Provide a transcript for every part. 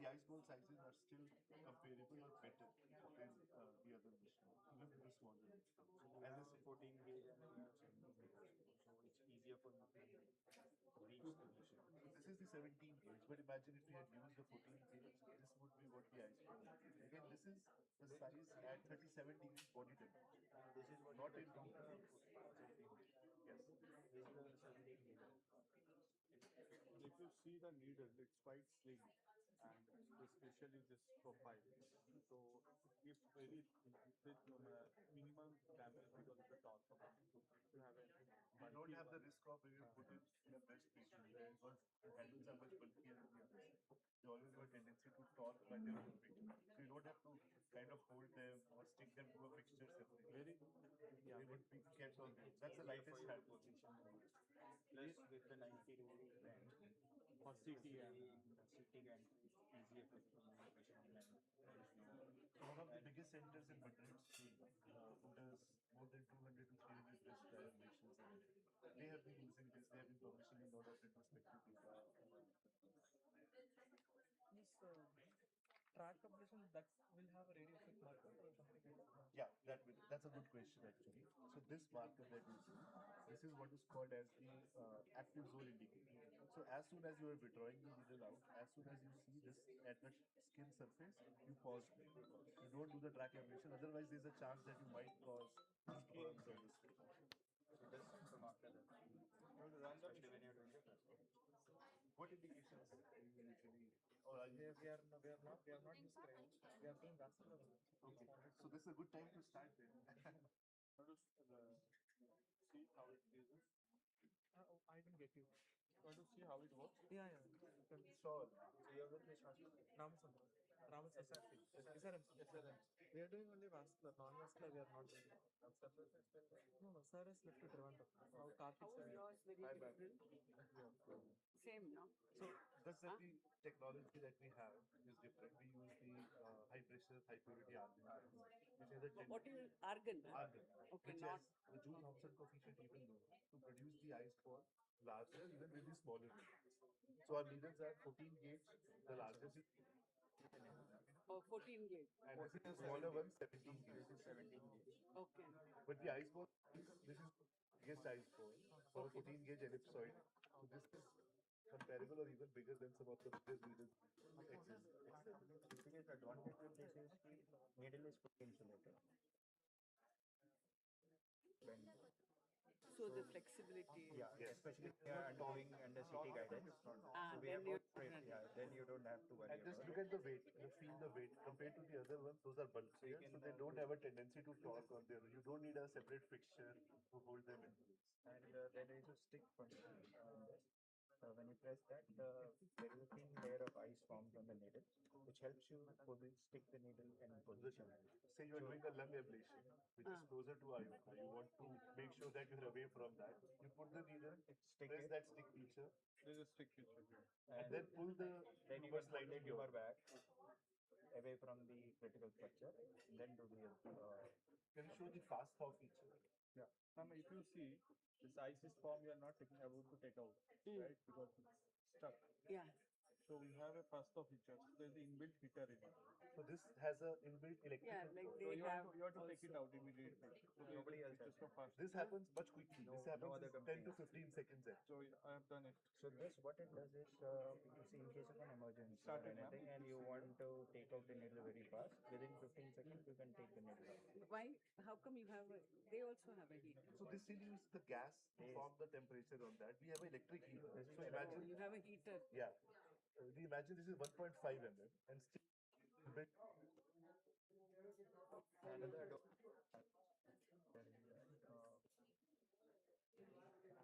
the ice ball sizes are still comparable or better than the other machine, even with the smaller machine. As is 14 gauge and we have 17 gauge, so it's easier for me to reach the machine. This is the 17 gauge, but imagine if we had used the 14 gauge, this would be what the ice ball is. Again, this is the size at 37 degrees body temperature. This is what Not you in get from room. the 17 gauge. Yes. This is the 17 gauge. If you see the needle, it's quite slim, and especially this profile. So if very with minimum damage because of the torque, you have a You don't have the risk of when you put it in a best position where because the handles are much bulkier than the other side. They always have a tendency to torque by their own weight. So you don't have to kind of hold them or stick them to a fixture separately. very They would be kept on there. That's the lightest for handle. position. Plus with the 90-degree bend, for city and city and easier for communication One of the biggest centers in Madrid who does more than 200 to 300 wrist dilations a day. They have been using this, they have been publishing a lot of retrospective data. This track completion that will have a radio effect marker or something like that. Yeah, that's a good question actually. So this marker that you see, this is what is called as the active zone indicator. So as soon as you are withdrawing the needle out, as soon as you see this at the skin surface, you pause. You don't do the track ablation, otherwise there's a chance that you might cause burns on the skin. So this is the marker that especially when you're doing the press. What indications do you usually, or are you? We are not described. We are doing vascular. Okay, so this is a good time to start then. how to see how it is. I didn't get you. Want to see how it works? Yeah. Sure. So you're with me, Shasha? Ramasandra. SRM. We are doing only vascular, non-vascular. We are not doing. No. Sir is left to Trivandrum. Now Karthik How sir. is yours very Hi, ma'am. different? Same, no? So that's the technology that we have is different. We use the high pressure, high purity argon, which is a What is argon? argon, Okay, which not. has the Joule-Thomson coefficient even lower to produce the ice ball larger even with the smaller needles. So our needles are 14 gauge, the largest, Oh, 14 gauge. and this is the smaller one, 17 gauge. This is 17 gauge. Okay. But the ice ball, this is biggest ice ball for a 14 gauge ellipsoid. So this is comparable or even bigger than some of the biggest needles exist. The biggest advantage with this is the needle is fully insulated. When, So the flexibility. yeah, Yes. especially when you are doing under city guidance. So we then have you got straight, yeah, then you don't have to worry And just about look it. at the weight, you feel the weight compared to the other ones, those are bulkier, so they don't have a tendency to torque on their own. You don't need a separate fixture to hold them in place. And there is a stick function on this. When you press that, there is a thin layer of ice formed on the needle, which helps you stick the needle in position. Say you are doing a lung ablation, which is closer to aorta. You want to make sure that you're away from that. You put the needle, Stick press it, that stick feature, There's a stick feature here. and then pull the then you tumor can hold the slightly tumor over. back away from the critical structure, then do the Can you show the fast thaw feature? Yeah. Now, if you see, this ice is formed, we are not taking about to take out, right? Because it's stuck. Yeah. So we have a fast off feature. So there's the inbuilt heater in it. So this has a inbuilt electrical. Yeah, like control. they So have. you have to take it out immediately. So there's Nobody a else feature has so fast. This happens much quickly. No- This happens no other in 10 company to has. 15 seconds. So I have done it. So this, what it does is, you see, in case of an emergency or Started, ma'am. anything, and you want to take out the needle very fast, within 15 seconds you can take the needle out. Why? How come you have a? They also have a heater. So this still use the gas to Yes. form the temperature on that. We have an electric heater. So Oh, imagine, you have a heater. yeah, we imagine this is 1.5 mm and still bit. Another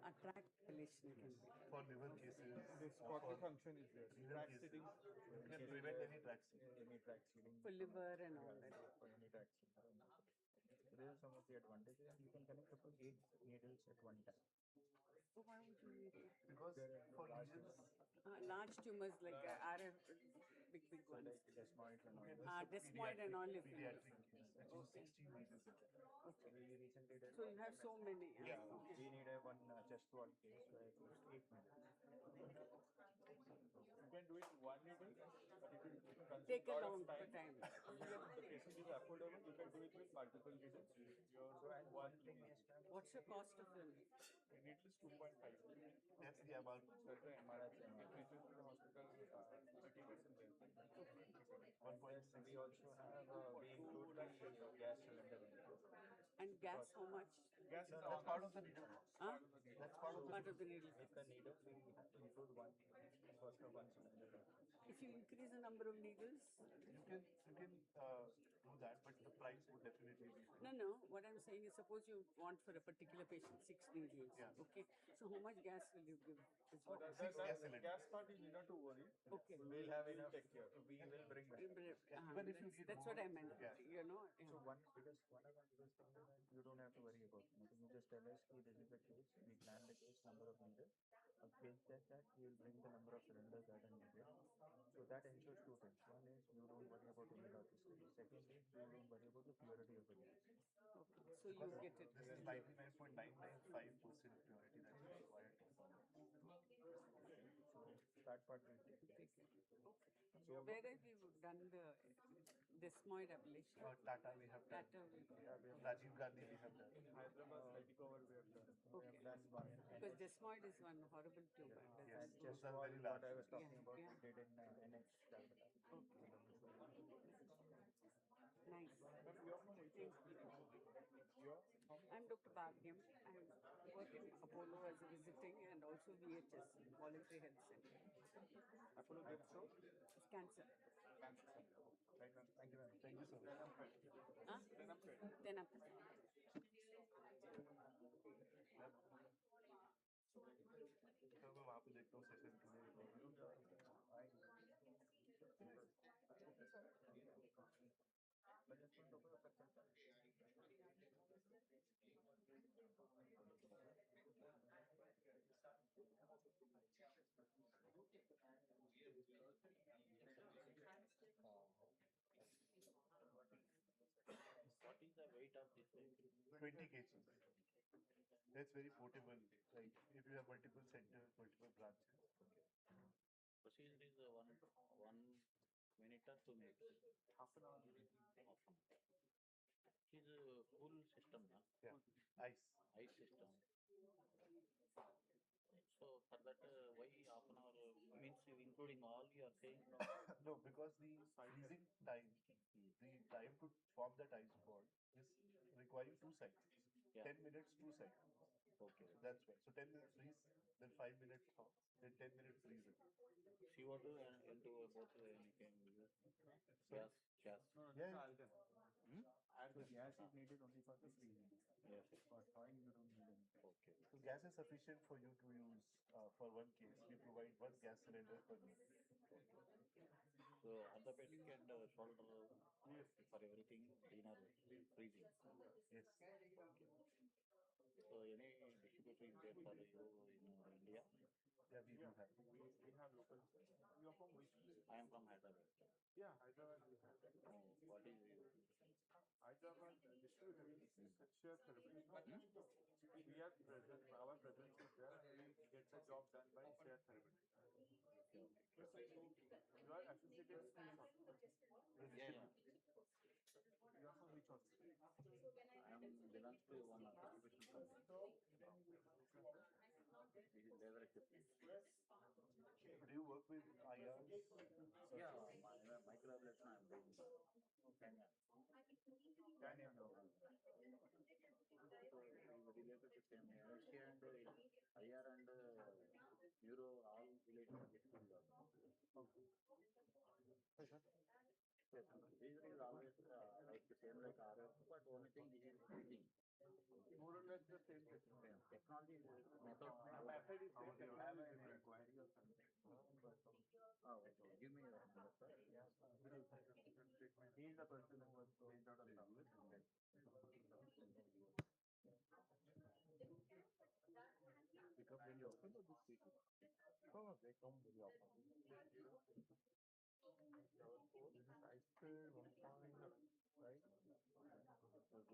Attract relation can be. For liver cases, This for Scotty function is there. renal Track cases, sitting. you can prevent any track sealing. any track sealing. For liver and all that. For any track sealing. So these are some of the advantages, and you can connect up to 8 needles at one time. So why would you need it? Because for lesions, Large tumors like RF, big So ones. like desmoid and all. you can Desmoid and olive. pediatric case. which use 16 needles in it. So we recently did So you have so many. yeah, Okay. we need a one chest wall case where it was 8 minutes. You can do it in one needle, but it will consume Take a lot long of time. time. Even if the patient is affordable, you can do it with multiple needles. Your So and one one thing is ma'am, What's the cost of the needle is 2.5. That's the MRP. That's the MRP. That's MRP. It reaches to the hospital 30 days in there. and then 1.6. we also have we include the gas cylinder in it. and gas? How much? Gas No, is that's on part us. of the needle cost. Huh? Part of the needle. That's part of the Part of needle. the needle With cost. the needle, we include one cost of one cylinder. If you increase the number of needles, You can do that, but the price would definitely be no, no. What I'm saying is, suppose you want for a particular patient 6 needles. Yeah. Okay. So how much gas will you give? Is what The, I'm the, Six gas the cylinders. gas part you need not to worry. Okay. We'll have We'll enough. take care. We will bring back. Even if you need That's more, what I meant. yeah. You know. So one because one of the biggest things is that you don't have to worry about anything. You just tell us, "Hey, this is the case. We plan the case, number of needles. Against that, we will bring the number of cylinders that are needed." So that ensures two things. One is you don't worry about any logistics. Second is you don't worry about the purity of the gas. Okay. So you Because get it. this is 99.995% purity that is required to follow. So that part will take care. Take it. Okay. So where have you done the desmoid ablation? Tata we have done. Tata. Rajiv Gandhi we have done. Hyderabad Medicover we have done. We have done one in Because desmoid is one horrible tumor. Yes, and those just are wall, very what large. I was talking Yeah, about, yeah. we did in NH Calcutta. Okay. Nice. But you are from which Thank hospital? you. You are from I'm Dr. Bhagyam. I work in Apollo as a visiting and also VHS, Voluntary Health Center. Apollo Gastro? It's cancer. Cancer Center. Right on. Thank you very much. Thank you so much. Huh? Then I'm good. Then up. तो मैं वहाँ पे देखता हूँ session के लिए What is the weight of this thing? 20 kg. That's very portable. Like if you have multiple centers, multiple branches. Procedure is one minute or 2 minutes. Half an hour. Half an hour. It is a full system, na? Yeah. Ice. Ice system. So for that, why half an hour means including all you are saying? No? No, because the freezing time, the time to form that ice ball is requiring 2 cycles. Yeah. 10 minutes, 2 cycles. Okay. So that's why. So 10 minutes freeze, then 5 minutes thaw, then 10 minutes freeze it. CO2 and N2 both you can use. Gas, gas. No, Yeah. no, alcohol. Hmm? So gas is needed only for the freezing. Yes. For thawing, you don't need any. Okay. So gas is sufficient for you to use for one case. We provide one gas cylinder per unit. So orthopedic and shoulder for everything, dinner, freezing. Yes. So any distributor is there for you in India? Yeah, we do have. We have local. You are from which place? I am from Hyderabad. Yeah, Hyderabad we have. Oh, what is it? Hyderabad distributor is Share Therapy. We are present, our presence is there and we get the job done by Share Therapy. You are associated with which hospital? Yeah, yeah. You are from which hospital? I am belongs to one distribution company. This is leather equipment. Do you work with IRs? Yeah, my microablation I am doing. Kenya. Kenya. So it is related to same anesthesia and IR and neuro all related to this field. These is always like the same like RF, but only thing this is freezing. More or less the same technology. Same. Technology is method. Method is same, technology is different. Oh, okay. Give me your number, sir. He is the person who was based out of South. Pick up very often or this week? Oh, they come very often. This is Isvir 1.0, right? You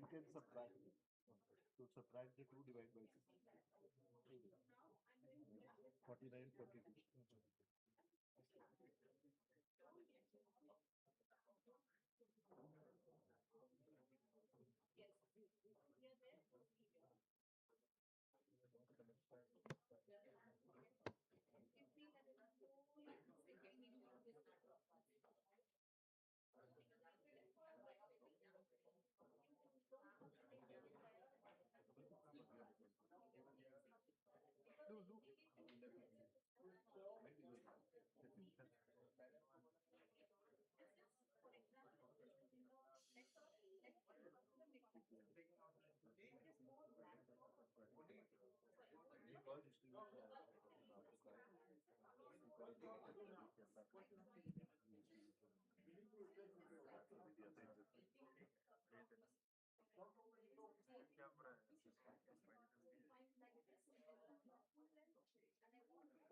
can subtract it. So subtract the 2 divided by 6. 49, 42.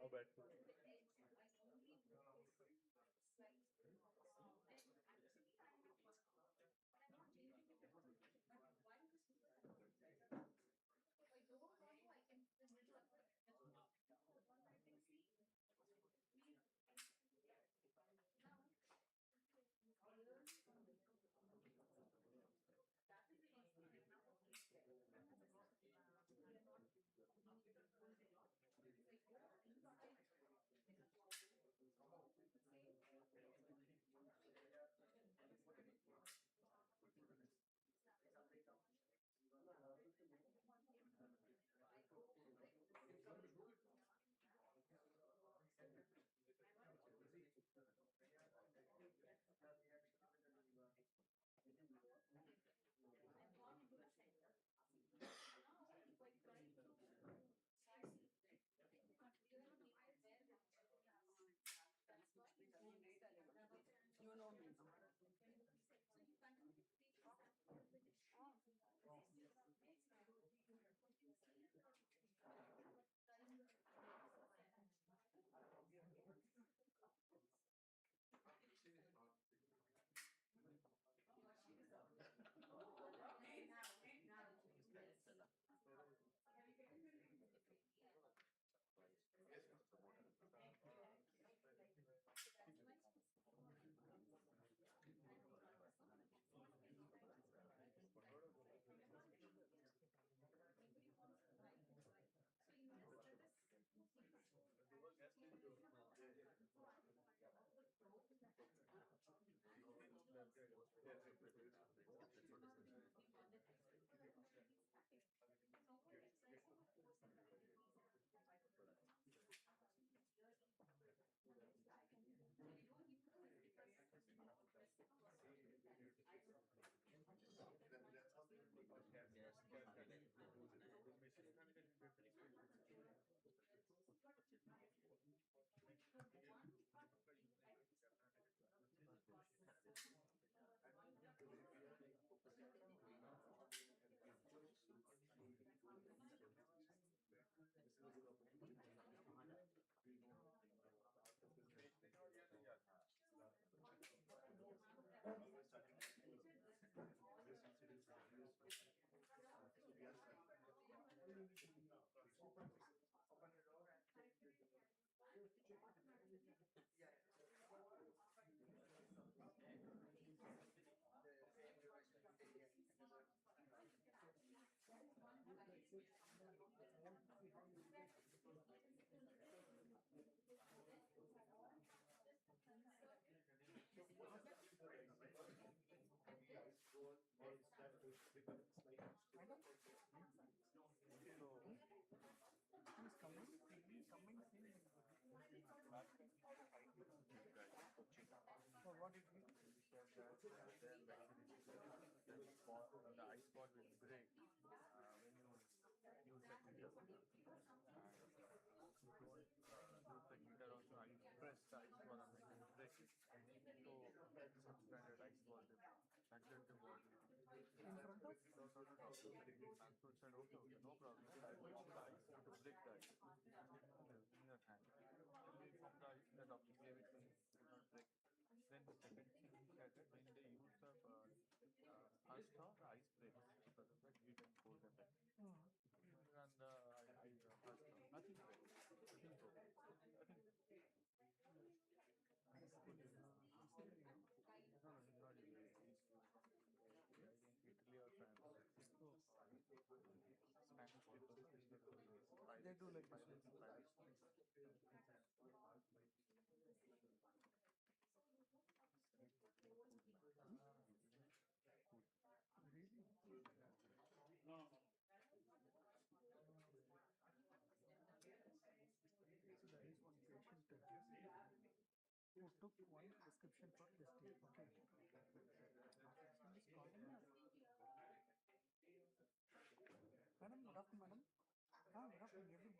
How bad? You know me. The ice pod will break when you use the heater. And if you don't use the heater also, I press the ice ball and it will break it. So substandard ice ball, the magnetic ball will be In front of no, no, no. Transport said, okay, okay, no problem. I'll form the ice to break the ice. Okay, in your hand. When we form the ice, that okay, gave it to him, did not break. Then the second thing he said that when they use the husk or the ice breaks because of that heat and cold effect. And husk, nothing breaks, nothing broke, nothing. No, no, he's not Israeli. He's I think Italy or France. Spanish people, They do like this. pilots. So there is one patient who took one prescription for testing. Okay. So this calling her. Madam, good afternoon, madam. Good afternoon, everybody.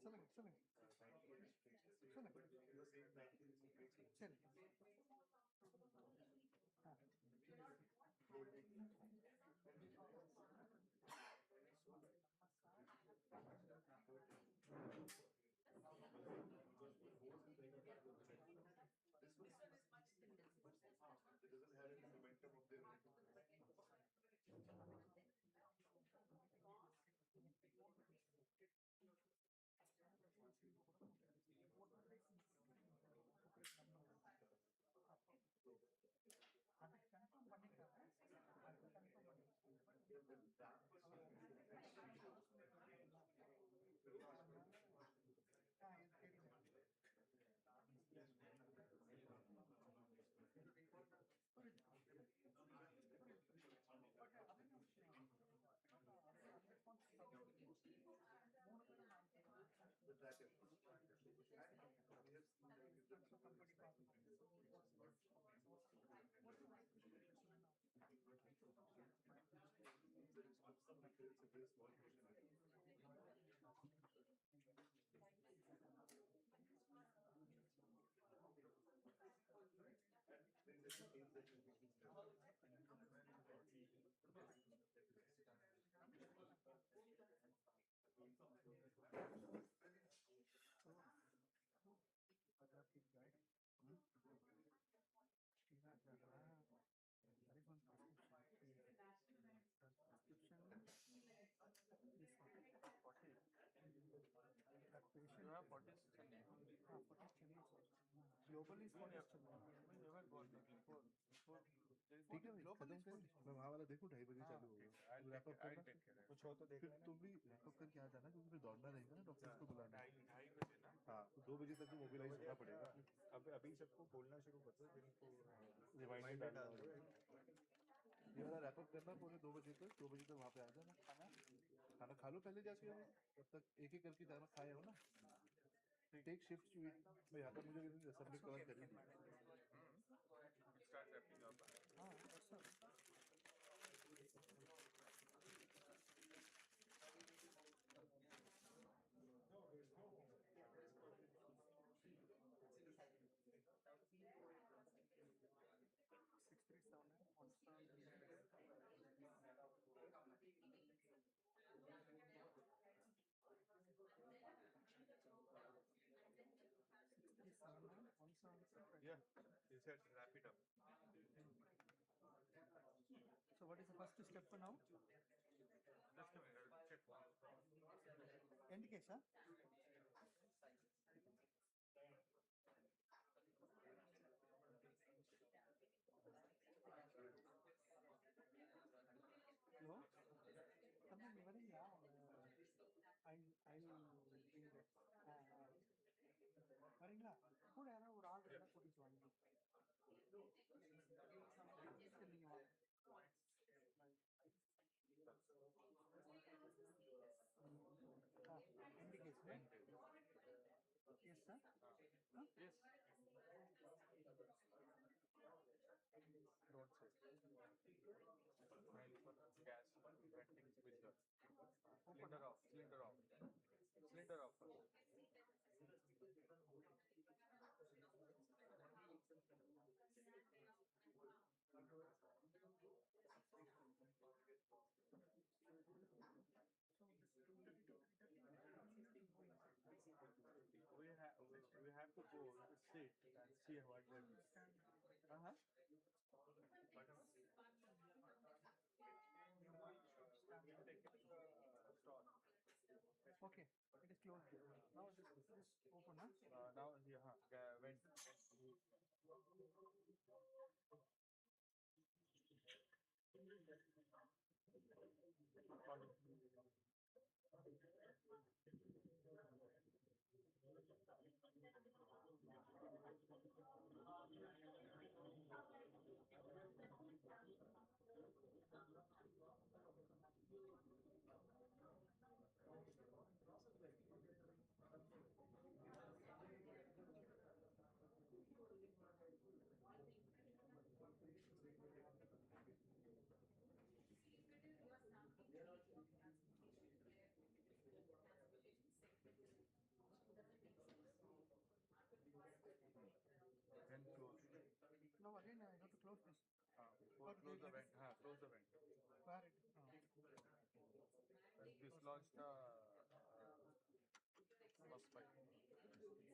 Selling. Sir. It doesn't have any momentum of their own. The tracker. There is some materials, a very small portion. Then the details that will be You have 46 Chennai. Globally is what is We never got the before. There is ठीक है भाई global खत्म is कर 40. मैं वहाँ वाला देखूँ 2:30 चालू ठीक होगा है, रैप अप I'll करना take care. कुछ हो तो देख फिर लेना। तुम भी रैप अप करके आ जाना क्योंकि फिर दौड़ना रहेगा ना डॉक्टर्स को बुलाना ढाई ढाई बजे ना हाँ तो 2 बजे तक तो मोबिलाइज होना पड़ेगा अब अभी सबको बोलना शुरू कर दो जिनको रिमाइंडर डाल डालना दो। ये वाला रैप अप करना पूरे 2 बजे तक 2 बजे तक वहाँ पे आ जाना खाना खा लो पहले जाके अभी तब तक एक एक करके जाना खाए हो ना टेक शिफ्ट टू इट मैं यहाँ पर मुझे सबमिट कवर कर ही दी start wrapping up. Yeah, you said wrap it up. So what is the first step for now? Just a minute, I'll check. End case, huh? Hello? Something very வரீங்களா கூட யாராவது ஒரு ஆள் இருந்தா கூட்டிட்டு வாங்க சரி, நீங்க வாங்க. Indication. Yes, sir. Huh? Yes. Don't say. Gas venting with the cylinder off. Cylinder off. Cylinder off. have to go sit and see what they're doing. Uh-huh. Okay, it is closed. Now this open, huh? Now, yeah, went. Then close. Now again I have to close this. Close the vent. Close the vent. Where it? Dislodge the bus pipe. Now remove the.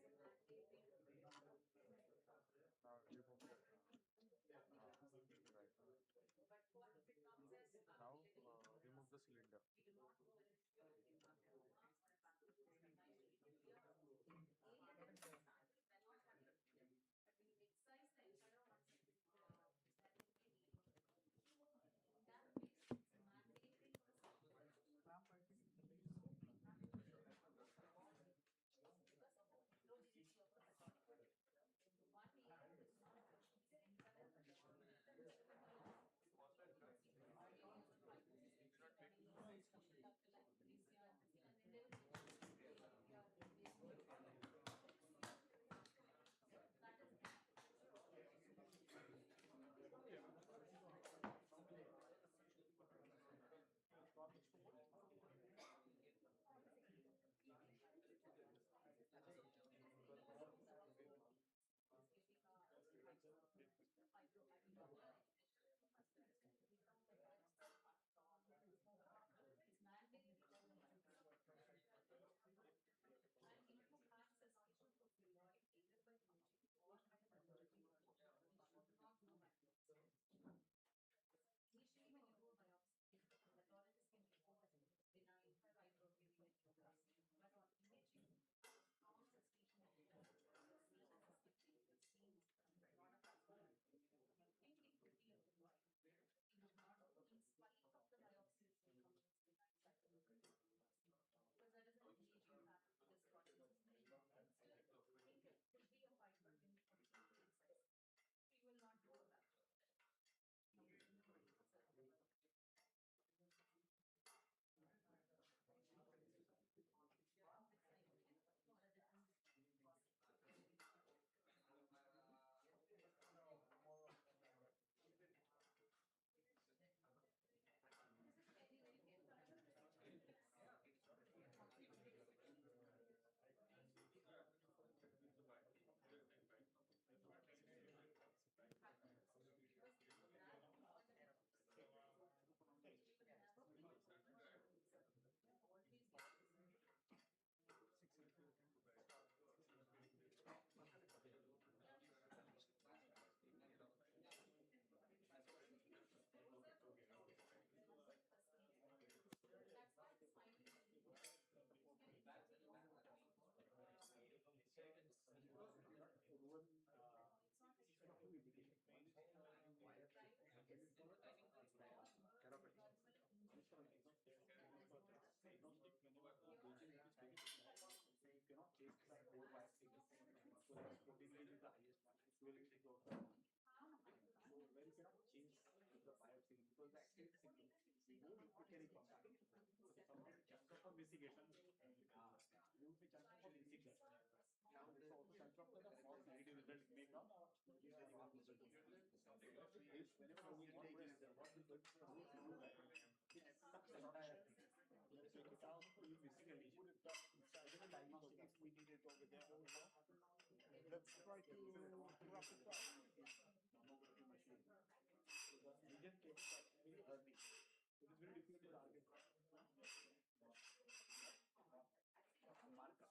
Right. Now remove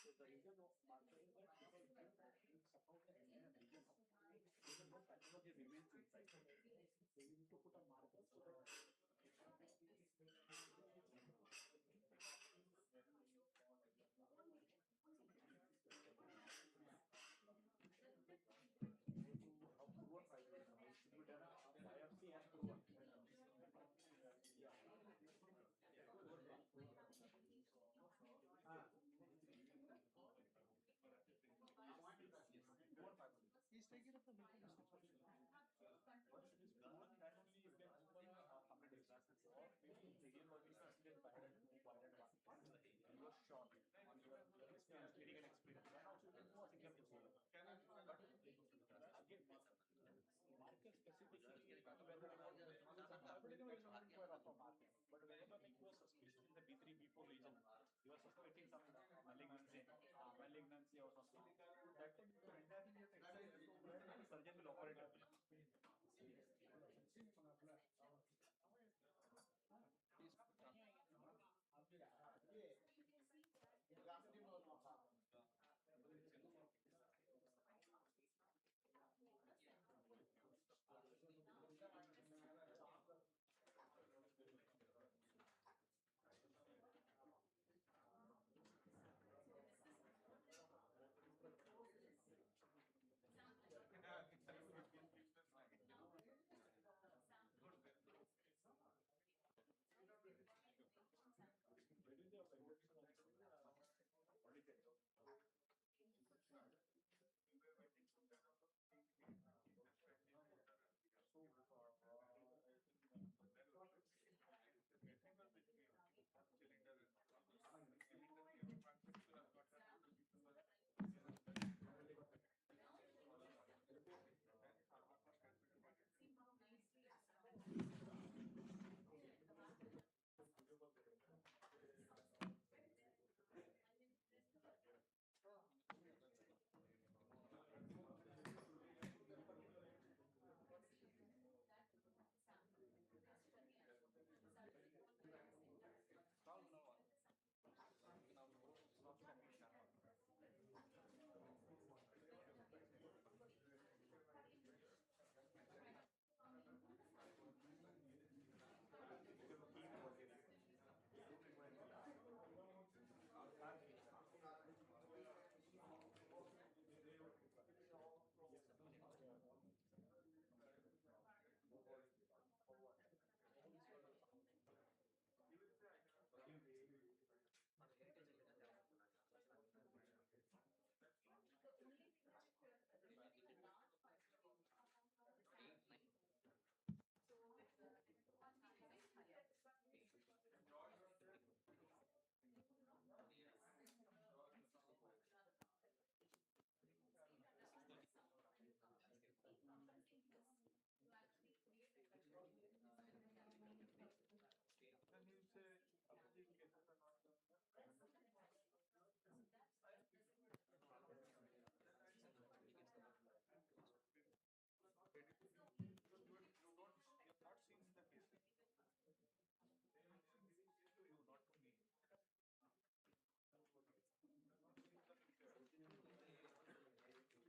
the cylinder. Let's try to wrap it up. So you need to put a marker so that proven by this. It should be done a biopsy and proven. Yeah. Ah. Proven fiber. He's taking it from making distance. Once it is proven, then only you can open accommodation. Or maybe radiology assistant wired one. You are sure on your experience, medical experience. Then also you can do a single procedure. But again, market specifically, whether or not everything will not require of a market. But whenever you are suspicious in the B3, B4 region, you are suspecting some malignancy or something. So that time you entirely get excited. So where the surgeon will operate on you. And you say these cases are not done. You have not seen the cases. You, not to me.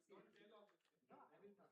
Don't tell all this. no, I will not.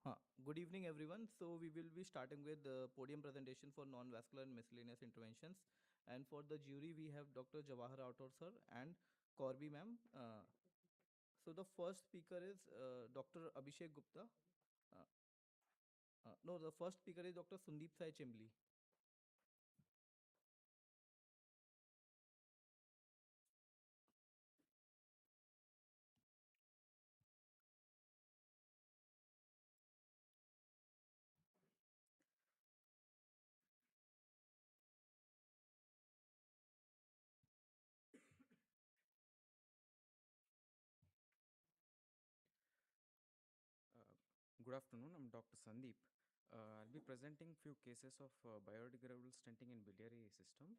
Uh, Good evening, everyone. So we will be starting with the podium presentation for non-vascular and miscellaneous interventions. And for the jury, we have Dr. Jawahar Autor sir and Corby ma'am. So the first speaker is Dr. Abhishek Gupta. Uh, no, the first speaker is Dr. Sundeep Sai Chimbli. Uh, Good afternoon. I'm Dr. Sandeep. I'll be presenting few cases of biodegradable stenting in biliary system.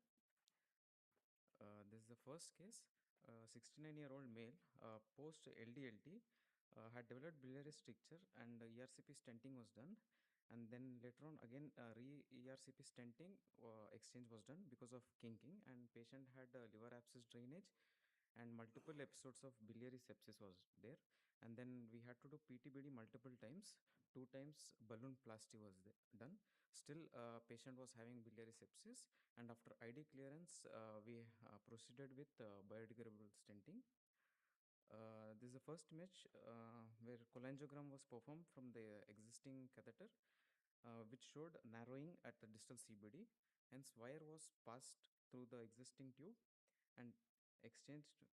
This is the first case. 69-year-old male post LDLT had developed biliary stricture and ERCP stenting was done. And then later on again re-ERCP stenting exchange was done because of kinking, and patient had liver abscess drainage and multiple episodes of biliary sepsis was there. And then we had to do PTBD multiple times. Two times balloon plasty was done. Still patient was having biliary sepsis, and after ID clearance we proceeded with biodegradable stenting. This is the first image where cholangiogram was performed from the existing catheter, which showed narrowing at the distal CBD. Hence, wire was passed through the existing tube and exchanged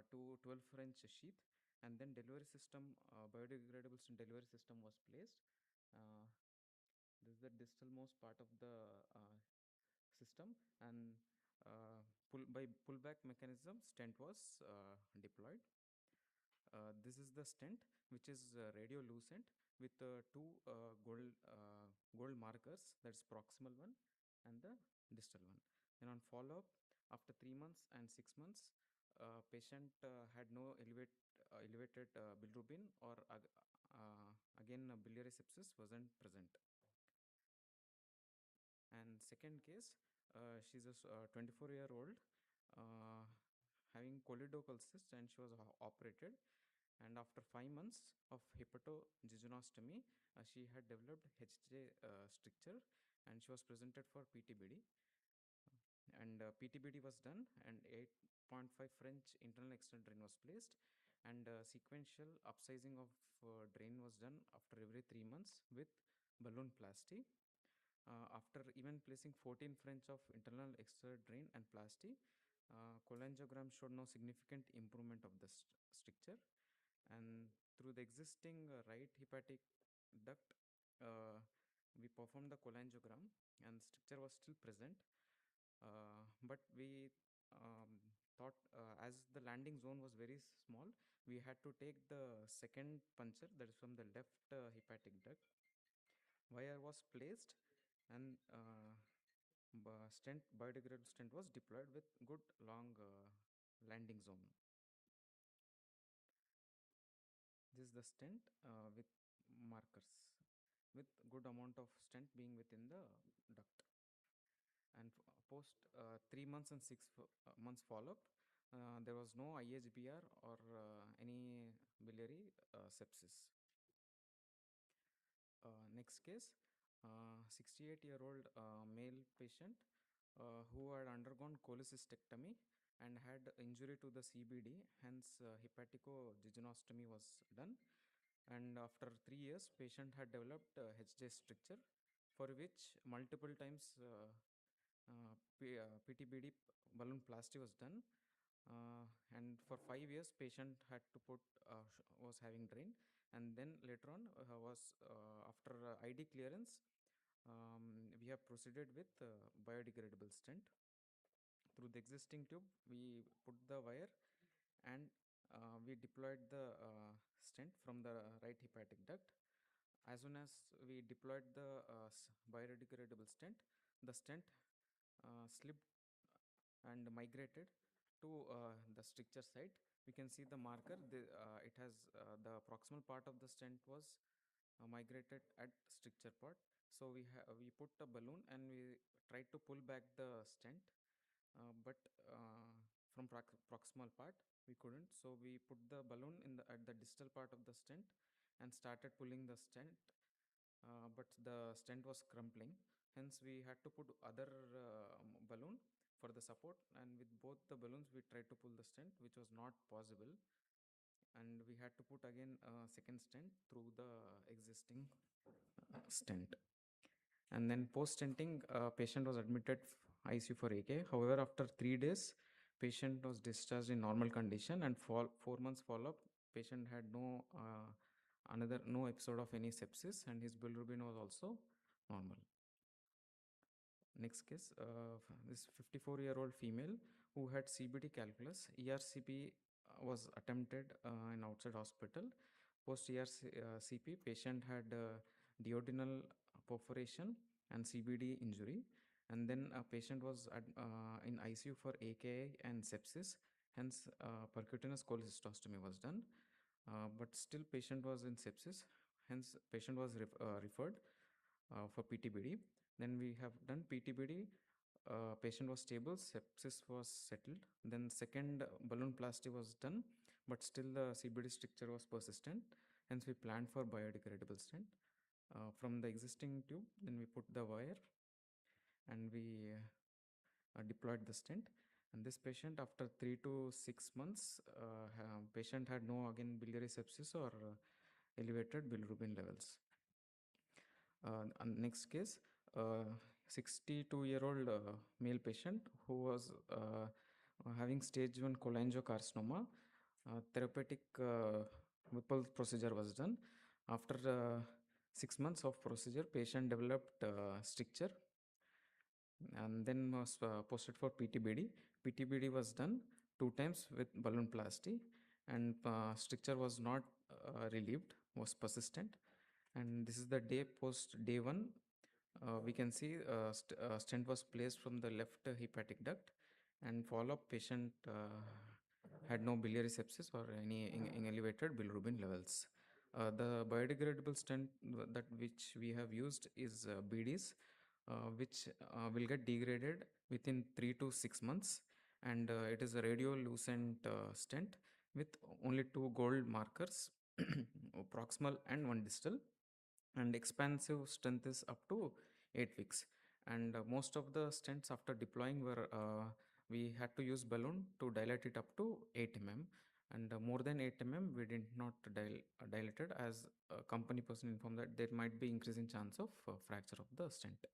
to 12 French sheath, and then delivery system, biodegradable delivery system was placed. Uh, this is the distal most part of the system, and by pullback mechanism, stent was deployed. This is the stent, which is radiolucent with two gold markers. That's proximal one and the distal one. Then on follow-up, after 3 months and 6 months, patient had no elevated bilirubin or again biliary sepsis wasn't present. And second case, she's a 24-year-old uh, having choledocholysis, and she was operated. And after 5 months of hepatogynostomy, she had developed HJ stricture, and she was presented for PTBD. And PTBD was done, and 8.5 French internal external drain was placed, and sequential upsizing of drain was done after every 3 months with balloon plasty. After even placing 14 French of internal external drain and plasty, cholangiogram showed no significant improvement of the stricture. And through the existing right hepatic duct, we performed the cholangiogram, and stricture was still present. But we thought, as the landing zone was very small, we had to take the second puncture, that is from the left hepatic duct. Wire was placed, and biodegradable stent was deployed with good long landing zone. This is the stent with markers, with good amount of stent being within the duct. And post 3 months and 6 months follow-up, there was no IHBR or any biliary sepsis. Next case, 68-year-old male patient who had undergone cholecystectomy and had injury to the CBD, hence hepaticogynostomy was done. And after 3 years, patient had developed HJ stricture, for which multiple times PTBD balloon plasty was done. And for 5 years, patient had to put was having drain, and then later on was after ID clearance, we have proceeded with biodegradable stent. Through the existing tube, we put the wire, and we deployed the stent from the right hepatic duct. As soon as we deployed the biodegradable stent, the stent slipped and migrated to the stricture site. We can see the marker. It has the proximal part of the stent was migrated at stricture part. So we put a balloon and we tried to pull back the stent, but from proximal part we couldn't. So we put the balloon in the at the distal part of the stent and started pulling the stent. but the stent was crumpling. Hence, we had to put other balloon for the support, and with both the balloons, we tried to pull the stent, which was not possible, and we had to put again a second stent through the existing stent. And then post stenting, patient was admitted ICU for AK. However, after 3 days, patient was discharged in normal condition, and for 4 months follow up, patient had no episode of any sepsis, and his bilirubin was also normal. Next case, this 54-year-old female who had CBD calculus. ERCP was attempted in outside hospital. Post ERCP, patient had duodenal perforation and CBD injury, and then a patient was in ICU for AKI and sepsis. Hence, percutaneous cholecystostomy was done, but still patient was in sepsis. Hence, patient was referred for PTBD. Then we have done PTBD. Patient was stable, sepsis was settled. Then second balloon plasty was done, but still the CBD stricture was persistent. Hence we planned for biodegradable stent. From the existing tube, then we put the wire and we deployed the stent. And this patient, after 3 to 6 months, patient had no again biliary sepsis or elevated bilirubin levels. Next case, 62-year-old male patient who was having stage 1 cholangiocarcinoma. Therapeutic Whipple procedure was done. After 6 months of procedure, patient developed stricture and then was posted for PTBD. PTBD was done 2 times with balloon plasty, and stricture was not relieved, was persistent. And this is the day post day 1. We can see stent was placed from the left hepatic duct, and follow-up patient had no biliary sepsis or any elevated bilirubin levels. The biodegradable stent that which we have used is BDs, which will get degraded within 3 to 6 months, and it is a radiolucent stent with only 2 gold markers, proximal and 1 distal, and expansive strength is up to 8 weeks. And most of the stents after deploying were we had to use balloon to dilate it up to 8 mm, and more than 8 mm we did not dilate it, as a company person informed that there might be increasing chance of fracture of the stent.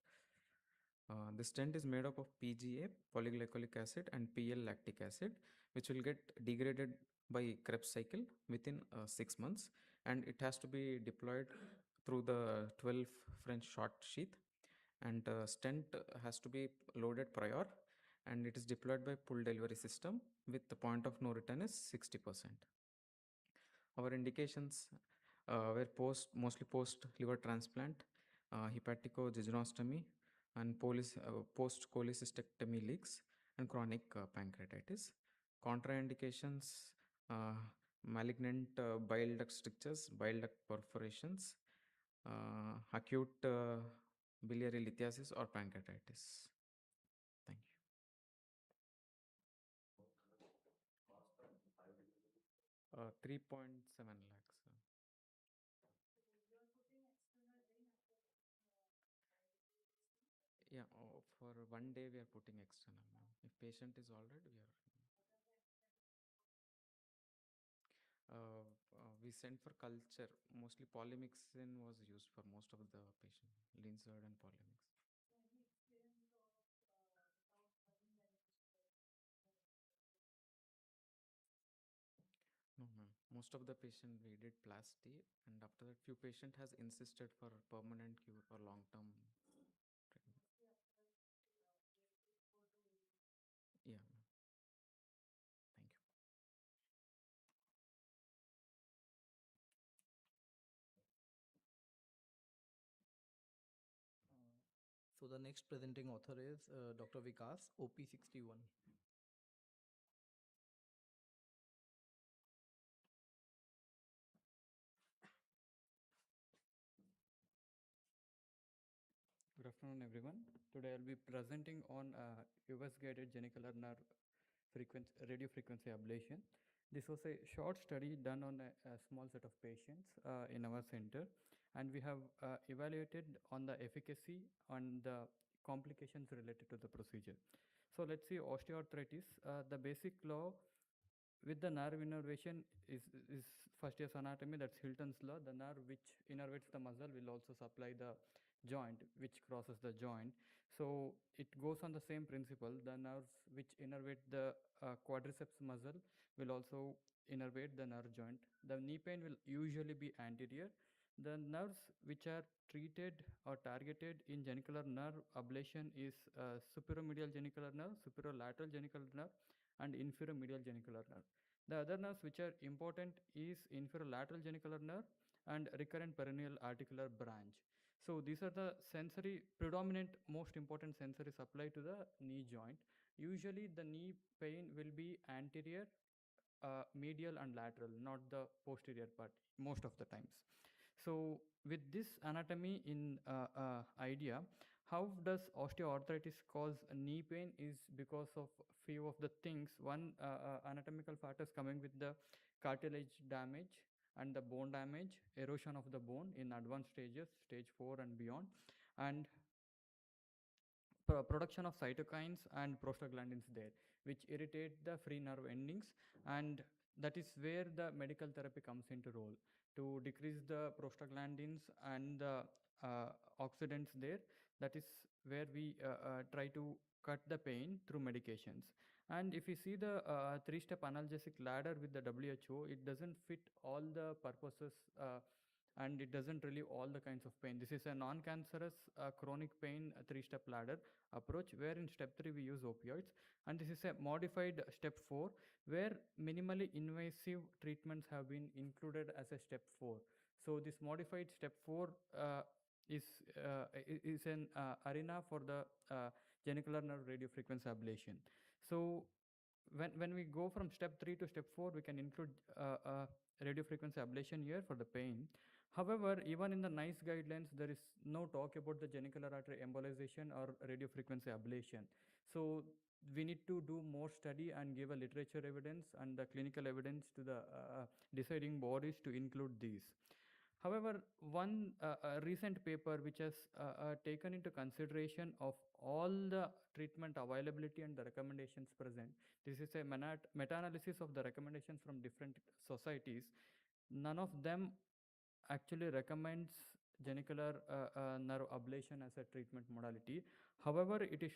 The stent is made up of PGA, polyglycolic acid, and PL lactic acid, which will get degraded by Krebs cycle within 6 months, and it has to be deployed through the 12 French short sheath, and stent has to be loaded prior, and it is deployed by pull delivery system with the point of no return is 60%. Our indications were mostly post liver transplant, hepaticojejunostomy, and post cholecystectomy leaks, and chronic pancreatitis. Contraindications: uh, malignant bile duct strictures, bile duct perforations, acute biliary lithiasis, or pancreatitis. Thank you. 3.7 lakhs. Yeah, for 1 day we are putting external. If patient is all right, we are. We sent for culture. Mostly polymyxin was used for most of the patient. Linzerd and polymyx. No, ma'am. Most of the patient we did plasty, and after that, few patient has insisted for permanent cure or long term treatment. Yeah, ma'am. Thank you. So the next presenting author is Dr. Vikas, OP61. Good afternoon, everyone. Today I'll be presenting on US-guided genicular nerve radio frequency ablation. This was a short study done on a small set of patients in our center. and we have evaluated on the efficacy and the complications related to the procedure. So let's see osteoarthritis. The basic law with the nerve innervation is first year's anatomy, that's Hilton's law. The nerve which innervates the muscle will also supply the joint which crosses the joint. So it goes on the same principle. The nerves which innervate the quadriceps muscle will also innervate the nerve joint. The knee pain will usually be anterior. The nerves which are treated or targeted in genicular nerve ablation is superomedial genicular nerve, superolateral genicular nerve, and inferior-medial genicular nerve. The other nerves which are important is inferior-lateral genicular nerve and recurrent peroneal articular branch. So these are the sensory, predominant, most important sensory supply to the knee joint. Usually the knee pain will be anterior, medial and lateral, not the posterior part most of the times. So with this anatomy in idea, how does osteoarthritis cause knee pain is because of few of the things. One, anatomical factors coming with the cartilage damage and the bone damage, erosion of the bone in advanced stages, stage 4 and beyond, and production of cytokines and prostaglandins there, which irritate the free nerve endings, and that is where the medical therapy comes into role to decrease the prostaglandins and the oxidants there. That is where we try to cut the pain through medications. And if you see the three-step analgesic ladder with the WHO, it doesn't fit all the purposes, and it doesn't relieve all the kinds of pain. This is a non-cancerous chronic pain three-step ladder approach, where in step 3 we use opioids, and this is a modified step 4 where minimally invasive treatments have been included as a step 4. So this modified step 4 is is an arena for the genicular nerve radiofrequency ablation. So when we go from step 3 to step 4, we can include radiofrequency ablation here for the pain. However, even in the NICE guidelines, there is no talk about the genicular artery embolization or radiofrequency ablation. So we need to do more study and give a literature evidence and the clinical evidence to the deciding bodies to include these. However, one recent paper which has taken into consideration of all the treatment availability and the recommendations present, this is a meta-analysis of the recommendations from different societies. None of them actually recommends genicular nerve ablation as a treatment modality. However, it is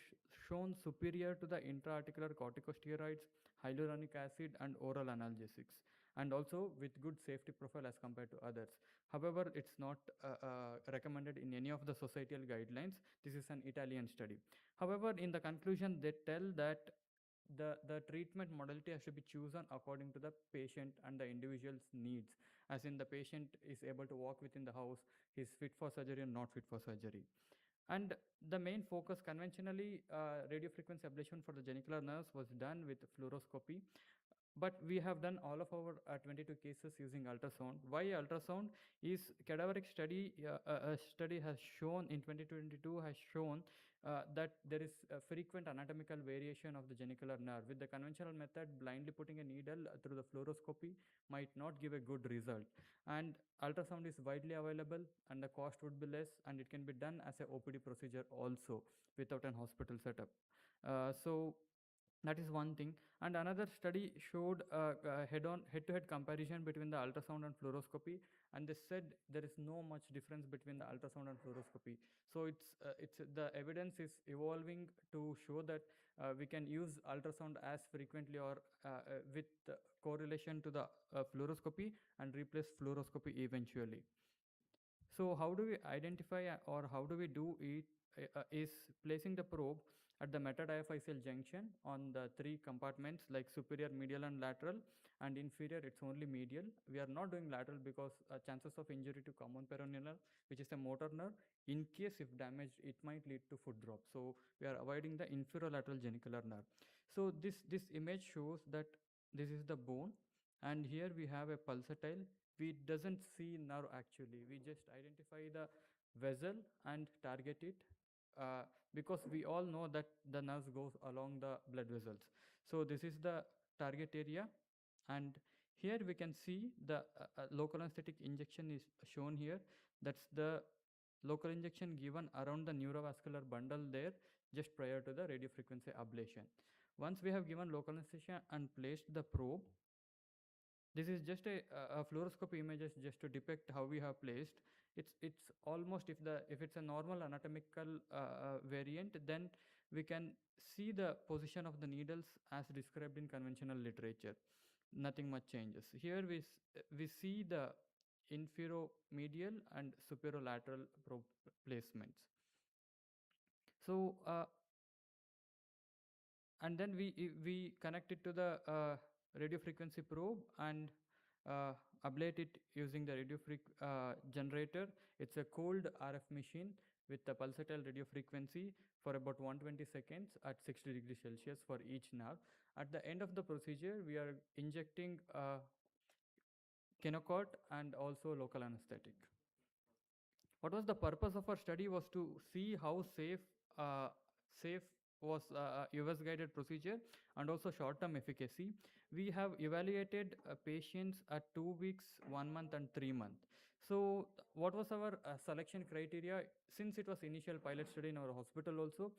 shown superior to the intra-articular corticosteroids, hyaluronic acid, and oral analgesics, and also with good safety profile as compared to others. However, it's not recommended in any of the societal guidelines. This is an Italian study. However, in the conclusion, they tell that the treatment modality has to be chosen according to the patient and the individual's needs, as in the patient is able to walk within the house, is fit for surgery and not fit for surgery. And the main focus conventionally, radiofrequency ablation for the genicular nerves was done with fluoroscopy, but we have done all of our 22 cases using ultrasound. Why ultrasound? Is cadaveric study, a study has shown in 2022 has shown that there is a frequent anatomical variation of the genicular nerve. With the conventional method, blindly putting a needle through the fluoroscopy might not give a good result. And ultrasound is widely available and the cost would be less, and it can be done as a OPD procedure also without an hospital setup. So that is one thing. And another study showed head-to-head comparison between the ultrasound and fluoroscopy, and they said there is no much difference between the ultrasound and fluoroscopy. So it's the evidence is evolving to show that we can use ultrasound as frequently or with correlation to the fluoroscopy and replace fluoroscopy eventually. So how do we identify or how do we do it is placing the probe at the metadiaphyseal junction on the three compartments like superior, medial and lateral, and inferior it's only medial. We are not doing lateral because chances of injury to common peroneal nerve, which is a motor nerve, in case if damaged, it might lead to foot drop. So we are avoiding the inferolateral genicular nerve. So this image shows that this is the bone, and here we have a pulsatile. We doesn't see nerve actually, we just identify the vessel and target it, because we all know that the nerves goes along the blood vessels. So this is the target area, and Here we can see the local anesthetic injection is shown here. That's the local injection given around the neurovascular bundle there just prior to the radiofrequency ablation. Once we have given local anesthesia and placed the probe, this is just a fluoroscopy images just to depict how we have placed. It's almost, if it's a normal anatomical variant, then we can see the position of the needles as described in conventional literature. Nothing much changes. Here we see the inferomedial and superolateral probe placements. So and then we connect it to the radio frequency probe and ablate it using the generator. It's a cold RF machine with the pulsatile radio frequency for about 120 seconds at 60 degrees Celsius for each nerve. At the end of the procedure, we are injecting Kenocort and also local anesthetic. What was the purpose of our study was to see how safe was US guided procedure and also short term efficacy. We have evaluated patients at 2 weeks, 1 month and 3 months. So what was our selection criteria? Since it was initial pilot study in our hospital also,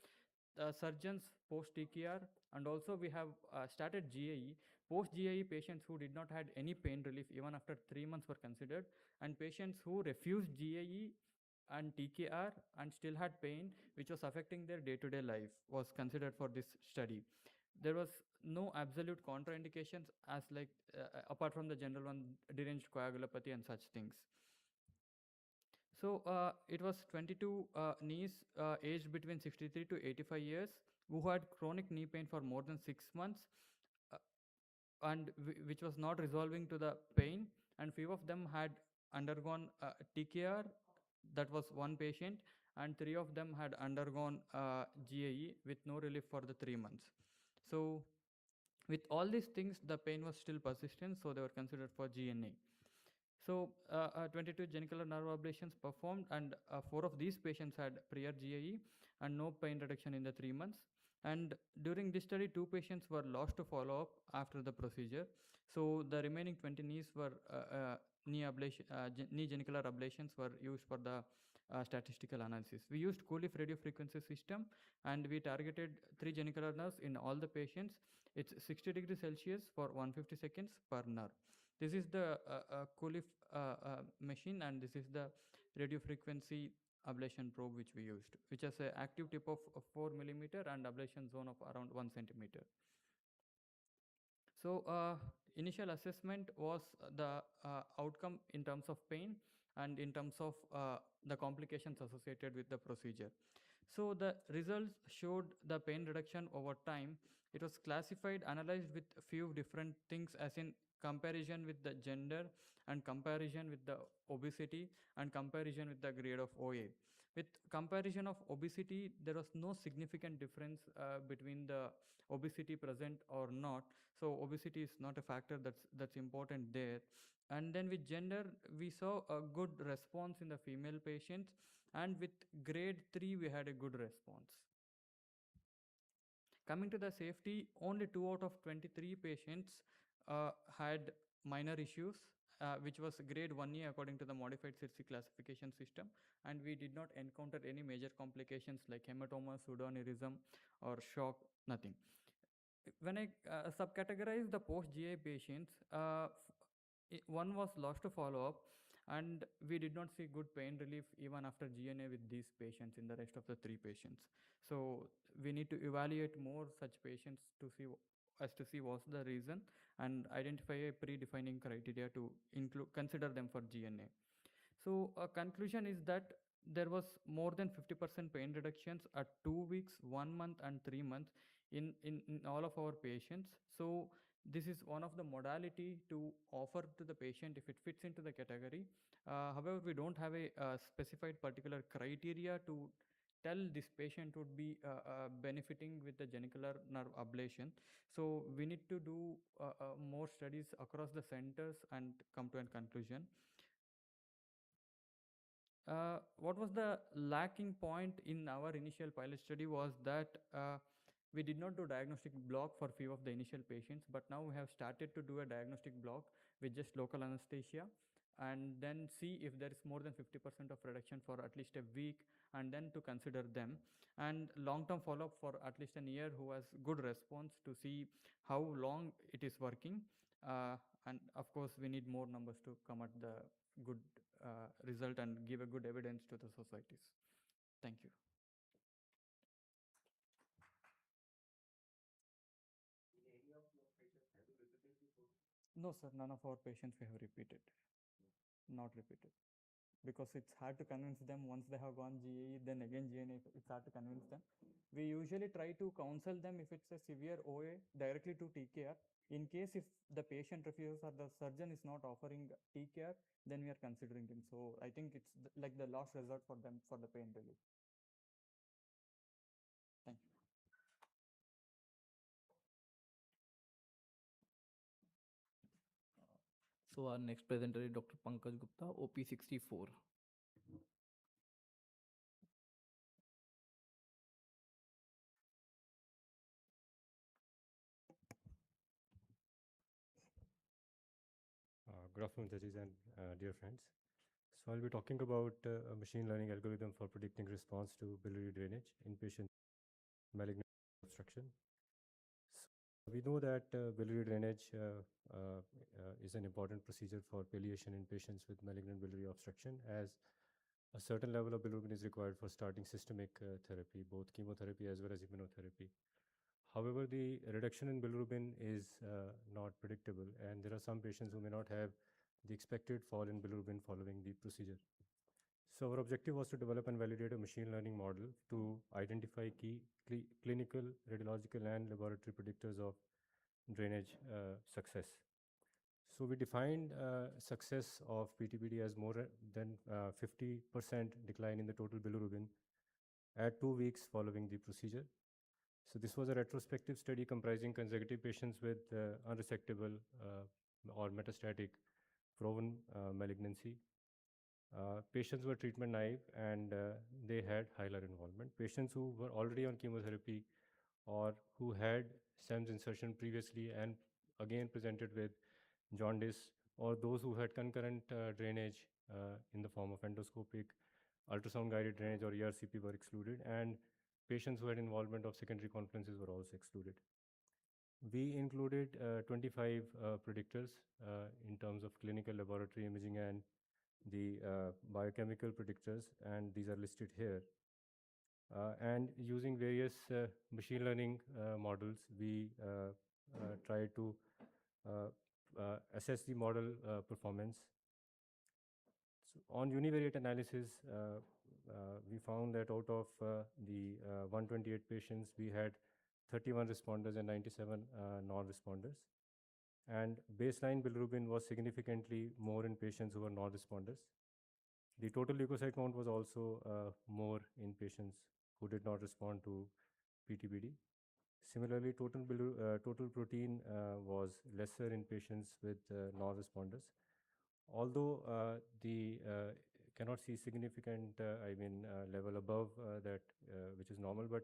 surgeons post TKR, and also we have started GAE. Post GAE patients who did not had any pain relief even after 3 months were considered, and patients who refused GAE and TKR and still had pain which was affecting their day-to-day life was considered for this study. There was no absolute contraindications as like apart from the general one, deranged coagulopathy and such things. So it was 22 knees aged between 63 to 85 years who had chronic knee pain for more than 6 months uh, and which was not resolving to the pain, and few of them had undergone TKR. That was one patient, and 3 of them had undergone GAE with no relief for the 3 months. So with all these things, the pain was still persistent, so they were considered for GNA. So 22 genicular nerve ablations performed, and 4 of these patients had prior GAE and no pain reduction in the 3 months. And during this study, 2 patients were lost to follow-up after the procedure. So the remaining 20 knees were knee genicular ablations were used for the statistical analysis. We used Coolif radio frequency system, and we targeted 3 genicular nerves in all the patients. It's 60 degrees Celsius for 150 seconds per nerve. This is the Coolif machine, and this is the radio frequency ablation probe which we used, which has an active tip of 4 millimeter and ablation zone of around 1 centimeter. So initial assessment was the outcome in terms of pain and in terms of the complications associated with the procedure. So the results showed the pain reduction over time. It was classified, analyzed with a few different things, as in comparison with the gender and comparison with the obesity and comparison with the grade of OA. With comparison of obesity, there was no significant difference between the obesity present or not. So obesity is not a factor that's important there. And then with gender, we saw a good response in the female patients, and with grade 3 we had a good response. Coming to the safety, only 2 out of 23 patients had minor issues, which was grade 1A according to the modified CIRSI classification system, and we did not encounter any major complications like hematoma, pseudoaneurysm or shock, nothing. When I subcategorize the post-GA patients, one was lost to follow-up, and we did not see good pain relief even after GNA with these patients in the rest of the 3 patients. So we need to evaluate more such patients to see what's the reason and identify a predefining criteria to consider them for GNA. So a conclusion is that there was more than 50% pain reductions at 2 weeks, 1 month and 3 months in all of our patients. So this is one of the modality to offer to the patient if it fits into the category. However, we don't have a specified particular criteria to tell this patient would be benefiting with the genicular nerve ablation. So we need to do more studies across the centers and come to a conclusion. What was the lacking point in our initial pilot study was that we did not do diagnostic block for few of the initial patients, but now we have started to do a diagnostic block with just local anesthesia, and then see if there is more than 50% of reduction for at least a week, and then to consider them. And long-term follow-up for at least a year who has good response to see how long it is working. And of course, we need more numbers to come at the good result and give a good evidence to the societies. Thank you. No, sir, none of our patients we have repeated. Not repeated. Because it's hard to convince them once they have gone GAE, then again GNA, it's hard to convince them. We usually try to counsel them if it's a severe OA directly to TKR. In case if the patient refuses or the surgeon is not offering TKR, then we are considering him. So I think it's like the last resort for them for the pain relief. Thank you. So our next presenter is Dr. Pankaj Gupta, OP64. Good afternoon, judges and dear friends. So I'll be talking about a machine learning algorithm for predicting response to biliary drainage in patients with malignant obstruction. So we know that biliary drainage is an important procedure for palliation in patients with malignant biliary obstruction, as a certain level of bilirubin is required for starting systemic therapy, both chemotherapy as well as immunotherapy. However, the reduction in bilirubin is not predictable, and there are some patients who may not have the expected fall in bilirubin following the procedure. So our objective was to develop and validate a machine learning model to identify key clinical, radiological, and laboratory predictors of drainage success. So we defined success of PTBD as more than 50% decline in the total bilirubin at 2 weeks following the procedure. So this was a retrospective study comprising consecutive patients with unresectable or metastatic proven malignancy. Patients were treatment naive, and they had hilar involvement. Patients who were already on chemotherapy or who had SEMS insertion previously and again presented with jaundice, or those who had concurrent drainage in the form of endoscopic, ultrasound guided drainage or ERCP were excluded, and patients who had involvement of secondary confluences were also excluded. We included 25 predictors in terms of clinical laboratory imaging and the biochemical predictors, and these are listed here. And using various machine learning models, we try to assess the model performance. So on univariate analysis, we found that out of the 128 patients, we had 31 responders and 97 non-responders. And baseline bilirubin was significantly more in patients who were non-responders. The total leukocyte count was also more in patients who did not respond to PTBD. Similarly, total protein was lesser in patients with non-responders. Although the cannot see significant, level above that which is normal, but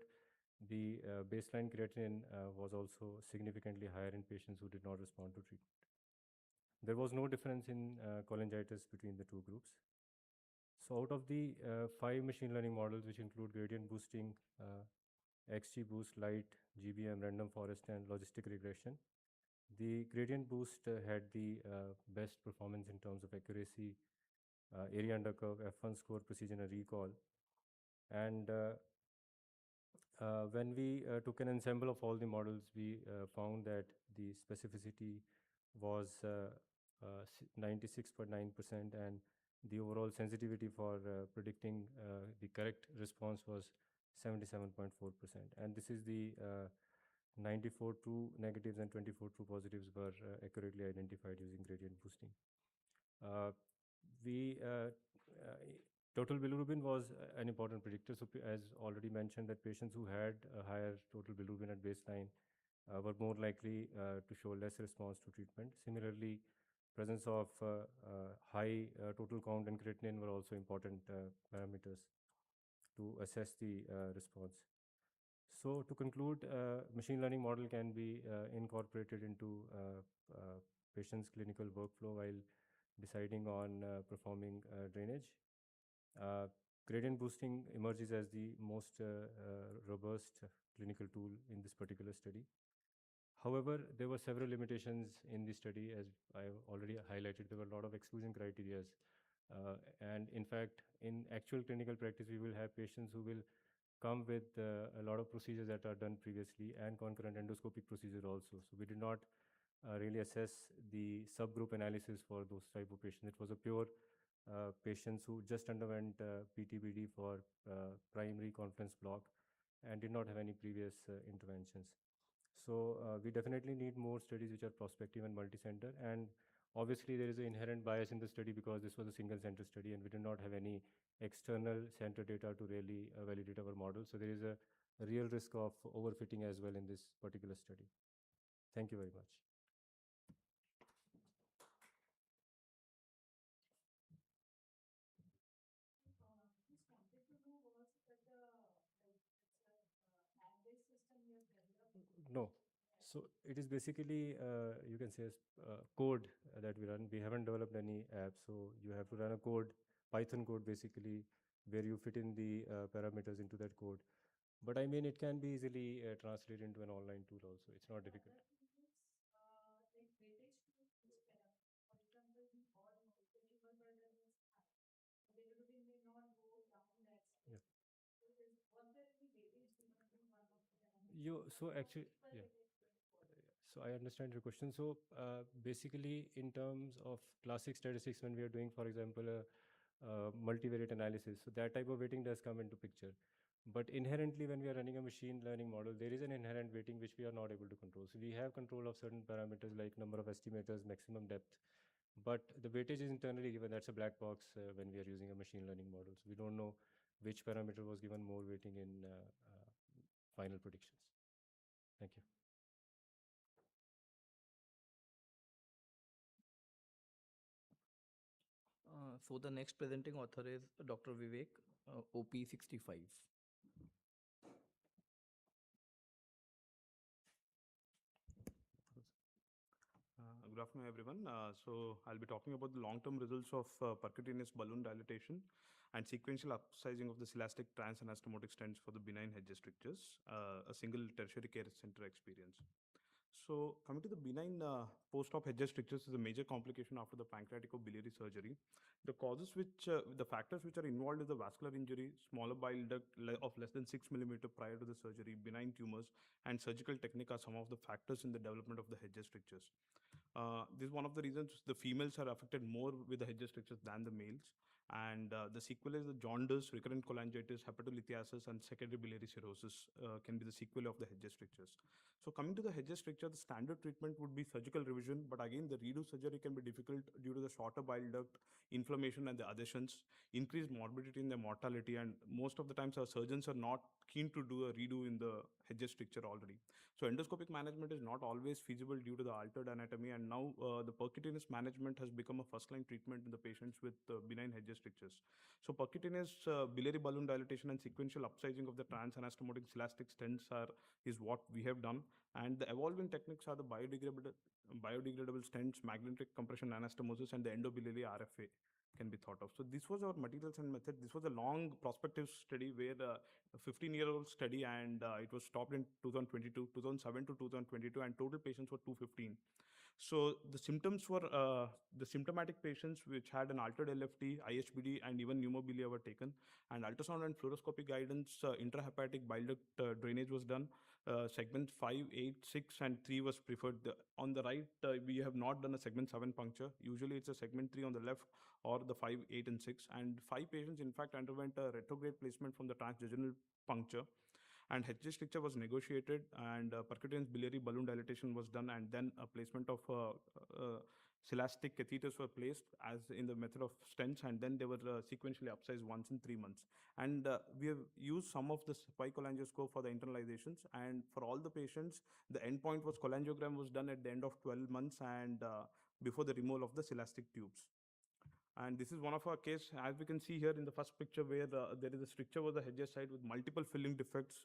the baseline creatinine was also significantly higher in patients who did not respond to treatment. There was no difference in cholangitis between the two groups. So out of the 5 machine learning models, which include gradient boosting, XGBoost, Light, GBM, random forest, and logistic regression, the gradient boost had the best performance in terms of accuracy, area under curve, F1 score, precision, and recall. And when we took an ensemble of all the models, we found that the specificity was 96.9%, and the overall sensitivity for predicting the correct response was 77.4%. And this is the 94 true negatives and 24 true positives were accurately identified using gradient boosting. Total bilirubin was an important predictor. So as already mentioned, that patients who had a higher total bilirubin at baseline were more likely to show less response to treatment. Similarly, presence of high total count and creatinine were also important parameters to assess the response. So to conclude, machine learning model can be incorporated into patient's clinical workflow while deciding on performing drainage. Uh, Gradient boosting emerges as the most robust clinical tool in this particular study. However, there were several limitations in the study, as I already highlighted. There were a lot of exclusion criteria. And in fact, in actual clinical practice, we will have patients who will come with a lot of procedures that are done previously and concurrent endoscopic procedure also. So we did not really assess the subgroup analysis for those type of patients. It was a pure patients who just underwent PTBD for primary confluence block and did not have any previous interventions. So we definitely need more studies which are prospective and multi-center. And obviously there is an inherent bias in the study because this was a single center study and we did not have any external center data to really validate our model. So there is a real risk of overfitting as well in this particular study. Thank you very much. No. So it is basically, you can say, code that we run. We haven't developed any app, so you have to run a code, Python code basically, where you fit in the parameters into that code. But I mean, it can be easily translated into an online tool also. It's not difficult. Yeah. So actually, yeah. So I understand your question. So basically, in terms of classic statistics, when we are doing, for example, a multivariate analysis, so that type of weighting does come into picture. But inherently, when we are running a machine learning model, there is an inherent weighting which we are not able to control. So we have control of certain parameters like number of estimators, maximum depth, but the weightage is internally given. That's a black box when we are using a machine learning model. So we don't know which parameter was given more weighting in final predictions. Thank you. So the next presenting author is Dr. Vivek, OP65. Good afternoon, everyone. So I'll be talking about the long-term results of percutaneous balloon dilatation and sequential upsizing of the elastic transanastomotic stents for the benign hedge strictures, a single tertiary care center experience. So coming to the benign post-op hedge strictures is a major complication after the pancreaticobiliary surgery. The causes the factors which are involved is the vascular injury, smaller bile duct of less than 6 millimeter prior to the surgery, benign tumors, and surgical technique are some of the factors in the development of the hedge strictures. This is one of the reasons the females are affected more with the hedge strictures than the males. And the sequel is the jaundice, recurrent cholangitis, hepatolithiasis, and secondary biliary cirrhosis can be the sequel of the hedge strictures. So coming to the hedge stricture, the standard treatment would be surgical revision, but again, the redo surgery can be difficult due to the shorter bile duct, inflammation, and the adhesions, increased morbidity and the mortality, and most of the times our surgeons are not keen to do a redo in the hedge stricture already. So endoscopic management is not always feasible due to the altered anatomy, and now the percutaneous management has become a first-line treatment in the patients with benign hedge strictures. So percutaneous biliary balloon dilatation and sequential upsizing of the transanastomotic elastic stents is what we have done, and the evolving techniques are the biodegradable stents, magnetic compression anastomosis, and the endobiliary RFA can be thought of. So this was our materials and method. This was a long prospective study where a 15-year-old study, and it was stopped in 2022, 2007 to 2022, and total patients were 215. So the symptoms were the symptomatic patients which had an altered LFT, IHBD, and even pneumobilia were taken, and ultrasound and fluoroscopy guidance, intrahepatic bile duct drainage was done. Segment 5, 8, 6, and 3 was preferred. On the right, we have not done a segment 7 puncture. Usually it's a segment 3 on the left, or the 5, 8, and 6. And 5 patients, in fact, underwent a retrograde placement from the transjejunal puncture, and hedge stricture was negotiated, and percutaneous biliary balloon dilatation was done, and then a placement of celastic catheters were placed as in the method of stents, and then they were sequentially upsized once in 3 months. And we have used some of the spike cholangioscope for the internalizations, and for all the patients, the endpoint was cholangiogram was done at the end of 12 months and before the removal of the celastic tubes. And this is one of our case, as we can see here in the first picture, where there is a stricture over the hedges side with multiple filling defects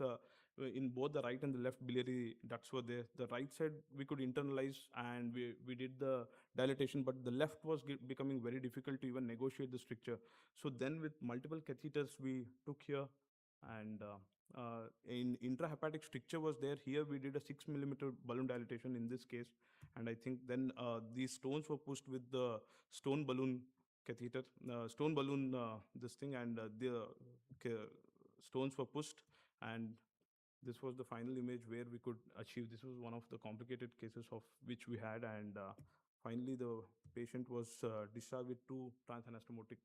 in both the right and the left biliary ducts were there. The right side we could internalize and we did the dilatation, but the left was becoming very difficult to even negotiate the stricture. So then with multiple catheters we took here, and in intrahepatic stricture was there. Here we did a 6 millimeter balloon dilatation in this case, and I think then these stones were pushed with the stone balloon catheter, stone balloon this thing, and the stones were pushed, and this was the final image where we could achieve. This was one of the complicated cases of which we had, and finally the patient was discharged with two transanastomotic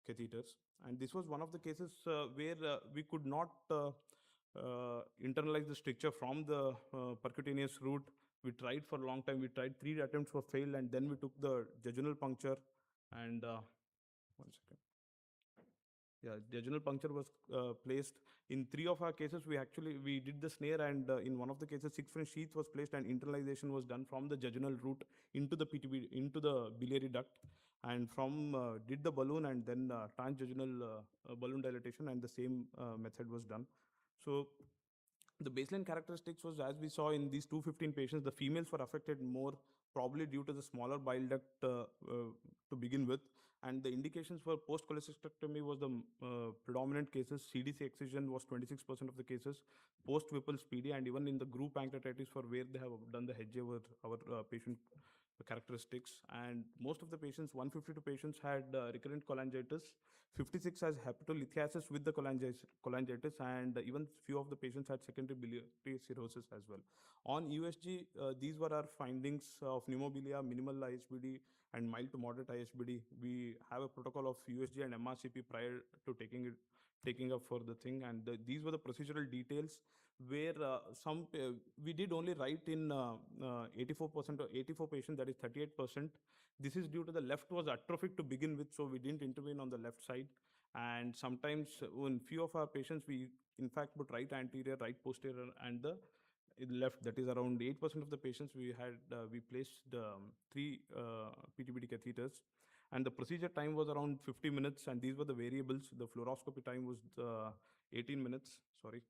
catheters. And this was one of the cases where we could not internalize the stricture from the percutaneous route. We tried for a long time. We tried 3 attempts were failed, and then we took the jejunal puncture. And one second. Yeah, jejunal puncture was placed in 3 of our cases. We did the snare, and in one of the cases, 6 French sheath was placed, and internalization was done from the jejunal route into the PTB, into the biliary duct, and from did the balloon and then transjejunal balloon dilatation, and the same method was done. So the baseline characteristics was, as we saw in these 215 patients, the females were affected more, probably due to the smaller bile duct to begin with. And the indications for post-cholecystectomy was the predominant cases. CDC excision was 26% of the cases, post-Whipple's PD, and even in the group pancreatitis for where they have done the hedge over our patient characteristics. And most of the patients, 152 patients, had recurrent cholangitis. 56 has hepatolithiasis with the cholangitis, and even few of the patients had secondary biliary cirrhosis as well. On USG, these were our findings of pneumobilia, minimal ISBD, and mild to moderate ISBD. We have a protocol of USG and MRCP prior to taking up for the thing, and these were the procedural details where we did only write in 84% or 84 patients, that is 38%. This is due to the left was atrophic to begin with, so we didn't intervene on the left side. And sometimes in few of our patients, we in fact put right anterior, right posterior, and the left. That is around 8% of the patients we had. We placed 3 PTBD catheters, and the procedure time was around 50 minutes. And these were the variables. The fluoroscopy time was 18 minutes. Sorry.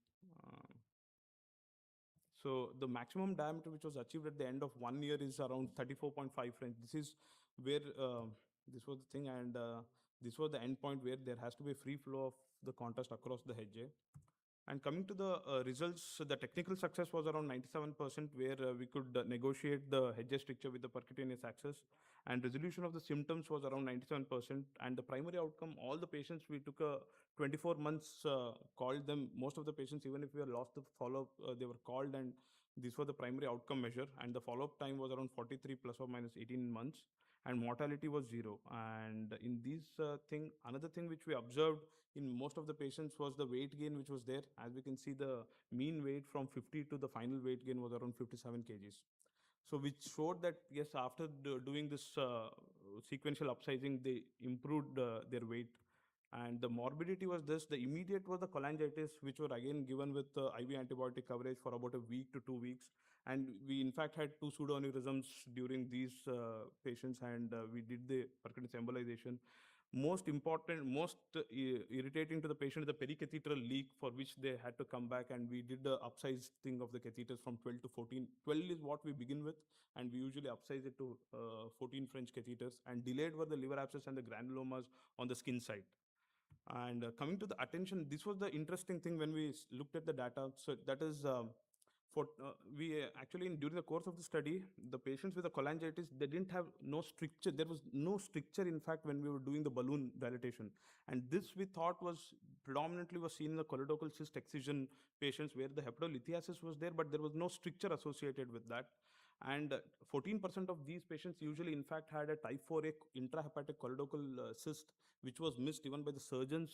So the maximum diameter which was achieved at the end of 1 year is around 34.5 French. This is where this was the thing, and this was the end point where there has to be a free flow of the contrast across the hedge. And coming to the results, the technical success was around 97%, where we could negotiate the hedge stricture with the percutaneous axis, and resolution of the symptoms was around 97%. And the primary outcome, all the patients, we took a 24 months, called them, most of the patients, even if we lost the follow-up, they were called, and this was the primary outcome measure. And the follow-up time was around 43 plus or minus 18 months, and mortality was 0. And in this thing, another thing which we observed in most of the patients was the weight gain which was there. As we can see, the mean weight from 50 to the final weight gain was around 57 kgs. So which showed that yes, after doing this sequential upsizing, they improved their weight. And the morbidity was this. The immediate was the cholangitis, which were again given with IV antibiotic coverage for about a week to 2 weeks. And we in fact had 2 pseudoaneurysms during these patients, and we did the percutaneous embolization. Most important, most irritating to the patient is the pericatheteral leak, for which they had to come back, and we did the upsize thing of the catheters from 12 to 14. 12 is what we begin with, and we usually upsize it to 14 French catheters. And delayed were the liver abscess and the granulomas on the skin side. And coming to the attention, this was the interesting thing when we looked at the data. So that is for we actually during the course of the study, the patients with the cholangitis, they didn't have no stricture. There was no stricture, in fact, when we were doing the balloon dilatation. And this we thought was predominantly was seen in the choledochal cyst excision patients, where the hepatolithiasis was there, but there was no stricture associated with that. And 14% of these patients usually, in fact, had a type 4A intrahepatic choledochal cyst, which was missed even by the surgeons.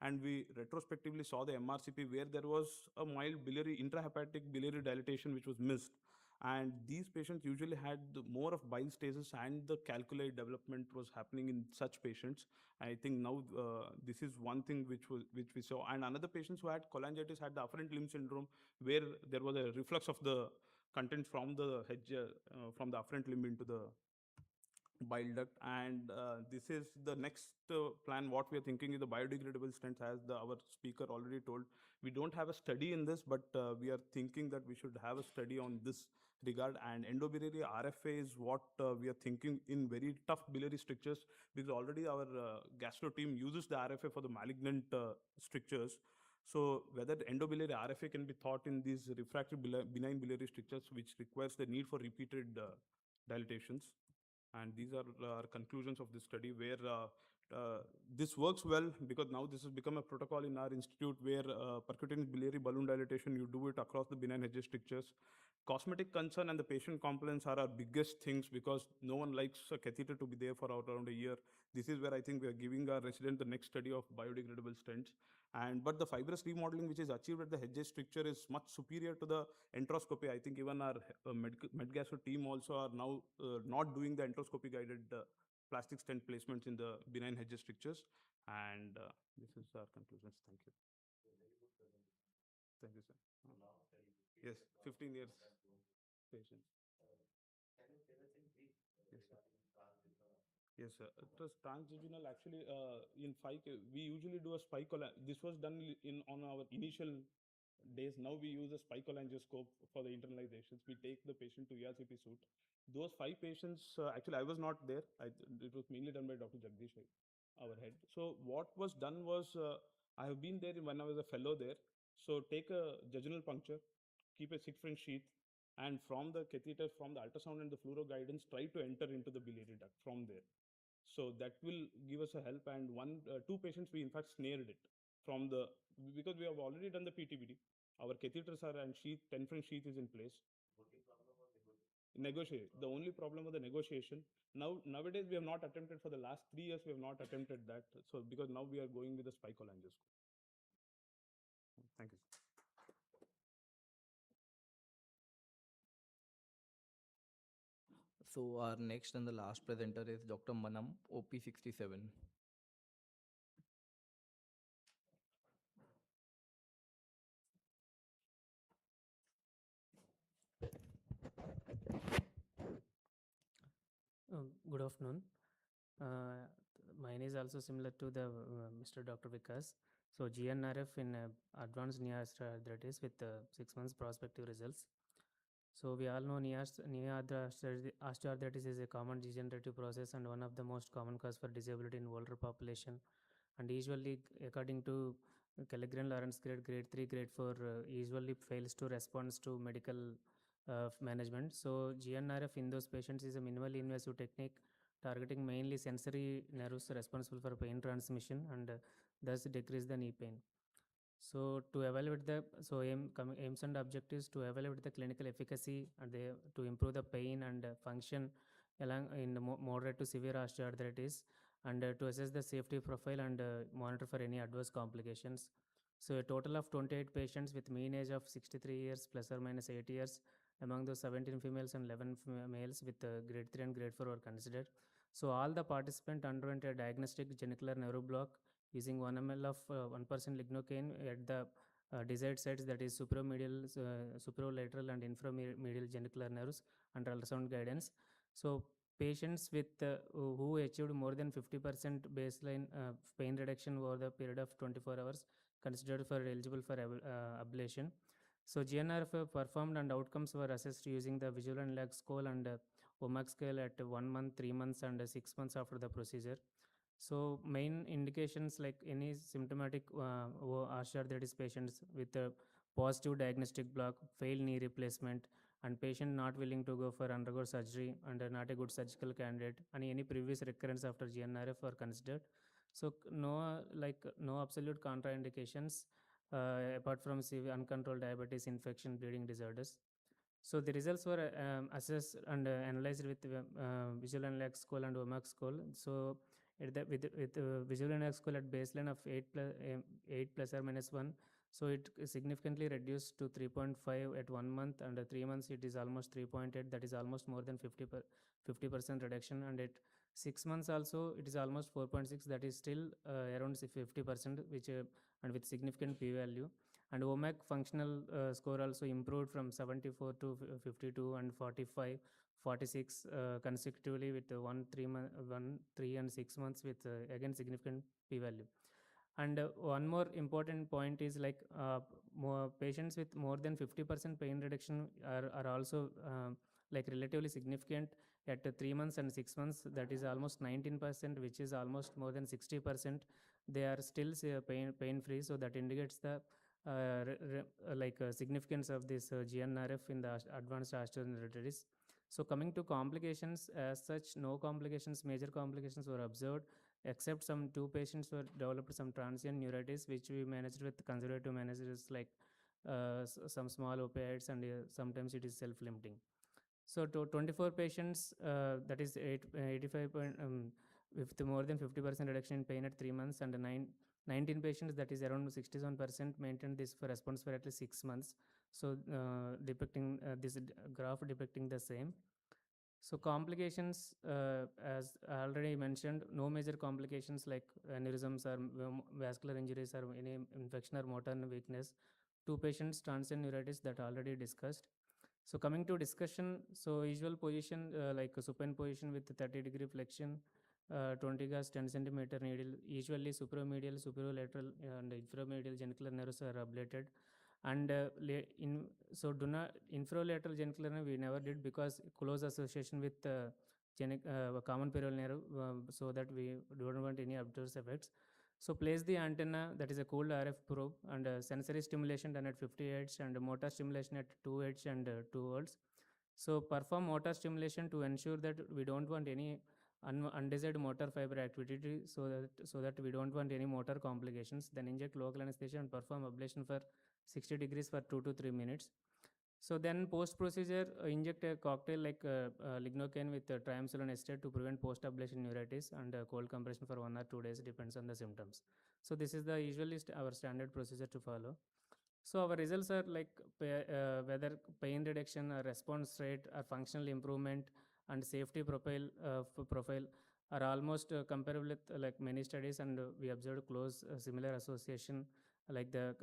And we retrospectively saw the MRCP where there was a mild biliary, intrahepatic biliary dilatation, which was missed. And these patients usually had more of bile stasis, and the calculi development was happening in such patients. I think now this is one thing which we saw. And another patients who had cholangitis had the afferent limb syndrome, where there was a reflux of the contents from the hedge, from the afferent limb into the bile duct. And this is the next plan. What we are thinking is the biodegradable stents, as our speaker already told. We don't have a study in this, but we are thinking that we should have a study on this regard. And endobiliary RFA is what we are thinking in very tough biliary strictures, because already our gastro team uses the RFA for the malignant strictures. So whether the endobiliary RFA can be thought in these refractory benign biliary strictures, which requires the need for repeated dilatations. And these are our conclusions of this study, where this works well, because now this has become a protocol in our institute, where percutaneous biliary balloon dilatation, you do it across the benign hedges strictures. Cosmetic concern and the patient complaints are our biggest things, because no one likes a catheter to be there for around a year. This is where I think we are giving our resident the next study of biodegradable stents. And but the fibrous remodeling which is achieved at the hedges stricture is much superior to the enteroscopy. I think even our Medgastro team also are now not doing the enteroscopy guided plastic stent placements in the benign hedges strictures. And this is our conclusions. Thank you. Thank you, sir. Yes, 15 years patients. Yes, sir. Yes, sir. It was transjejunal. Actually, in we usually do a spicola. This was done in on our initial days. Now we use a spicolangioscope for the internalizations. We take the patient to ERCP suite. Those 5 patients, actually, I was not there. It was mainly done by Dr. Jagdish, our head. So what was done was, I have been there when I was a fellow there. So take a jejunal puncture, keep a 6 French sheath, and from the catheter, from the ultrasound and the fluoro guidance, try to enter into the biliary duct from there. So that will give us a help. And 2 patients, we in fact snared it from the, because we have already done the PTBD. Our catheters are and sheath, 10 French sheath is in place. Negotiate. The only problem was the negotiation. Nowadays, we have not attempted, for the last 3 years, we have not attempted that. So because now we are going with the spicolangioscope. Thank you. So our next and the last presenter is Dr. Manam, OP67. Good afternoon. Uh, Mine is also similar to the Mr. Dr. Vikas. So GNRF in advanced knee osteoarthritis with 6 months prospective results. So we all know knee osteoarthritis is a common degenerative process and one of the most common cause for disability in older population. And usually, according to Kellegren Lawrence grade 3, grade 4, usually fails to respond to medical management. So GNRF in those patients is a minimally invasive technique targeting mainly sensory nerves responsible for pain transmission and thus decrease the knee pain. So to evaluate the aims and objectives to evaluate the clinical efficacy and to improve the pain and function along in the moderate to severe osteoarthritis, and to assess the safety profile and monitor for any adverse complications. So a total of 28 patients with mean age of 63 years plus or minus 8 years. Among those, 17 females and 11 males with grade 3 and grade 4 were considered. So all the participants underwent a diagnostic genicular neuroblock using 1 ml of 1% lignocaine at the desired sites, that is supromedial, supralateral and inframedial genicular nerves under ultrasound guidance. So patients with who achieved more than 50% baseline pain reduction over the period of 24 hours considered for eligible for ablation. So GNRF performed and outcomes were assessed using the visual analog scale and WOMAC scale at 1 month, 3 months and 6 months after the procedure. So main indications like any symptomatic osteoarthritis patients with a positive diagnostic block, failed knee replacement, and patient not willing to go for undergo surgery and not a good surgical candidate, and any previous recurrence after GNRF are considered. So no absolute contraindications apart from severe uncontrolled diabetes, infection, bleeding disorders. So the results were assessed and analyzed with visual analog scale and WOMAC scale. So with visual analog scale at baseline of 8 plus or minus 1, so it significantly reduced to 3.5 at 1 month, and 3 months it is almost 3.8, that is almost more than 50% reduction, and at 6 months also it is almost 4.6, that is still around 50%, which and with significant p-value. And OMAC functional score also improved from 74 to 52 and 45, 46 consecutively with 3 and 6 months with again significant p-value. And one more important point is like more patients with more than 50% pain reduction are also like relatively significant at 3 months and 6 months. That is almost 19%, which is almost more than 60%. They are still pain free. So that indicates the significance of this GNRF in the advanced osteoarthritis. So coming to complications, as such, no complications, major complications were observed, except some 2 patients were developed some transient neuritis, which we managed with conservative measures like some small opioids, and sometimes it is self-limiting. So to 24 patients, that is 85 with more than 50% reduction in pain at 3 months, and 19 patients, that is around 67%, maintained this for response for at least 6 months. So depicting this graph depicting the same. So complications, as I already mentioned, no major complications like aneurysms or vascular injuries or any infection or motor weakness. 2 patients transient neuritis, that already discussed. So coming to discussion, so usual position like supine position with 30-degree flexion, 20 gauge 10 centimeter needle. Usually supromedial, superolateral, and inframedial genicular nerves are ablated. And so do not infralateral genicular nerve we never did because close association with common peroneal nerve, so that we don't want any adverse effects. So place the antenna, that is a cooled RF probe, and sensory stimulation done at 50 Hz and motor stimulation at 2 Hz and 2 volts. So perform motor stimulation to ensure that we don't want any undesired motor fiber activity, so that we don't want any motor complications. Then inject local anesthesia and perform ablation for 60 degrees for 2 to 3 minutes. So then post procedure, inject a cocktail like lignocaine with triamcinolone acetate to prevent post ablation neuritis, and cold compression for 1 or 2 days, depends on the symptoms. So this is the usually our standard procedure to follow. So our results are like whether pain reduction or response rate or functional improvement and safety profile are almost comparable with like many studies, and we observed close similar association like the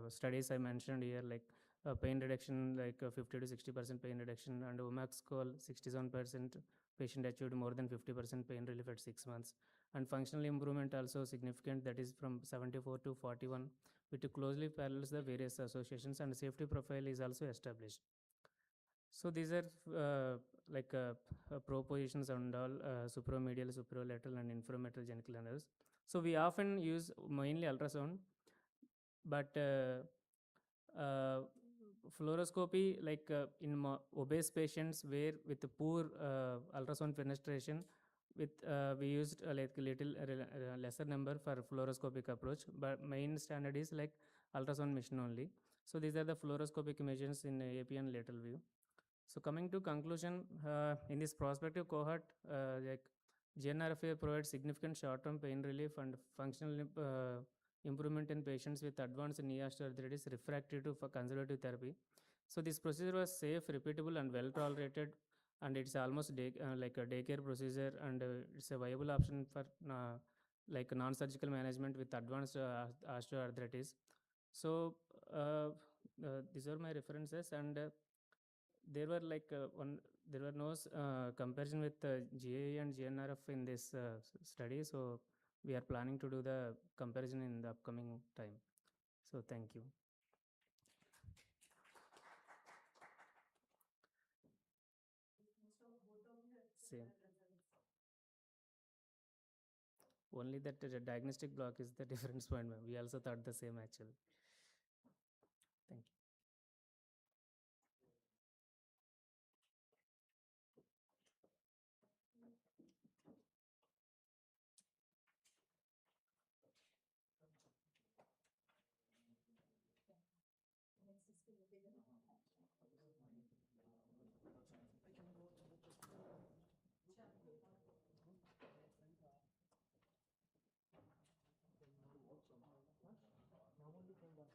studies I mentioned here, like pain reduction like 50 to 60% pain reduction, and OMAC score 67% patient achieved more than 50% pain relief at 6 months, and functional improvement also significant, that is from 74 to 41, which closely parallels the various associations, and safety profile is also established. So these are propositions and all supromedial, superolateral, and inframedial genicular nerves. So we often use mainly ultrasound, but fluoroscopy, like in obese patients where with poor ultrasound penetration, with we used like little lesser number for fluoroscopic approach, but main standard is like ultrasound machine only. So these are the fluoroscopic measures in AP and lateral view. So coming to conclusion, in this prospective cohort, like GNRFA provides significant short-term pain relief and functional improvement in patients with advanced knee osteoarthritis refractory to conservative therapy. So this procedure was safe, repeatable, and well tolerated, and it's almost like a daycare procedure, and it's a viable option for like non-surgical management with advanced osteoarthritis. So these are my references, and there were like there were no comparison with GAE and GNRF in this study, so we are planning to do the comparison in the upcoming time. So thank you. Same. Only that the diagnostic block is the difference point. We also thought the same actually. Thank you.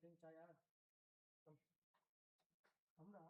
drink chai, yaar. Come. Come na.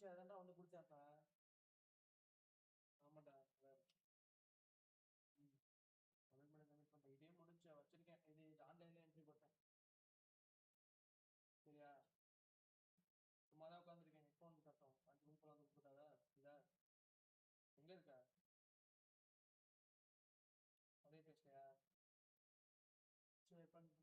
பேசினா ஏதாண்டா வந்து பிடிச்சாப்பா ஆமாண்டா commit பண்ணேன் இதே முடிஞ்சு வச்சிருக்கேன் இது ஆன்லைன்ல entry போட்டேன் சரியா சும்மா தான் உட்காந்துருக்கேன் எப்போ வந்து கட்டும் 5 மணிக்குள்ள வந்து கொடுத்தாதா இதா எங்க இருக்கா அப்படியே பேசுறியா சரி பண்ணு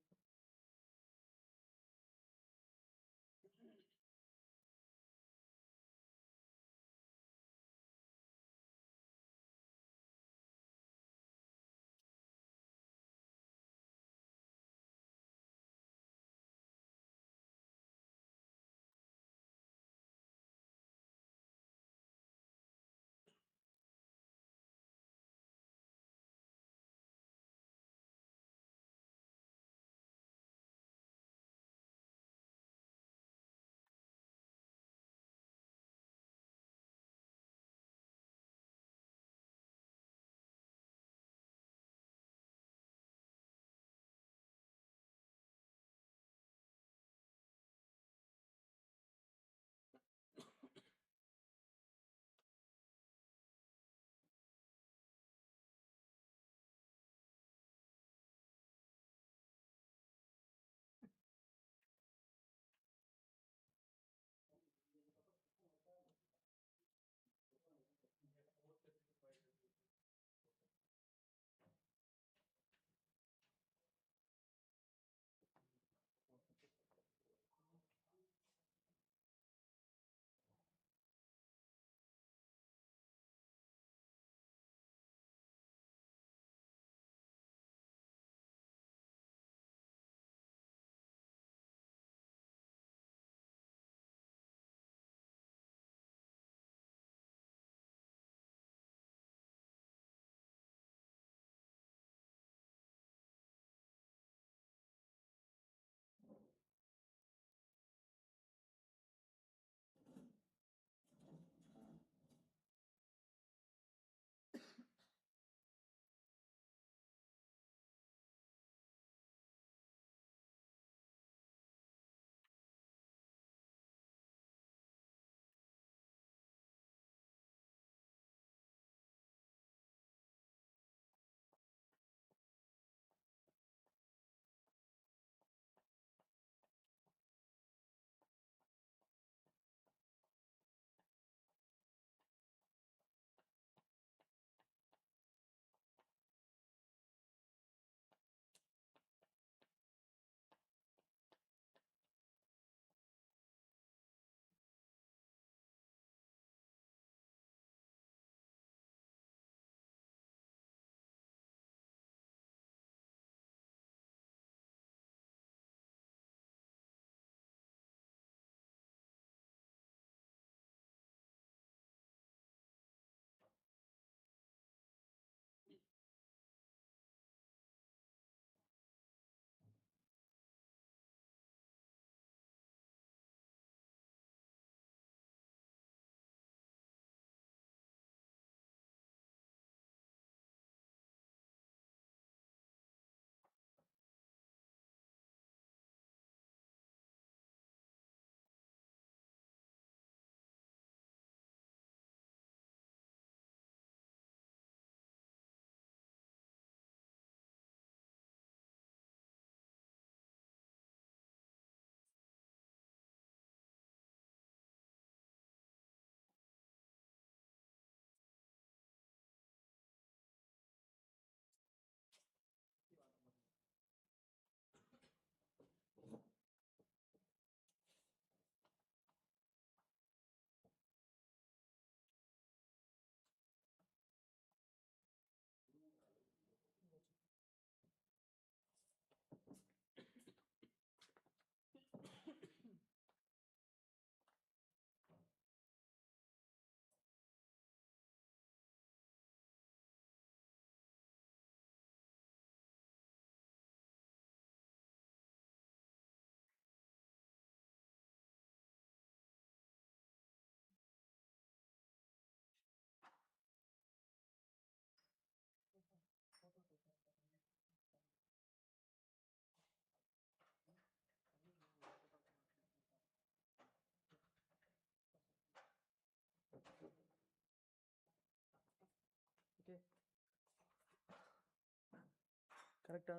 ಕರೆಕ್ಟಾ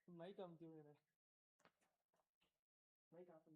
ಮೈಕ್ ಅಂತೀವಿ mic off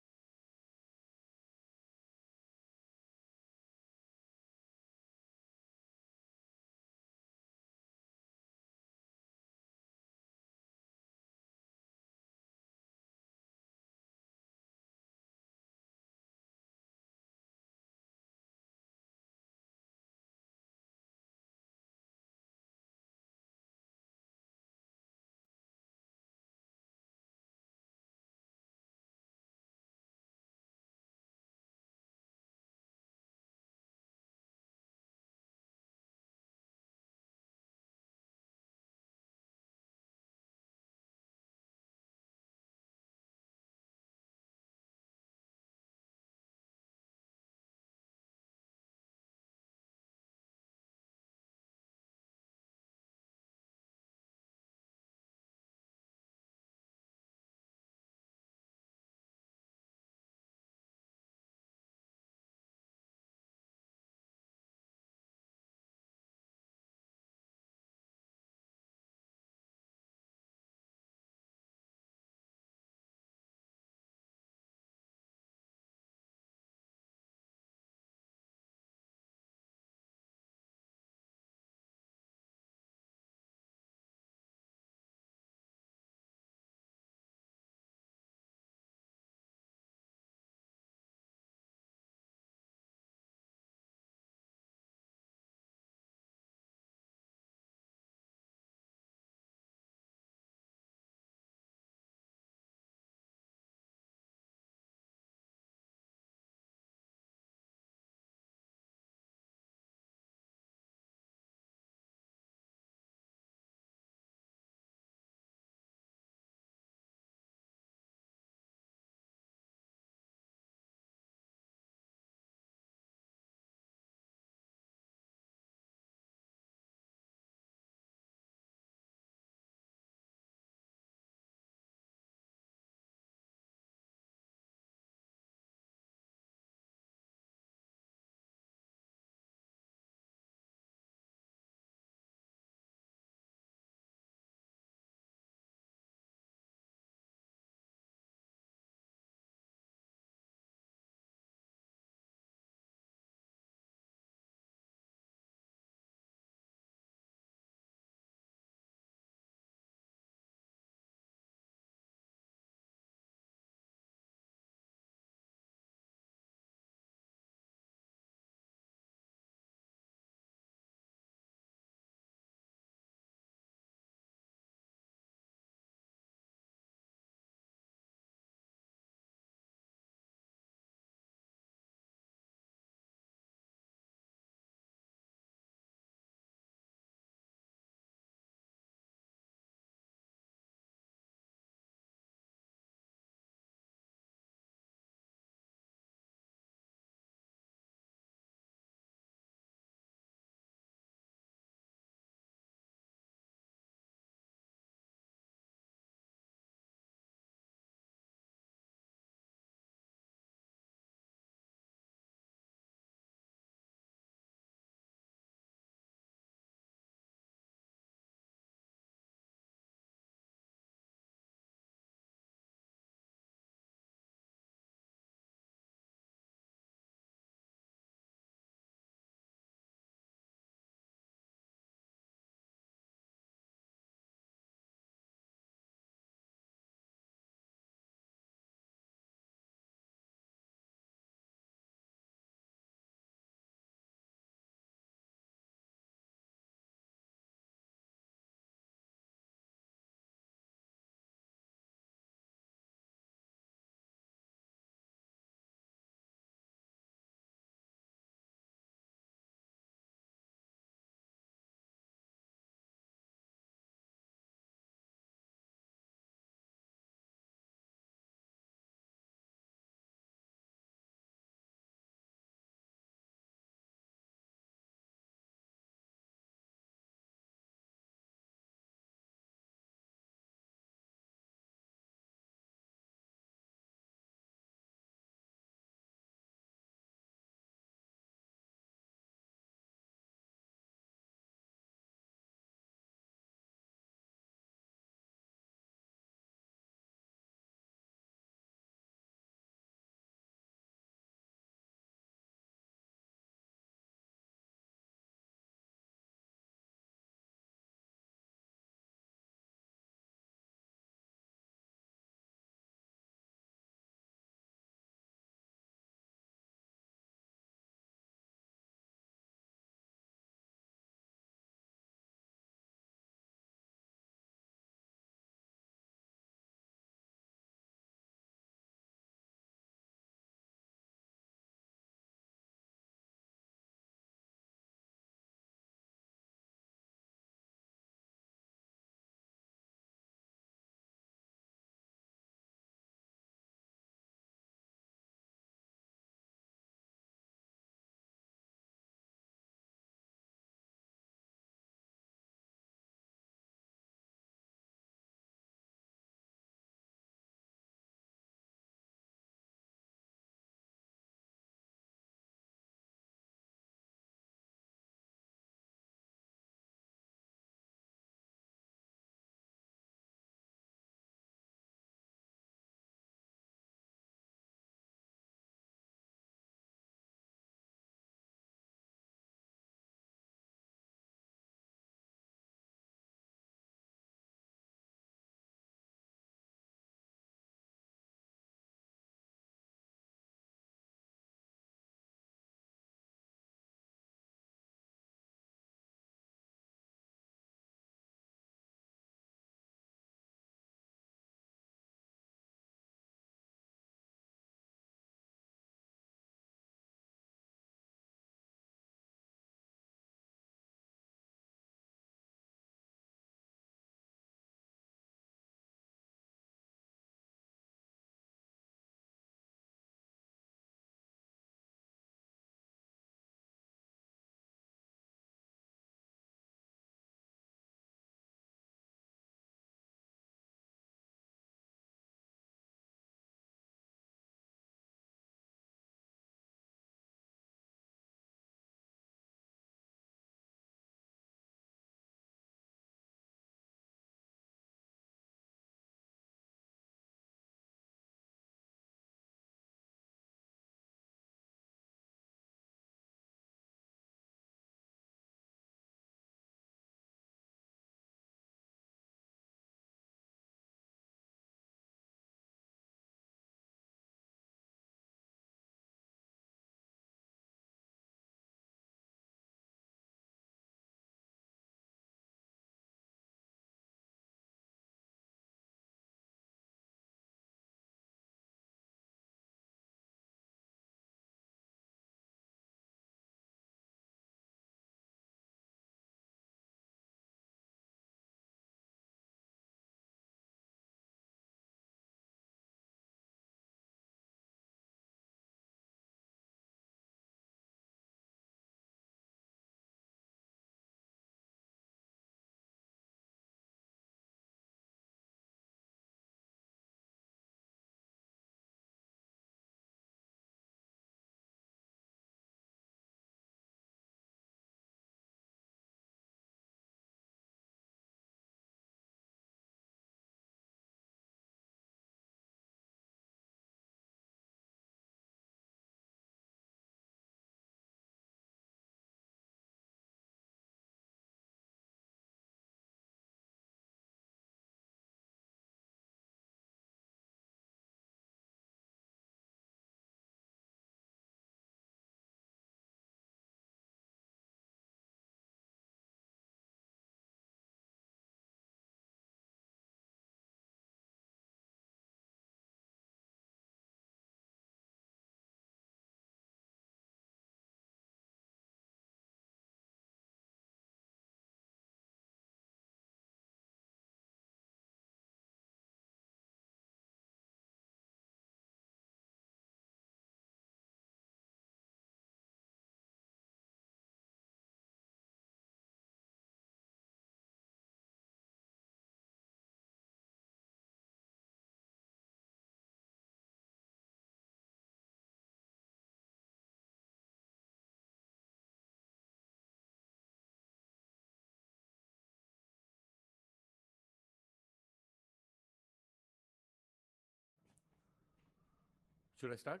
Should I start?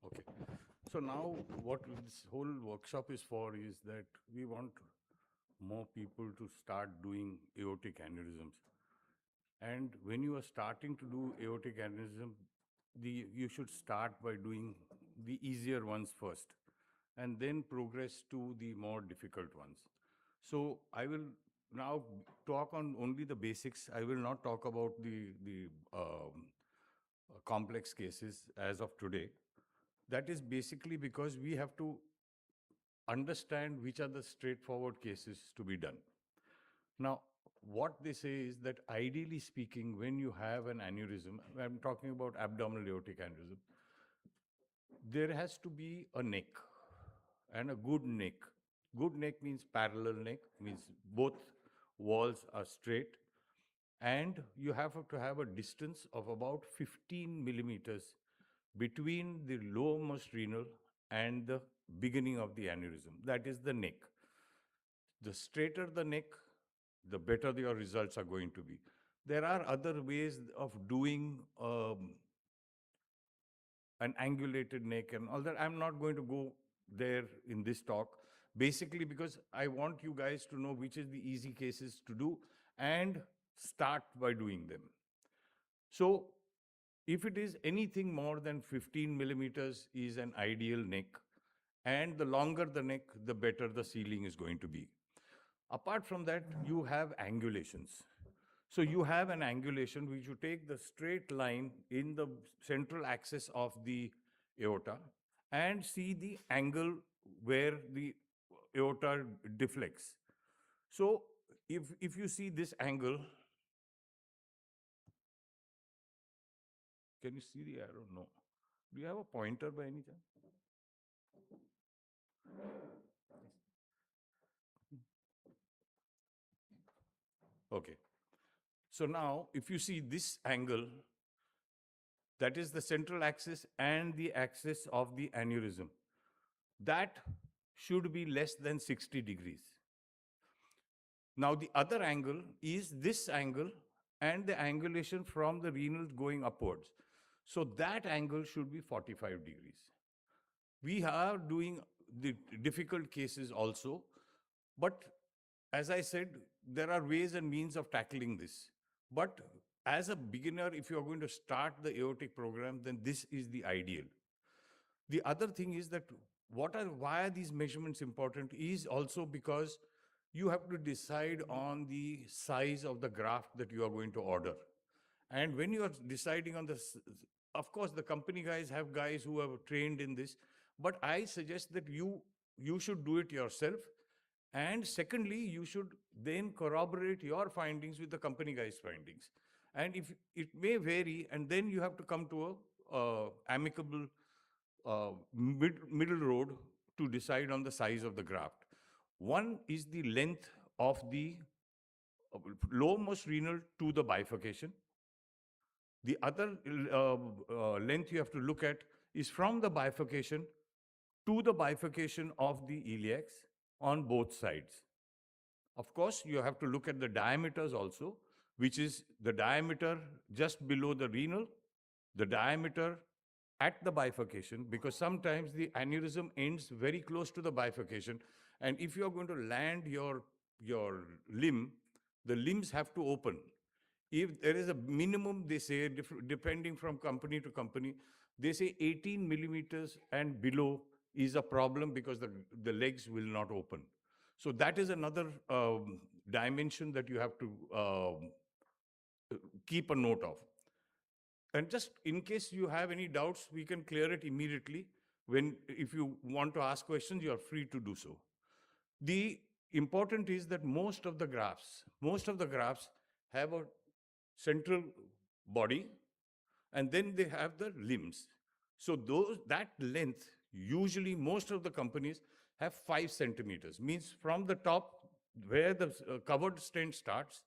Okay. So now what this whole workshop is for is that we want more people to start doing aortic aneurysms. And when you are starting to do aortic aneurysm, you should start by doing the easier ones first and then progress to the more difficult ones. So I will now talk on only the basics. I will not talk about the complex cases as of today. That is basically because we have to understand which are the straightforward cases to be done. Now, what they say is that ideally speaking, when you have an aneurysm, I'm talking about abdominal aortic aneurysm, there has to be a neck and a good neck. Good neck means parallel neck, means both walls are straight, and you have to have a distance of about 15 millimeters between the lowermost renal and the beginning of the aneurysm. That is the neck. The straighter the neck, the better your results are going to be. There are other ways of doing an angulated neck and all that. I'm not going to go there in this talk, basically because I want you guys to know which is the easy cases to do and start by doing them. So if it is anything more than 15 millimeters is an ideal neck, and the longer the neck, the better the ceiling is going to be. Apart from that, you have angulations. So you have an angulation which you take the straight line in the central axis of the aorta and see the angle where the aorta deflects. So if you see this angle, can you see the arrow? No. Do you have a pointer by any chance? Okay. So now, if you see this angle, that is the central axis and the axis of the aneurysm, that should be less than 60 degrees. Now, the other angle is this angle and the angulation from the renal going upwards. So that angle should be 45 degrees. We are doing the difficult cases also, but as I said, there are ways and means of tackling this. But as a beginner, if you are going to start the aortic program, then this is the ideal. The other thing is that why are these measurements important is also because you have to decide on the size of the graft that you are going to order. And when you are deciding on this, of course, the company guys have guys who have trained in this, but I suggest that you should do it yourself. And secondly, you should then corroborate your findings with the company guy's findings. And if it may vary, and then you have to come to a amicable middle road to decide on the size of the graft. One is the length of the lowermost renal to the bifurcation. The other length you have to look at is from the bifurcation to the bifurcation of the iliacs on both sides. Of course, you have to look at the diameters also, which is the diameter just below the renal, the diameter at the bifurcation, because sometimes the aneurysm ends very close to the bifurcation. And if you're going to land your limb, the limbs have to open. If there is a minimum, they say, depending from company to company, they say 18 millimeters and below is a problem because the legs will not open. So that is another dimension that you have to keep a note of. And just in case you have any doubts, we can clear it immediately. If you want to ask questions, you are free to do so. The important is that most of the graphs have a central body, and then they have the limbs. So that length, usually most of the companies have 5 centimeters, means from the top where the covered stent starts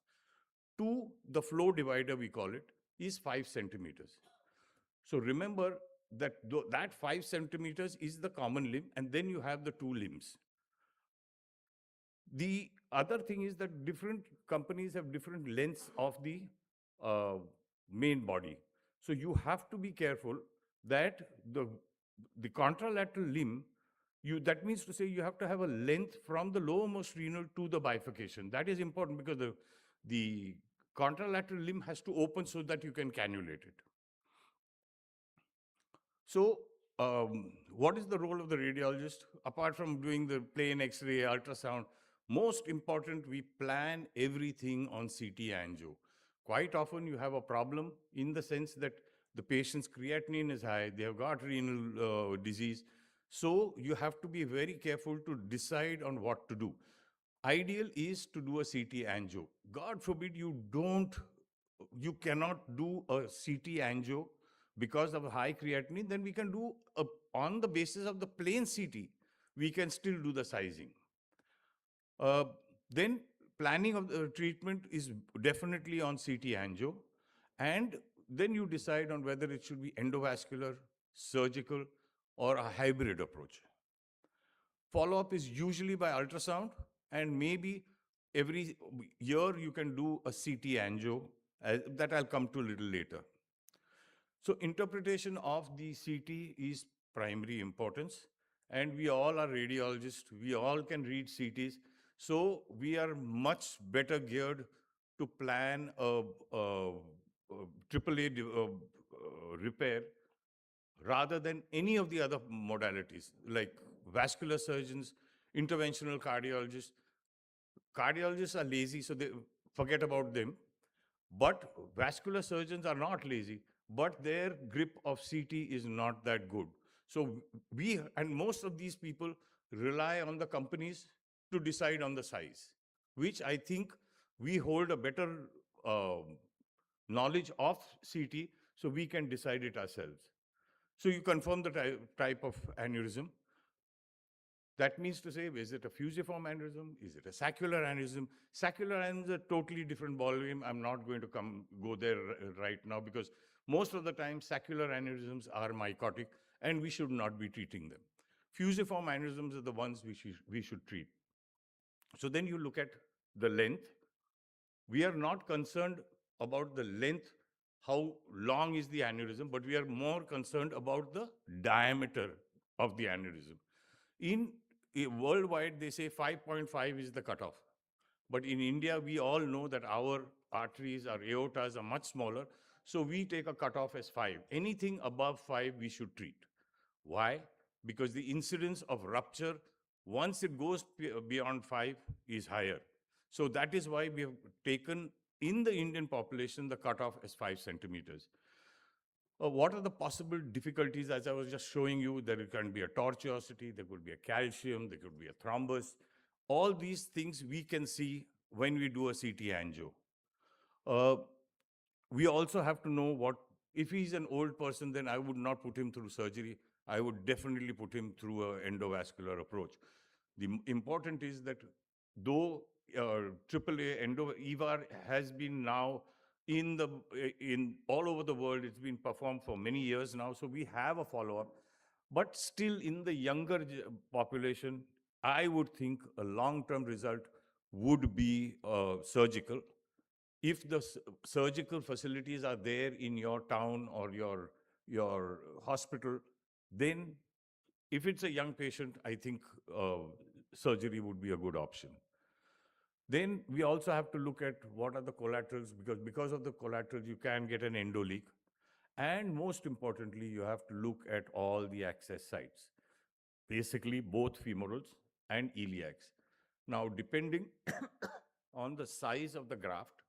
to the flow divider, we call it, is 5 centimeters. So remember that that 5 centimeters is the common limb, and then you have the 2 limbs. The other thing is that different companies have different lengths of the main body. So you have to be careful that the contralateral limb, that means to say you have to have a length from the lowermost renal to the bifurcation. That is important because the contralateral limb has to open so that you can cannulate it. So, what is the role of the radiologist? Apart from doing the plain X-ray, ultrasound, most important, we plan everything on CT angio. Quite often you have a problem in the sense that the patient's creatinine is high, they have got renal disease. So you have to be very careful to decide on what to do. Ideal is to do a CT angio. God forbid you cannot do a CT angio because of high creatinine, then we can do on the basis of the plain CT, we can still do the sizing. Then planning of the treatment is definitely on CT angio, and then you decide on whether it should be endovascular, surgical, or a hybrid approach. Follow-up is usually by ultrasound, and maybe every year you can do a CT angio, that I'll come to a little later. So interpretation of the CT is primary importance, and we all are radiologists. We all can read CTs. So we are much better geared to plan a AAA repair rather than any of the other modalities like vascular surgeons, interventional cardiologists. Cardiologists are lazy, so they forget about them. But vascular surgeons are not lazy, but their grip of CT is not that good. So and most of these people rely on the companies to decide on the size, which I think we hold a better knowledge of CT, so we can decide it ourselves. So you confirm the type of aneurysm. That means to say, is it a fusiform aneurysm? Is it a saccular aneurysm? Saccular aneurysm is a totally different ballgame. I'm not going to go there right now because most of the time saccular aneurysms are mycotic and we should not be treating them. Fusiform aneurysms are the ones we should treat. So then you look at the length. We are not concerned about the length, how long is the aneurysm, but we are more concerned about the diameter of the aneurysm. In worldwide, they say 5.5 is the cutoff. But in India, we all know that our arteries, our aortas are much smaller. So we take a cutoff as 5. Anything above 5, we should treat. Why? Because the incidence of rupture, once it goes beyond 5, is higher. So that is why we have taken in the Indian population the cutoff as 5 centimeters. What are the possible difficulties? As I was just showing you, there can be a tortuosity, there could be a calcium, there could be a thrombus. All these things we can see when we do a CT angio. We also have to know if he's an old person, then I would not put him through surgery. I would definitely put him through an endovascular approach. The important is that though AAA EVAR has been now in all over the world, it's been performed for many years now, so we have a follow-up. But still in the younger population, I would think a long-term result would be surgical. If the surgical facilities are there in your town or your hospital, then if it's a young patient, I think surgery would be a good option. Then we also have to look at what are the collaterals, because of the collaterals, you can get an endo leak. And most importantly, you have to look at all the access sites, basically both femorals and iliacs. Now, depending on the size of the graft,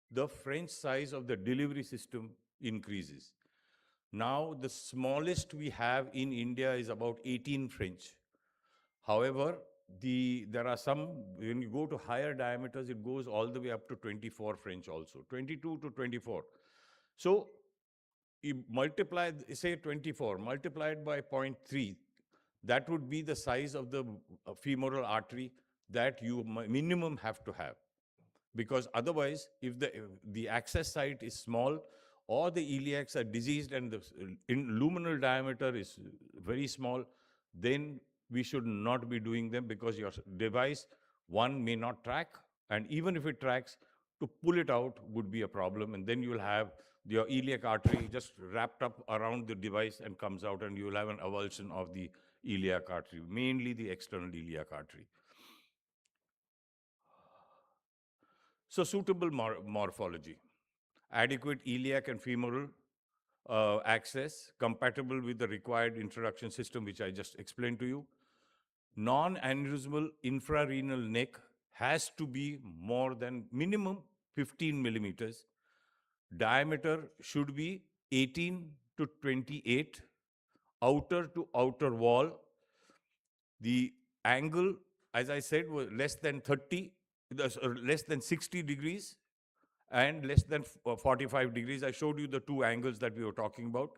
the French size of the delivery system increases. Now, the smallest we have in India is about 18 French. However, there are some, when you go to higher diameters, it goes all the way up to 24 French also, 22 to 24. So you multiply, say 24, multiplied by 0.3, that would be the size of the femoral artery that you minimum have to have. Because otherwise, if the access site is small or the iliacs are diseased and the luminal diameter is very small, then we should not be doing them because your device, one, may not track, and even if it tracks, to pull it out would be a problem, and then you will have your iliac artery just wrapped up around the device and comes out, and you will have an avulsion of the iliac artery, mainly the external iliac artery. So suitable morphology, adequate iliac and femoral access, compatible with the required introduction system, which I just explained to you. Non-aneurysmal infrarenal neck has to be more than minimum 15 millimeters. Diameter should be 18 to 28, outer to outer wall. The angle, as I said, was less than 30, less than 60 degrees and less than 45 degrees. I showed you the two angles that we were talking about.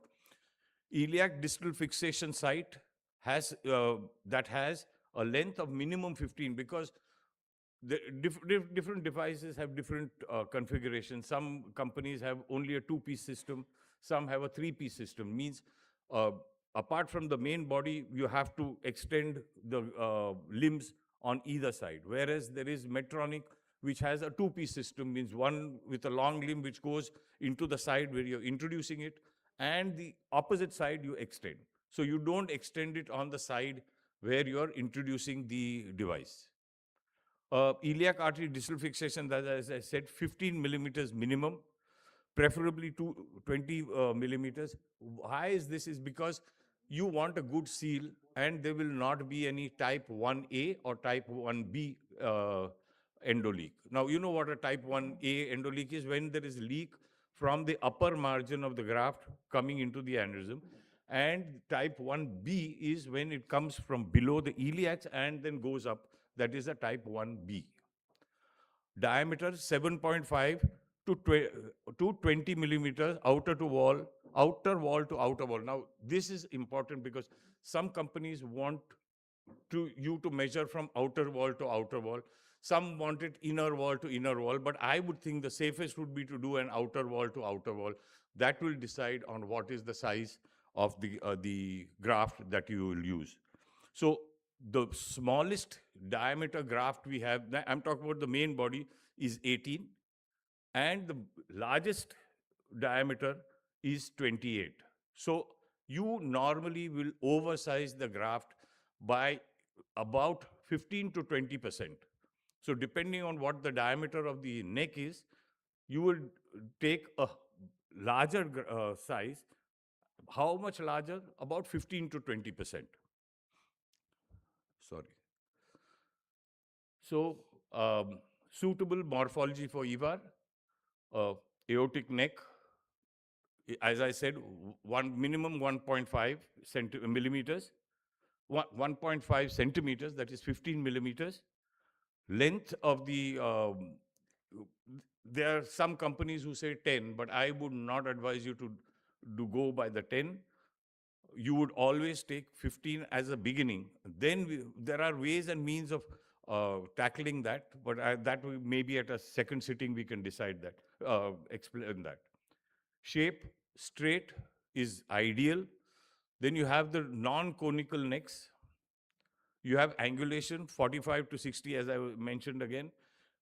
Iliac distal fixation site has that has a length of minimum 15, because the different devices have different configurations. Some companies have only a two-piece system. Some have a three-piece system. Means uh, apart from the main body, you have to extend the limbs on either side. Whereas there is Medtronic, which has a two-piece system, means one with a long limb which goes into the side where you're introducing it, and the opposite side you extend. So you don't extend it on the side where you're introducing the device. Iliac artery distal fixation, that, as I said, 15 millimeters minimum, preferably to 20 millimeters. Why is this? Is because you want a good seal, and there will not be any type 1A or type 1B endoleak. Now, you know what a type 1A endoleak is: when there is leak from the upper margin of the graft coming into the aneurysm. And type 1B is when it comes from below the iliacs and then goes up. That is a type 1B. Diameter 7.5 to 20 millimeters, outer to wall, outer wall to outer wall. Now, this is important because some companies want you to measure from outer wall to outer wall. Some want it inner wall to inner wall, but I would think the safest would be to do an outer wall to outer wall. That will decide on what is the size of the graft that you will use. So the smallest diameter graft we have, I'm talking about the main body, is 18, and the largest diameter is 28. So you normally will oversize the graft by about 15 to 20%. So depending on what the diameter of the neck is, you will take a larger size. How much larger? About 15 to 20%. Sorry. So suitable morphology for EVAR, aortic neck, as I said, one minimum 1.5 millimeters, 1.5 centimeters, that is 15 millimeters. Length of the, there are some companies who say 10, but I would not advise you to go by the 10. You would always take 15 as a beginning. Then there are ways and means of tackling that, but that maybe at a second sitting we can decide that, explain that. Shape, straight is ideal. Then you have the non-conical necks. You have angulation, 45 to 60, as I mentioned again.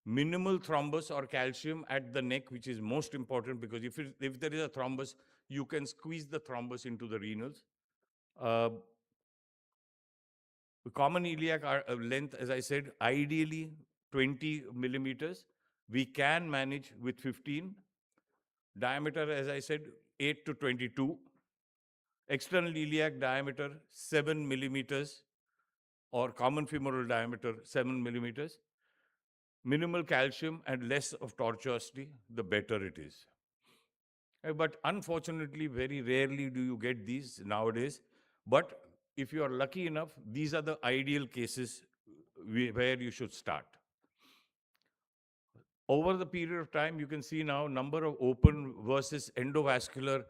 Minimal thrombus or calcium at the neck, which is most important, because if there is a thrombus, you can squeeze the thrombus into the renals. The common iliac length, as I said, ideally 20 millimeters. We can manage with 15. Diameter, as I said, 8 to 22. External iliac diameter 7 millimeters, or common femoral diameter 7 millimeters. Minimal calcium and less of tortuosity, the better it is. But unfortunately, very rarely do you get these nowadays. But if you are lucky enough, these are the ideal cases where you should start. Over the period of time, you can see now number of open versus endovascular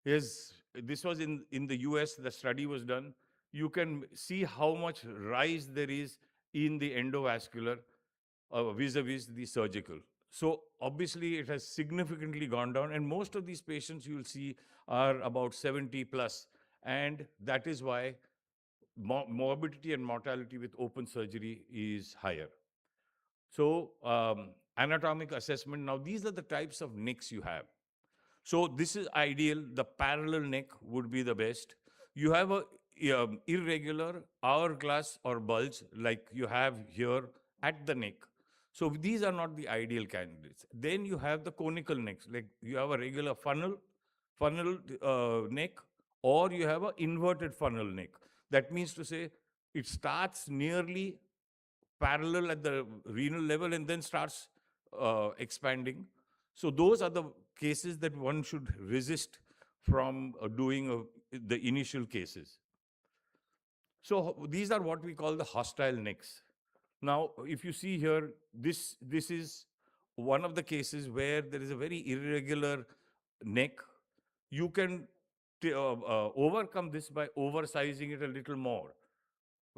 is, this was in the US, the study was done. You can see how much rise there is in the endovascular vis-a-vis the surgical. So obviously it has significantly gone down, and most of these patients you will see are about 70 plus, and that is why morbidity and mortality with open surgery is higher. So anatomic assessment, now these are the types of nicks you have. So this is ideal. The parallel neck would be the best. You have a irregular hourglass or bulge like you have here at the neck. So these are not the ideal candidates. Then you have the conical necks, like you have a regular funnel neck, or you have an inverted funnel neck. That means to say it starts nearly parallel at the renal level and then starts expanding. So those are the cases that one should resist from doing the initial cases. So these are what we call the hostile necks. Now, if you see here, this is one of the cases where there is a very irregular neck. You can overcome this by oversizing it a little more.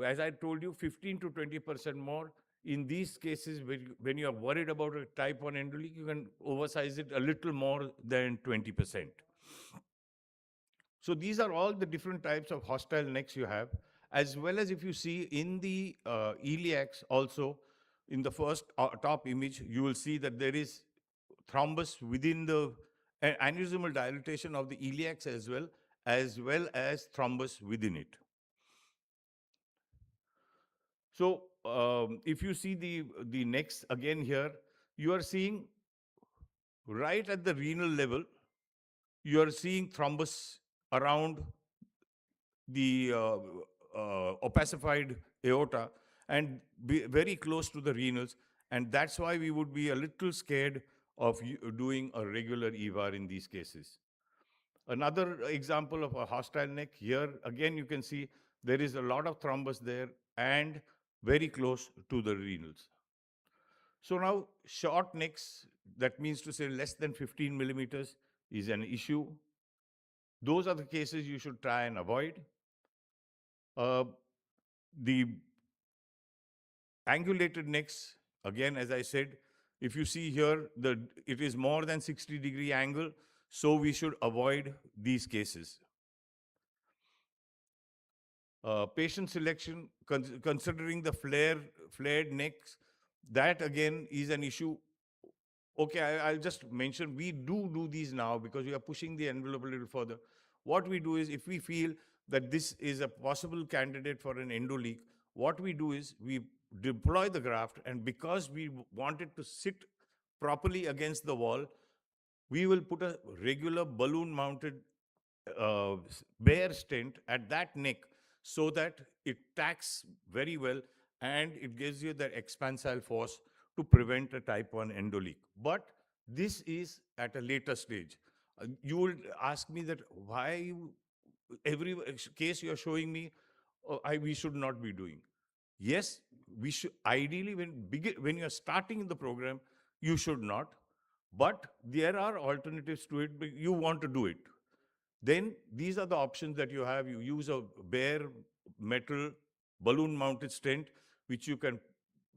As I told you, 15 to 20% more. In these cases, when you are worried about a type 1 endoleak, you can oversize it a little more than 20%. So these are all the different types of hostile necks you have, as well as if you see in the iliacs also, in the first top image, you will see that there is thrombus within the aneurysmal dilatation of the iliacs as well as thrombus within it. So if you see the necks again here, you are seeing right at the renal level, you are seeing thrombus around the opacified aorta and very close to the renals. And that's why we would be a little scared of doing a regular EVAR in these cases. Another example of a hostile neck, here again you can see there is a lot of thrombus there and very close to the renals. So now short necks, that means to say less than 15 millimeters, is an issue. Those are the cases you should try and avoid. The angulated necks, again, as I said, if you see here, it is more than 60-degree angle, so we should avoid these cases. Patient selection, considering the flared necks, that again is an issue. Okay, I'll just mention, we do these now because we are pushing the envelope a little further. What we do is, if we feel that this is a possible candidate for an endoleak, what we do is we deploy the graft, and because we want it to sit properly against the wall, we will put a regular balloon mounted bare stent at that neck so that it tacks very well and it gives you that expansile force to prevent a type 1 endoleak. But this is at a later stage. You will ask me that why every case you're showing me, we should not be doing. Yes, we should. Ideally, when you're starting the program, you should not. But there are alternatives to it, but you want to do it. Then these are the options that you have. You use a bare metal balloon mounted stent, which you can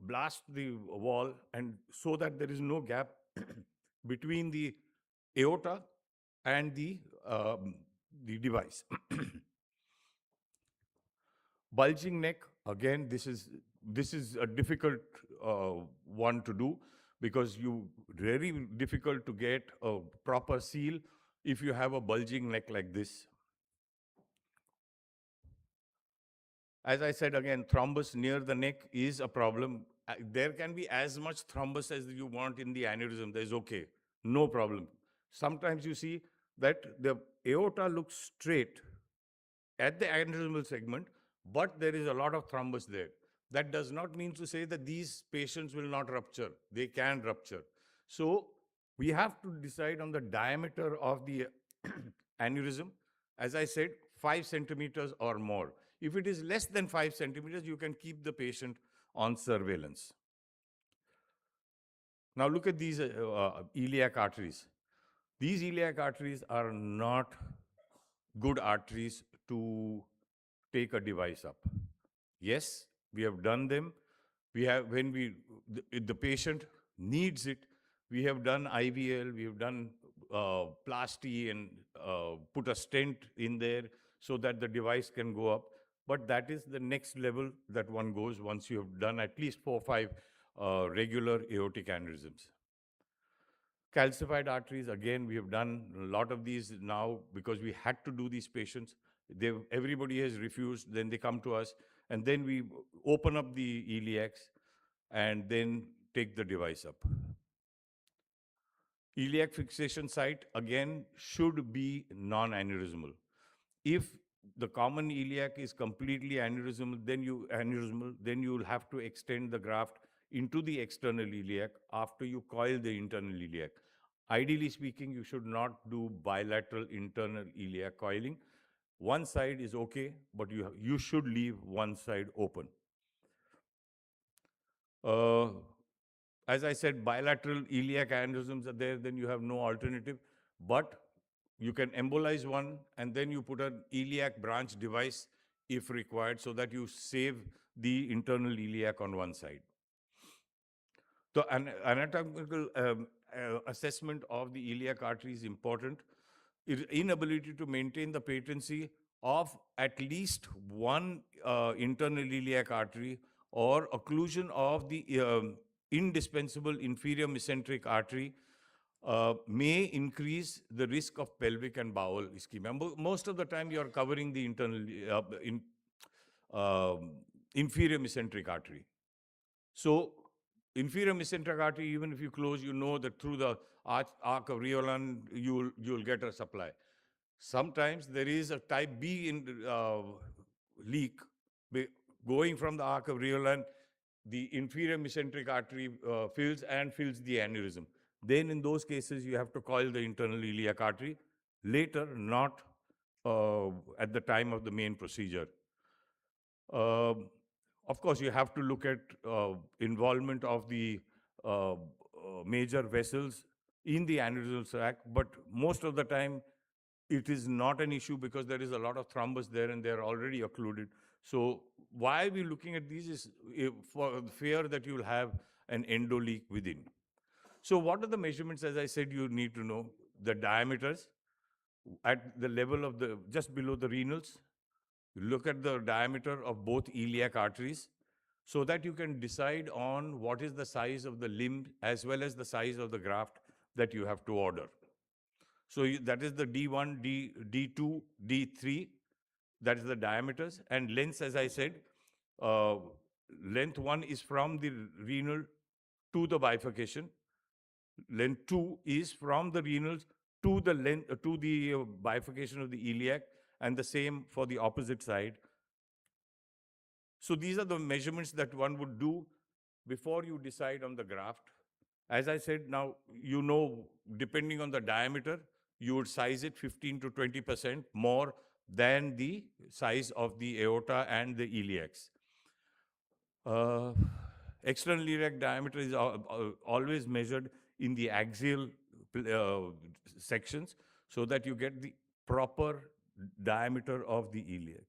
blast the wall, and so that there is no gap between the aorta and the device. Bulging neck, again, this is a difficult one to do because you very difficult to get a proper seal if you have a bulging neck like this. As I said again, thrombus near the neck is a problem. There can be as much thrombus as you want in the aneurysm. That is okay, no problem. Sometimes you see that the aorta looks straight at the aneurysmal segment, but there is a lot of thrombus there. That does not mean to say that these patients will not rupture. They can rupture. So we have to decide on the diameter of the aneurysm. As I said, 5 centimeters or more. If it is less than 5 centimeters, you can keep the patient on surveillance. Now look at these iliac arteries. These iliac arteries are not good arteries to take a device up. Yes, we have done them. We have, when the patient needs it, we have done IVL, we have done plasty and put a stent in there so that the device can go up. But that is the next level that one goes once you have done at least 4 or 5 regular aortic aneurysms. Calcified arteries, again, we have done a lot of these now because we had to do these patients. Everybody has refused, then they come to us, and then we open up the iliacs and then take the device up. Iliac fixation site, again, should be non-aneurysmal. If the common iliac is completely aneurysmal, then you will have to extend the graft into the external iliac after you coil the internal iliac. Ideally speaking, you should not do bilateral internal iliac coiling. One side is okay, but you should leave one side open. As I said, bilateral iliac aneurysms are there, then you have no alternative. But you can embolize one, and then you put an iliac branch device if required, so that you save the internal iliac on one side. So an anatomical assessment of the iliac artery is important. Inability to maintain the patency of at least one internal iliac artery, or occlusion of the indispensable inferior mesenteric artery may increase the risk of pelvic and bowel ischemia. Most of the time, you are covering the inferior mesenteric artery. So, inferior mesenteric artery, even if you close, you know that through the arc of Riolan, you'll get a supply. Sometimes there is a type B leak going from the arc of Riolan. The inferior mesenteric artery fills the aneurysm. Then in those cases, you have to coil the internal iliac artery. Later, not at the time of the main procedure. Of course, you have to look at involvement of the major vessels in the aneurysmal sac, but most of the time it is not an issue because there is a lot of thrombus there and they're already occluded. So why we're looking at these is for fear that you'll have an endo leak within. So what are the measurements? As I said, you need to know the diameters at the level of just below the renals. Look at the diameter of both iliac arteries so that you can decide on what is the size of the limb as well as the size of the graft that you have to order. So that is the D1, D2, D3. That is the diameters. And lengths, as I said, length 1 is from the renal to the bifurcation. Length 2 is from the renals to the bifurcation of the iliac, and the same for the opposite side. So these are the measurements that one would do before you decide on the graft. As I said, now you know, depending on the diameter, you would size it 15 to 20% more than the size of the aorta and the iliacs. External iliac diameter is always measured in the axial sections so that you get the proper diameter of the iliac.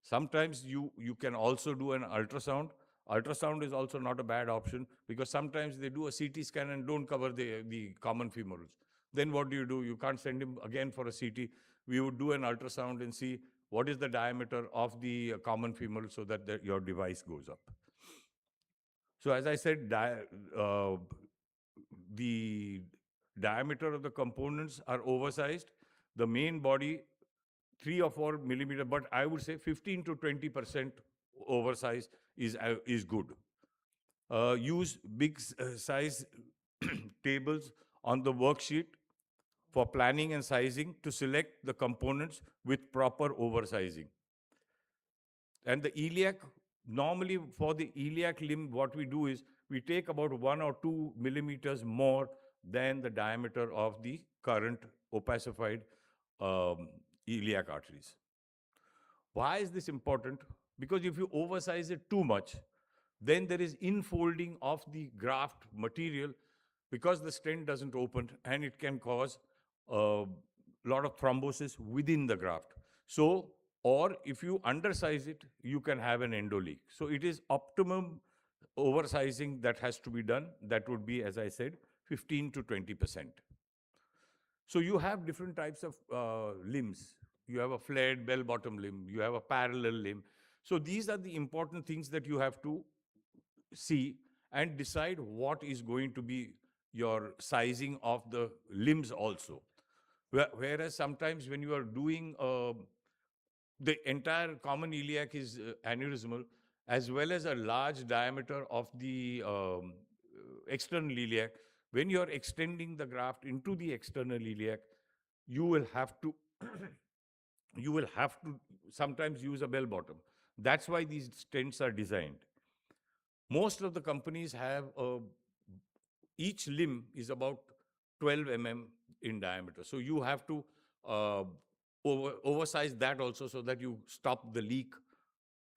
Sometimes you can also do an ultrasound. Ultrasound is also not a bad option because sometimes they do a CT scan and don't cover the common femorals. Then what do? You can't send him again for a CT. We would do an ultrasound and see what is the diameter of the common femoral so that your device goes up. So as I said, the diameter of the components are oversized. The main body, 3 or 4 millimeter, but I would say 15 to 20% oversize is good. Use big size tables on the worksheet for planning and sizing to select the components with proper oversizing. And the iliac, normally for the iliac limb, what we do is we take about 1 or 2 millimeters more than the diameter of the current opacified iliac arteries. Why is this important? Because if you oversize it too much, then there is infolding of the graft material because the stent doesn't open, and it can cause a lot of thrombosis within the graft. So, or if you undersize it, you can have an endo leak. So it is optimum oversizing that has to be done. That would be, as I said, 15 to 20%. So you have different types of limbs. You have a flared bell-bottom limb. You have a parallel limb. So these are the important things that you have to see and decide what is going to be your sizing of the limbs also. Whereas sometimes when you are doing the entire common iliac is aneurysmal, as well as a large diameter of the external iliac. When you are extending the graft into the external iliac, you will have to you will have to sometimes use a bell bottom. That's why these stents are designed. Most of the companies have each limb is about 12 in diameter. So you have to uh, oversize that also so that you stop the leak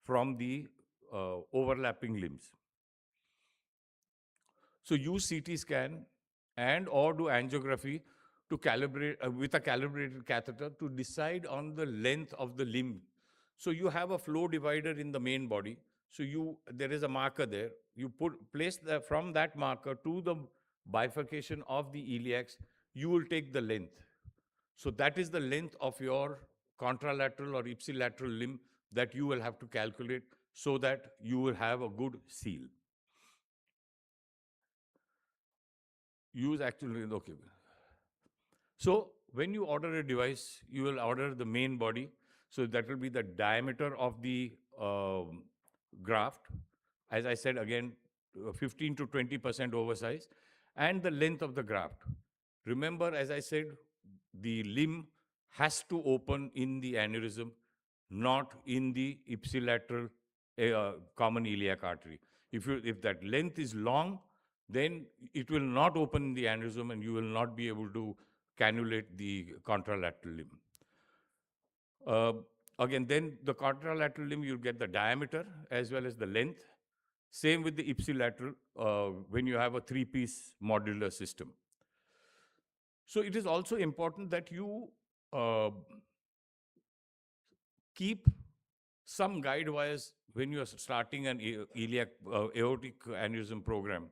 from the overlapping limbs. So use CT scan and or do angiography to calibrate with a calibrated catheter to decide on the length of the limb. So you have a flow divider in the main body. So there is a marker there. You place from that marker to the bifurcation of the iliacs. You will take the length. So that is the length of your contralateral or ipsilateral limb that you will have to calculate so that you will have a good seal. Use actually, okay. So when you order a device, you will order the main body. So that will be the diameter of the graft. As I said, again, 15 to 20% oversize, and the length of the graft. Remember, as I said, the limb has to open in the aneurysm, not in the ipsilateral common iliac artery. If that length is long, then it will not open in the aneurysm and you will not be able to cannulate the contralateral limb. Again, then the contralateral limb, you'll get the diameter as well as the length. Same with the ipsilateral when you have a three-piece modular system. So it is also important that you keep some guide wires when you are starting an iliac aortic aneurysm program.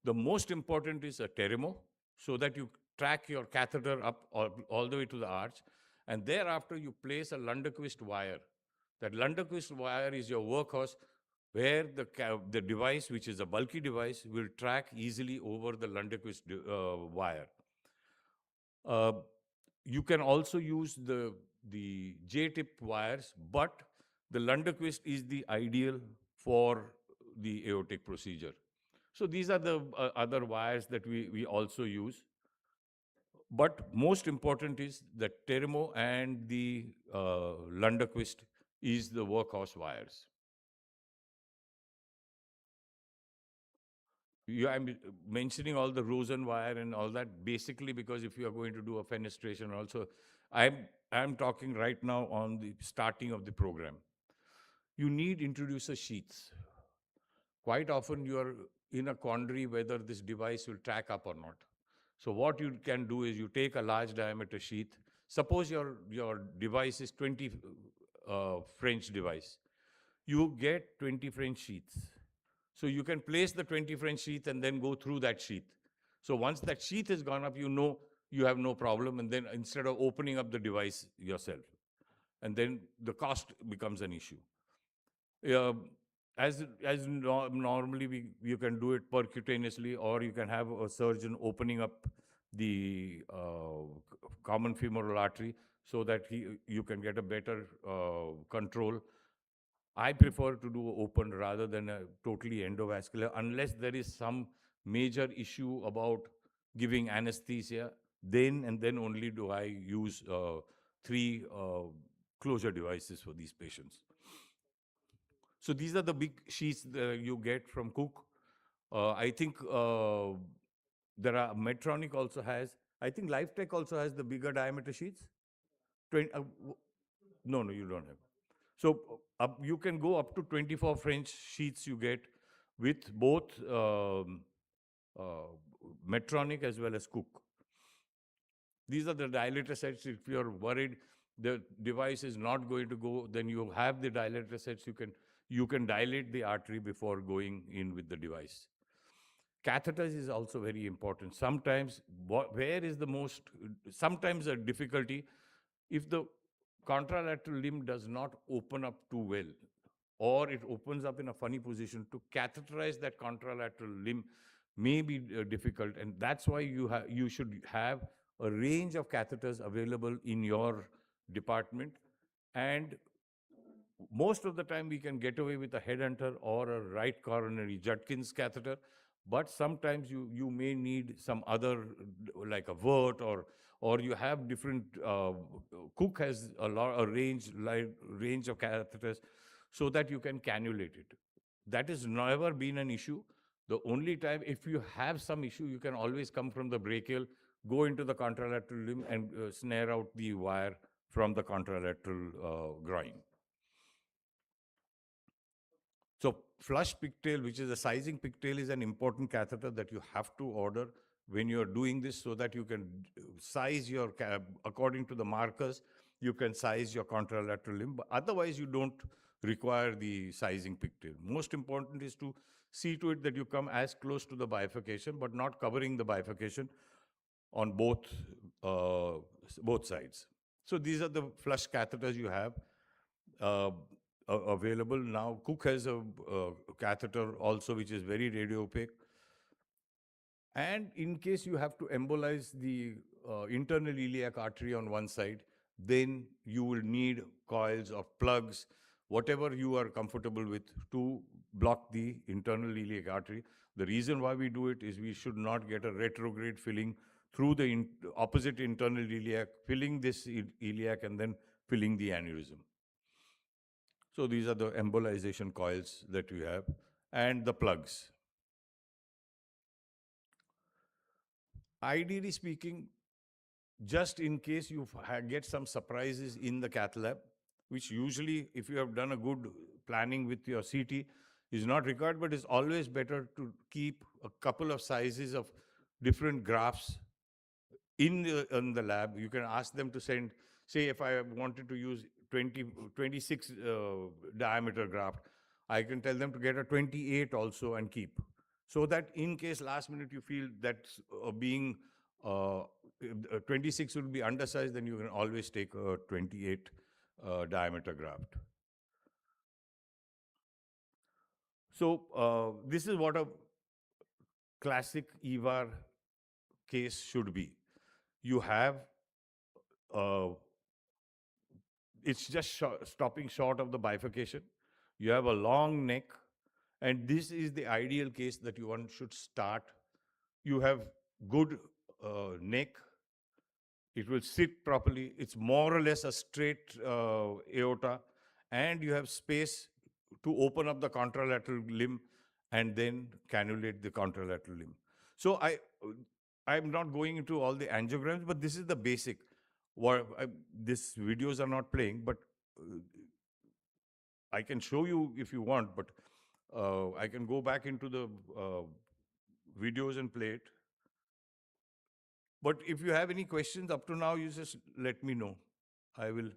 The most important is a teremo, so that you track your catheter up all the way to the arch, and thereafter you place a Lunderquist wire. That Lunderquist wire is your workhorse, where the device, which is a bulky device, will track easily over the Lunderquist wire. You can also use the J-tip wires, but the Lunderquist is the ideal for the aortic procedure. So these are the other wires that we also use. But most important is that Termo and the Lunderquist is the workhorse wires. I'm mentioning all the Rosen wire and all that basically because if you are going to do a fenestration also, I'm talking right now on the starting of the program. You need introducer sheaths. Quite often you are in a quandary whether this device will track up or not. So what you can do is you take a large diameter sheath. Suppose your device is 20 French device. You get 20 French sheaths. So you can place the 20 French sheath and then go through that sheath. So once that sheath has gone up, you know you have no problem. And then instead of opening up the device yourself, and then the cost becomes an issue. Normally you can do it percutaneously, or you can have a surgeon opening up the common femoral artery so that you can get a better control. I prefer to do open rather than a totally endovascular, unless there is some major issue about giving anesthesia. Then and then only do I use three closure devices for these patients. So these are the big sheets that you get from Cook. I think there are Medtronic also has. I think LifeTech also has the bigger diameter sheets. 20, no, you don't have. So you can go up to 24 French sheets you get with both Medtronic as well as Cook. These are the dilator sets. If you're worried the device is not going to go, then you have the dilator sets. You can dilate the artery before going in with the device. Catheters is also very important. Sometimes, where is the most, sometimes a difficulty, if the contralateral limb does not open up too well, or it opens up in a funny position, to catheterize that contralateral limb, may be difficult, and that's why you should have a range of catheters available in your department. And most of the time we can get away with a headhunter or a right coronary Judkins catheter, but sometimes you may need some other, like a Vert, or you have different. Cook has a range of catheters, so that you can cannulate it. That has never been an issue. The only time, if you have some issue, you can always come from the brachial, go into the contralateral limb, and snare out the wire from the contralateral groin. So flush pigtail, which is a sizing pigtail, is an important catheter that you have to order when you're doing this, so that you can size your according to the markers. You can size your contralateral limb. But otherwise, you don't require the sizing pigtail. Most important is to see to it that you come as close to the bifurcation, but not covering the bifurcation on both sides. So these are the flush catheters you have uh, available now. Cook has a catheter also, which is very radiopaque. And in case you have to embolize the internal iliac artery on one side, then you will need coils or plugs, whatever you are comfortable with, to block the internal iliac artery. The reason why we do it is we should not get a retrograde filling through the opposite internal iliac, filling this iliac and then filling the aneurysm. So these are the embolization coils that we have, and the plugs. Ideally speaking, just in case you get some surprises in the cath lab, which usually, if you have done a good planning with your CT, is not required, but it's always better to keep a couple of sizes of different graphs in the lab. You can ask them to send, say, if I wanted to use 26 diameter graft, I can tell them to get a 28 also and keep. So that in case last minute you feel that being 26 will be undersized, then you can always take a 28 diameter graft. So this is what a classic EVAR case should be. You have it's just stopping short of the bifurcation. You have a long neck, and this is the ideal case that one should start. You have good neck. It will sit properly. It's more or less a straight aorta, and you have space to open up the contralateral limb and then cannulate the contralateral limb. So I'm not going into all the angiograms, but this is the basic. These videos are not playing, but I can show you if you want, but I can go back into the videos and play it. But if you have any questions up to now, you just let me know. I will.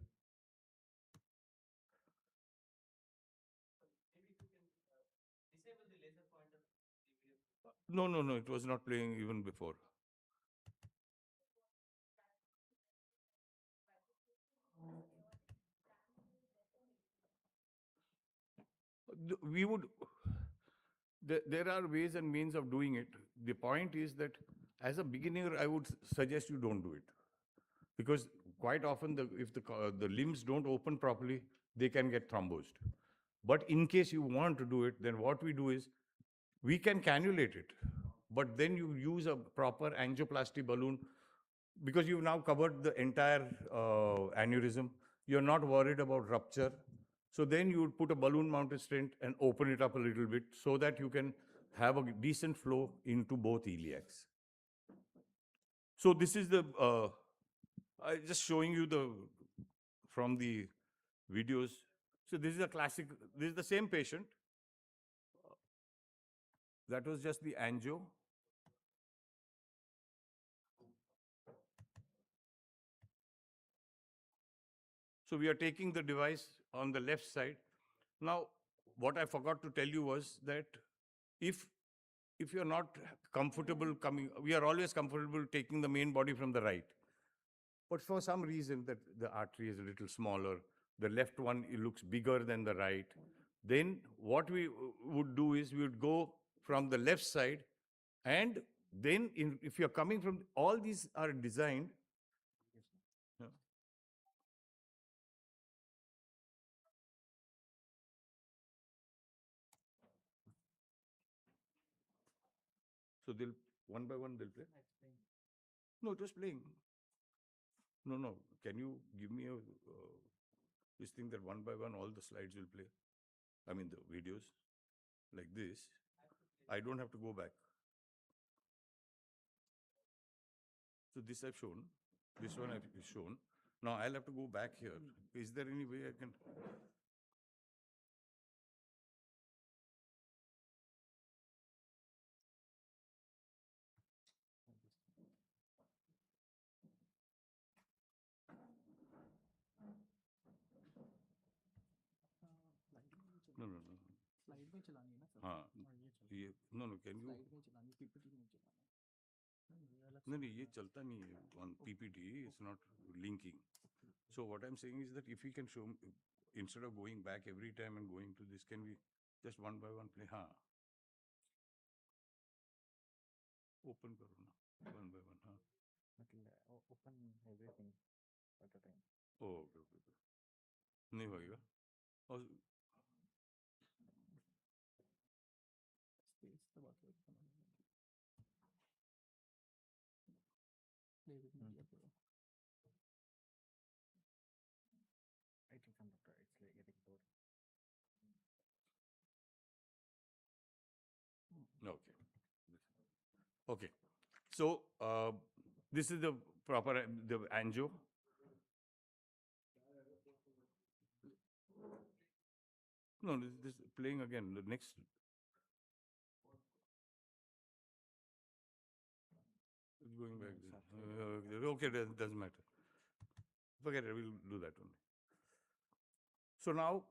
No, it was not playing even before. We would, there are ways and means of doing it. The point is that as a beginner, I would suggest you don't do it. Because quite often, if the limbs don't open properly, they can get thrombosed. But in case you want to do it, then what we do is, we can cannulate it, but then you use a proper angioplasty balloon, because you've now covered the entire aneurysm. You're not worried about rupture. So then you would put a balloon mounted stent and open it up a little bit so that you can have a decent flow into both iliacs. So this is the, I just showing you from the videos. So this is a classic, this is the same patient. That was just the angio. So we are taking the device on the left side. Now, what I forgot to tell you was that if you're not comfortable coming, we are always comfortable taking the main body from the right. But for some reason that the artery is a little smaller, the left one, it looks bigger than the right. Then what we would do is we would go from the left side And then if you're coming from, all these are designed. Yeah. So they'll, one by one they'll play? No, just playing. No. Can you give me a this thing that one by one all the slides will play? I mean the videos like this. I don't have to go back. So this I've shown. This one I've shown. Now I'll have to go back here. Is there any way I can? No. Slide में चलानी है ना sir? हाँ ये no, can you? Slide में चलानी, PPT में चलाना नहीं ये चलता नहीं है on PPT. It's not linking. So what I'm saying is that if we can show, instead of going back every time and going to this, can we just one by one play? हाँ. Open करो ना, one by one. हाँ. Open everything at a time. Oh, okay. नहीं होएगा. और space दबा के play with media करो. I think some doctor, it's like getting bored. Okay. So this is the proper the angio. No, this playing again. The next. It's going back. Okay, doesn't matter. Forget it. We'll do that only. So now,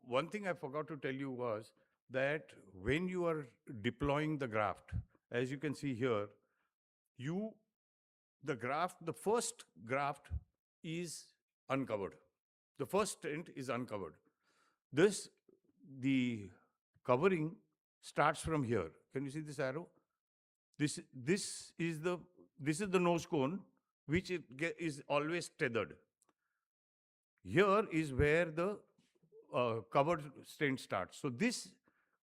one thing I forgot to tell you was that when you are deploying the graft, as you can see here, the first graft is uncovered. The first stent is uncovered. The covering starts from here. Can you see this arrow? This is the nose cone, which is always tethered. Here is where the covered stent starts. So this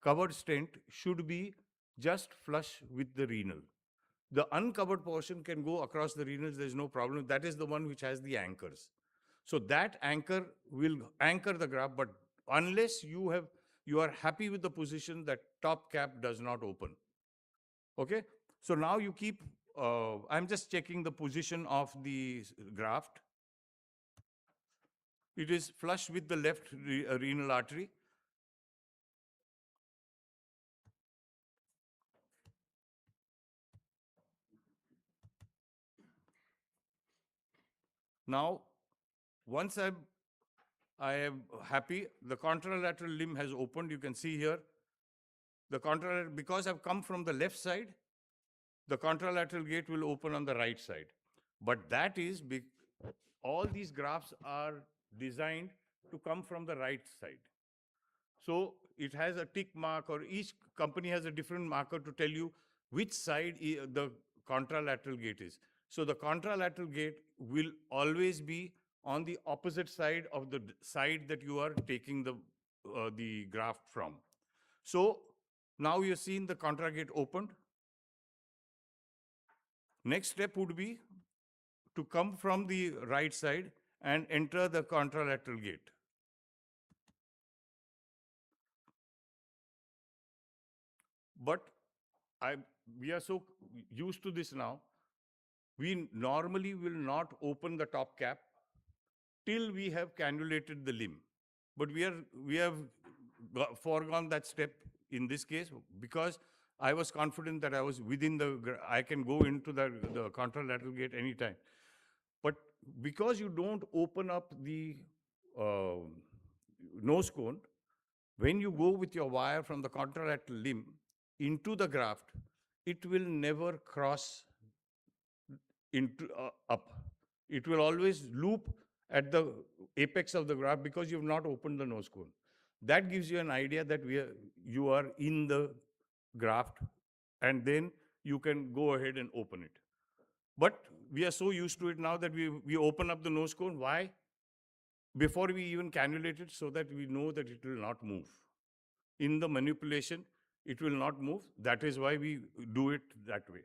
covered stent should be just flush with the renal. The uncovered portion can go across the renals, there's no problem. That is the one which has the anchors. So that anchor will anchor the graft, but unless you are happy with the position, that top cap does not open. Okay? So now you keep, I'm just checking the position of the graft. It is flush with the left renal artery. Now, once I am happy, the contralateral limb has opened. You can see here, the contralateral, because I've come from the left side, the contralateral gate will open on the right side. But that is big. All these grafts are designed to come from the right side. So it has a tick mark, or each company has a different marker to tell you which side the contralateral gate is. So the contralateral gate will always be on the opposite side of the side that you are taking the graft from. So now you're seeing the contra gate opened. Next step would be to come from the right side and enter the contralateral gate. But we are so used to this now, we normally will not open the top cap till we have cannulated the limb. But we have foregone that step in this case because I was confident that I was within I can go into the contralateral gate anytime. But because you don't open up the nose cone, when you go with your wire from the contralateral limb into the graft, it will never cross into up. It will always loop at the apex of the graft because you have not opened the nose cone. That gives you an idea that you are in the graft, and then you can go ahead and open it. But we are so used to it now that we open up the nose cone. Why? Before we even cannulate it, so that we know that it will not move. In the manipulation, it will not move. That is why we do it that way.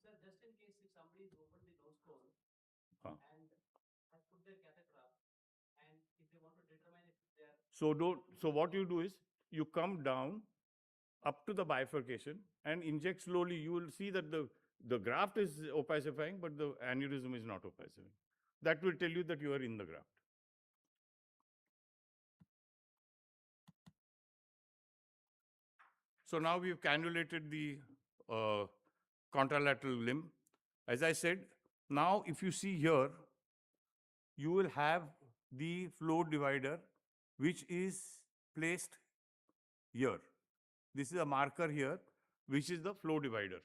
Sir, just in case if somebody is opened the nose cone Huh. and has put their catheter up, and if they want to determine if they are So what you do is you come down up to the bifurcation and inject slowly. You will see that the graft is opacifying, but the aneurysm is not opacifying. That will tell you that you are in the graft. So now we've cannulated the contralateral limb. As I said, now if you see here, you will have the flow divider, which is placed here. This is a marker here, which is the flow divider.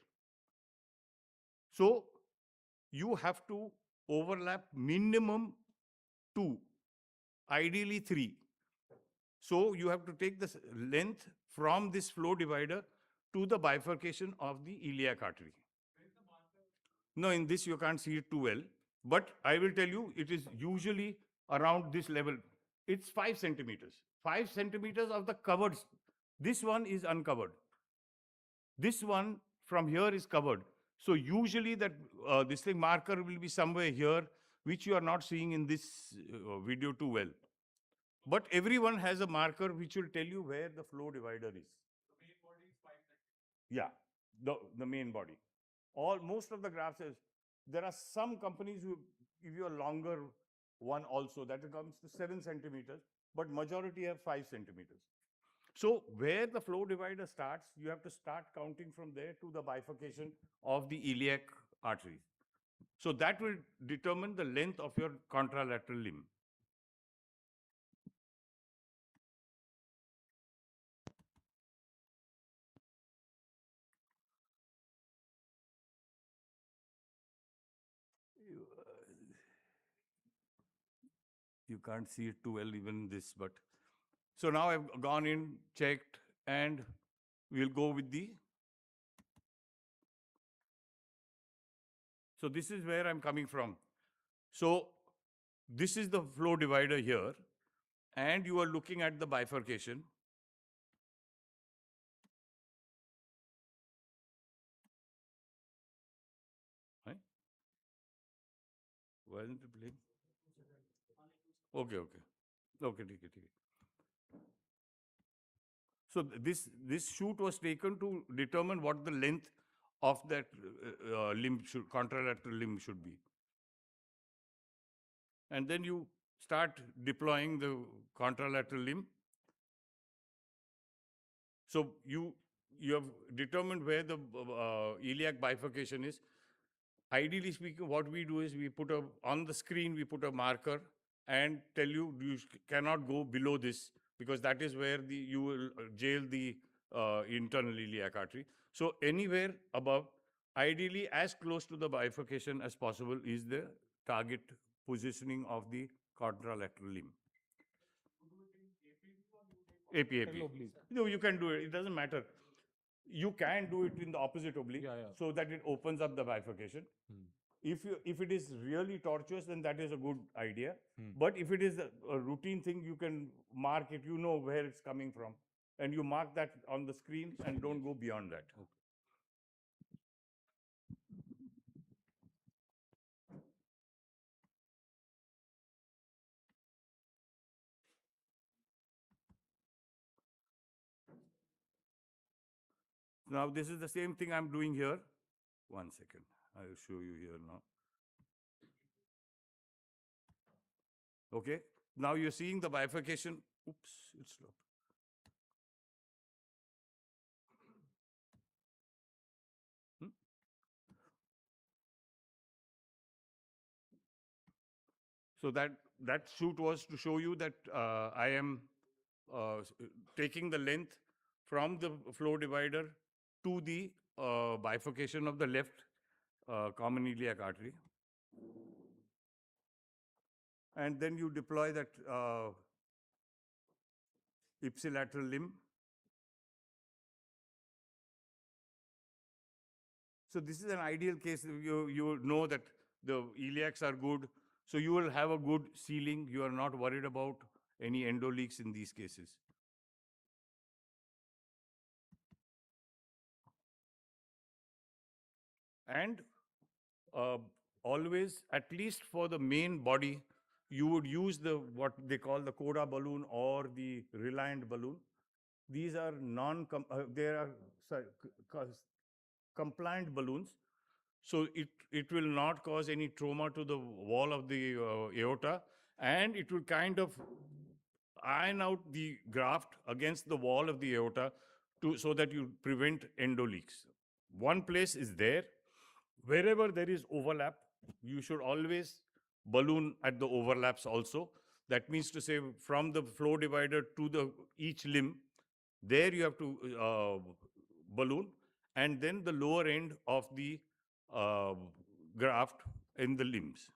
So you have to overlap minimum 2, ideally 3. So you have to take the length from this flow divider to the bifurcation of the iliac artery. No, in this you can't see it too well, but I will tell you it is usually around this level. It's 5 centimeters. 5 centimeters of the covered. This one is uncovered. This one from here is covered. So usually that this thing marker will be somewhere here, which you are not seeing in this video too well. But everyone has a marker which will tell you where the flow divider is. The main body is 5 centimeters. Yeah, the main body. Most of the graphs is, there are some companies who give you a longer one also, that comes to 7 centimeters, but majority have 5 centimeters. So where the flow divider starts, you have to start counting from there to the bifurcation of the iliac arteries. So that will determine the length of your contralateral limb. You can't see it too well, even this, but so now I've gone in, checked, and we'll go with the. So this is where I'm coming from. So this is the flow divider here, and you are looking at the bifurcation. Right? Why isn't it playing? Okay, okay. Okay, take it, take it. So this shoot was taken to determine what the length of that limb contralateral limb should be. And then you start deploying the contralateral limb. So you have determined where the iliac bifurcation is. Ideally speaking, what we do is we put on the screen, we put a marker and tell you cannot go below this, because that is where you will jail the internal iliac artery. So anywhere above, ideally as close to the bifurcation as possible, is the target positioning of the contralateral limb. AP. No, you can do it. It doesn't matter. You can do it in the opposite oblique, so that it opens up the bifurcation. If it is really tortuous, then that is a good idea. But if it is a routine thing, you can mark it. You know where it's coming from, and you mark that on the screen and don't go beyond that. Okay. Now this is the same thing I'm doing here. One second, I will show you here now. Okay, now you're seeing the bifurcation. Oops, it's slow. So that shoot was to show you that I am taking the length from the flow divider to the bifurcation of the left common iliac artery. And then you deploy that ipsilateral limb. So this is an ideal case. You know that the iliacs are good. So you will have a good sealing. You are not worried about any endo leaks in these cases. And uh, always, at least for the main body, you would use the what they call the Coda balloon or the Reliant balloon. These are they are sorry, compliant balloons. So it will not cause any trauma to the wall of the aorta, and it will kind of iron out the graft against the wall of the aorta so that you prevent endo leaks. One place is there. Wherever there is overlap, you should always balloon at the overlaps also. That means to say from the flow divider to the each limb, there you have to balloon, and then the lower end of the uh, graft in the limbs.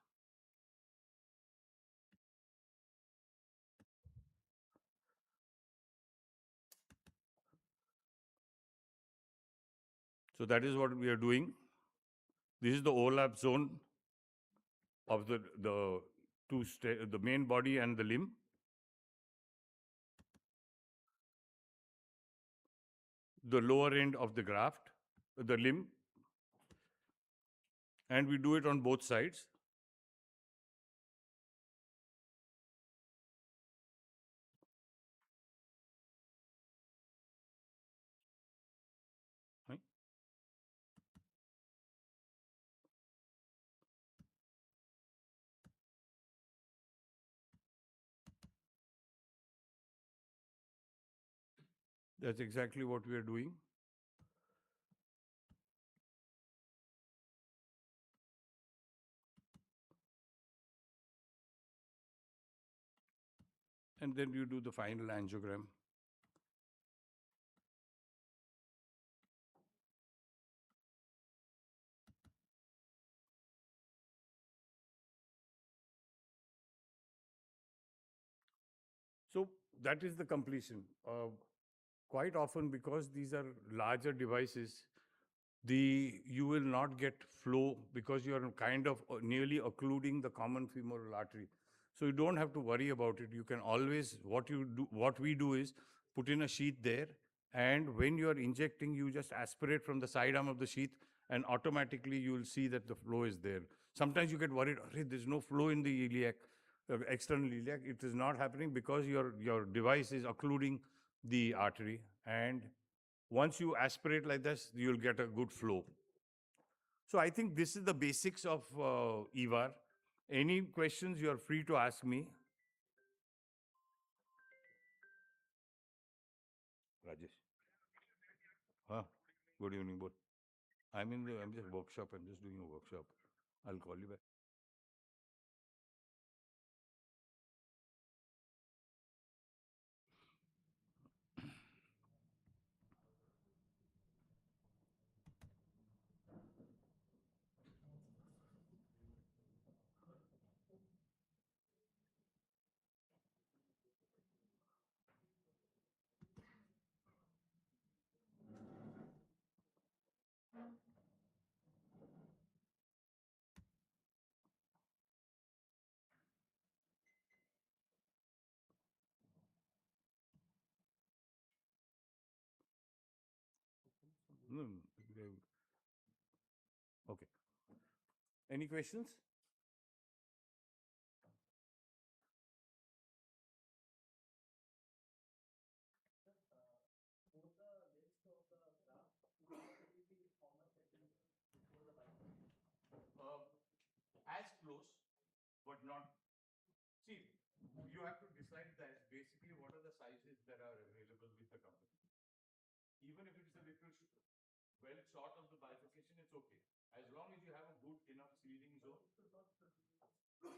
So that is what we are doing. This is the overlap zone of the main body and the limb. The lower end of the graft, the limb, and we do it on both sides. Right? That's exactly what we are doing. And then you do the final angiogram. So that is the completion. Quite often, because these are larger devices, you will not get flow because you are kind of nearly occluding the common femoral artery. So you don't have to worry about it. You can always, what we do is put in a sheath there, and when you are injecting, you just aspirate from the side arm of the sheath, and automatically you will see that the flow is there. Sometimes you get worried, there's no flow in the iliac, external iliac. It is not happening because your device is occluding the artery, and once you aspirate like this, you'll get a good flow. So I think this is the basics of EVAR. Any questions, you are free to ask me. Rajesh. Huh? Good evening, both. I'm just workshop. I'm just doing a workshop. I'll call you back. No, no, okay. Any questions? As close, but not. See, you have to decide that basically what are the sizes that are available with the company. Even if it's a little well short of the bifurcation, it's okay. As long as you have a good enough sealing zone. No,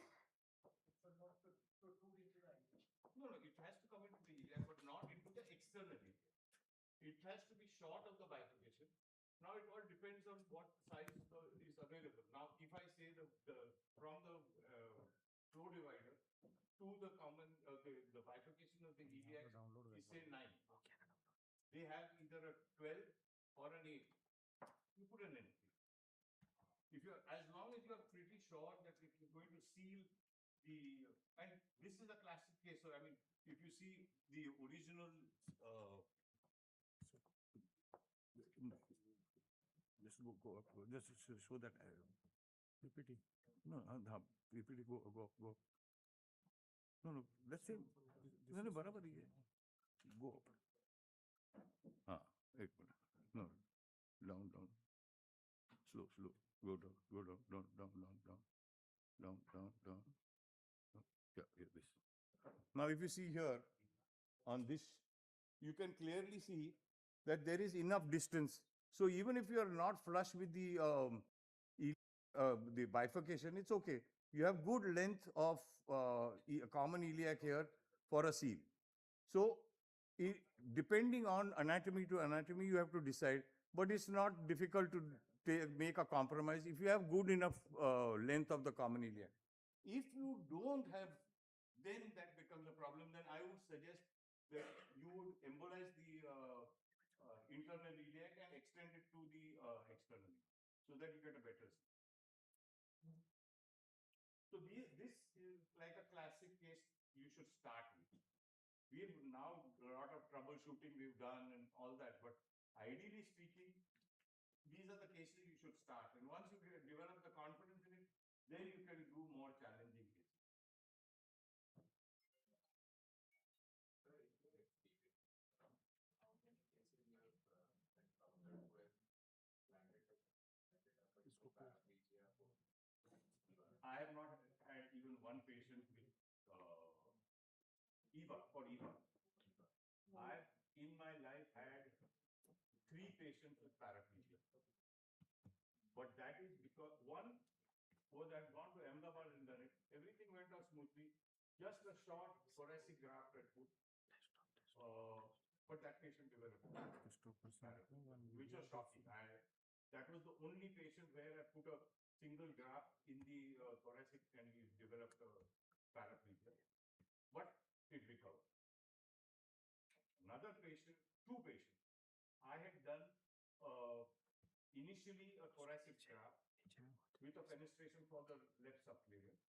no, it has to come into the iliac, but not into the external iliac. It has to be short of the bifurcation. Now it all depends on what size is available. Now, if I say the from the flow divider to the common, the bifurcation of the iliac is say 9. They have either a 12 or an 8. You put an N. If you're, as long as you're pretty sure that if you're going to seal the, and this is a classic case. So I mean, if you see the original, just go up, just show that PPT. No, PPT go. No, let's say, no, बराबर ही है. Go up. एक minute. No, down. Slow. Go down. Down. Yeah, this. Now, if you see here on this, you can clearly see that there is enough distance. So even if you are not flush with the bifurcation, it's okay. You have good length of common iliac here for a seal. So depending on anatomy to anatomy, you have to decide, but it's not difficult to make a compromise if you have good enough length of the common iliac. If you don't have, then that becomes a problem. Then I would suggest that you would embolize the internal iliac and extend it to the external, so that you get a better seal. So this is like a classic case you should start with. We've now a lot of troubleshooting we've done and all that, but ideally speaking, these are the cases you should start. And once you develop the confidence in it, then you can do more challenging cases. I have not had even one patient with EVA. I've in my life had 3 patients with paraplegia. But that is because one was I've gone to Ahmedabad and done it. Everything went off smoothly. Just a short thoracic graft I put. But that patient developed paraplegia, which was shocking. That was the only patient where I put a single graft in the thoracic and he developed paraplegia. But it recovered. Another patient, 2 patients, I had done initially a thoracic graft with a fenestration for the left subclavian.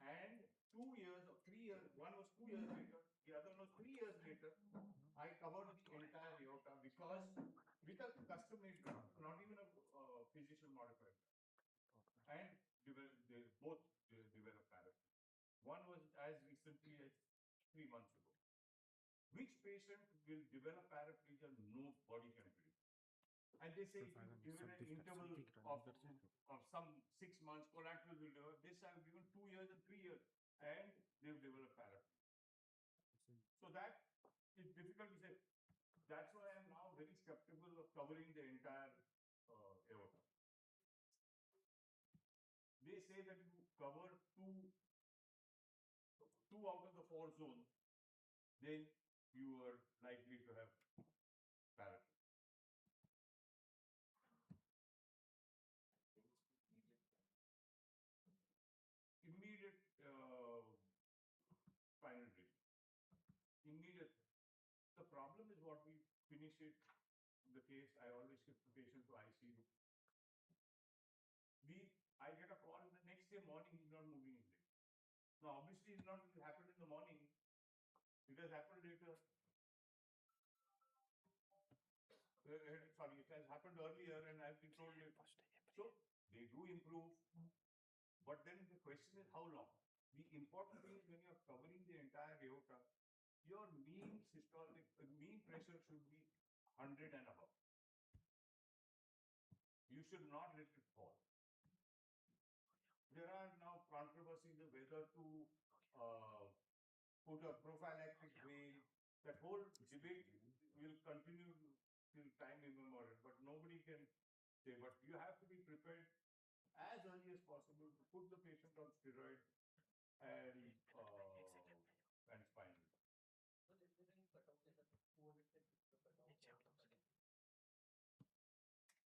And 2 years or 3 years, one was 2 years later, the other was 3 years later, I covered the entire aorta because with a custom-made graft, not even a physician-modified graft. And they both developed paraplegia. One was as recently as 3 months ago. Which patient will develop paraplegia? Nobody can predict. And they say if you given an interval of some 6 months, collateral will develop. This I've given 2 years and 3 years, and they've developed paraplegia. So that is difficult to say. That's why I'm now very skeptical of covering the entire aorta. They say that you cover two out of the 4 zones, then you are likely to have paraplegia. Immediate spinal drain. Immediate. The problem is what we finish it. The case I always shift the patient to ICU. I get a call the next day morning. He's not moving his leg. Now, obviously, it's not happened in the morning. It has happened later. Sorry, it has happened earlier, and I've been told it. So they do improve, but then the question is how long? The important thing is when you're covering the entire aorta, your mean systolic mean pressure should be 100 and above. You should not let it fall. There are now controversies of whether to put a prophylactic vein. That whole debate will continue till time immemorial, but nobody can say. But you have to be prepared as early as possible to put the patient on steroid and spinal.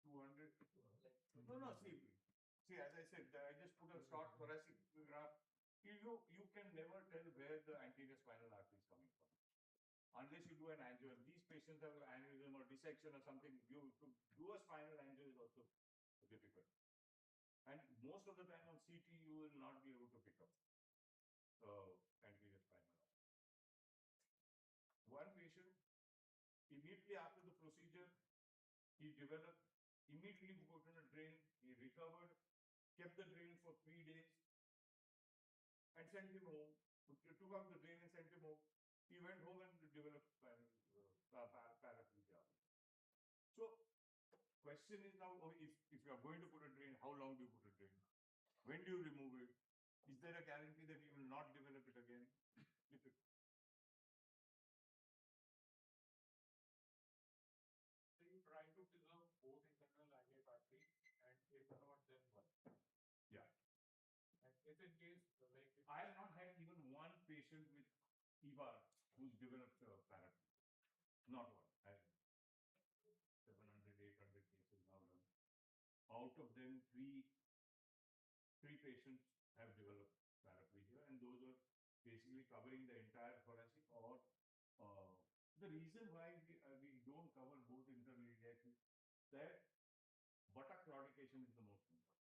200. No, see, as I said, I just put a short thoracic graft. you can never tell where the anterior spinal artery is coming from. Unless you do an angiogram. These patients have aneurysm or dissection or something. You to do a spinal angio is also difficult. And most of the time on CT, you will not be able to pick up anterior spinal artery. One patient, immediately after the procedure, he developed, immediately put in a drain, he recovered, kept the drain for 3 days, and sent him home. Took out the drain and sent him home. He went home and developed paraplegia. So, question is now, if you are going to put a drain, how long do you put a drain? When do you remove it? Is there a guarantee that you will not develop it again? Difficult. So you try to preserve both internal iliac artery, and if not, then what? Yeah. And if in case, like, I have not had even one patient with EVAR who's developed paraplegia. Not one. I have 700, 800 cases now done. Out of them, three patients have developed paraplegia, and those are basically covering the entire thoracic. Or the reason why we don't cover both internal iliac is that buttock claudication is the most important.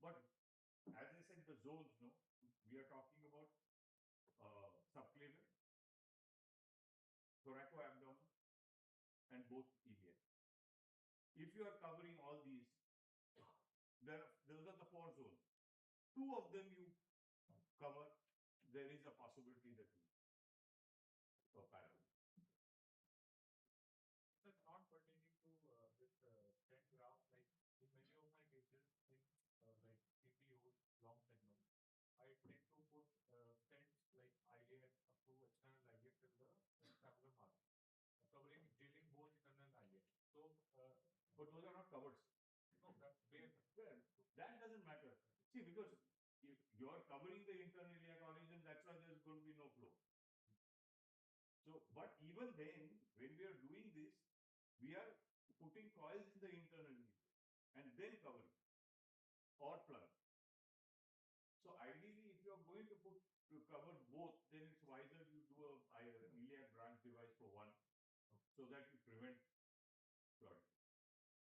But as I said, the zones, no, we are talking about subclavian, thoracoabdomen, and both iliac. If you are covering all these, those are the 4 zones. 2 of them you cover, there is a possibility that you paraplegia. That's not pertaining to this stent graft. Like in many of my cases, in like CTOs, long segments, I tend to put stents like iliac up to external iliac till the scapular margin, covering drilling both internal iliac. So, but those are not covered. No, that's bare. That doesn't matter. See, because if you are covering the internal iliac origin, that's why there's going to be no flow. So, but even then, when we are doing this, we are putting coils in the internal iliac and then covering or plug. So, ideally, if you are going to cover both, then it's wiser you do a iliac branch device for one, so that you prevent clotting.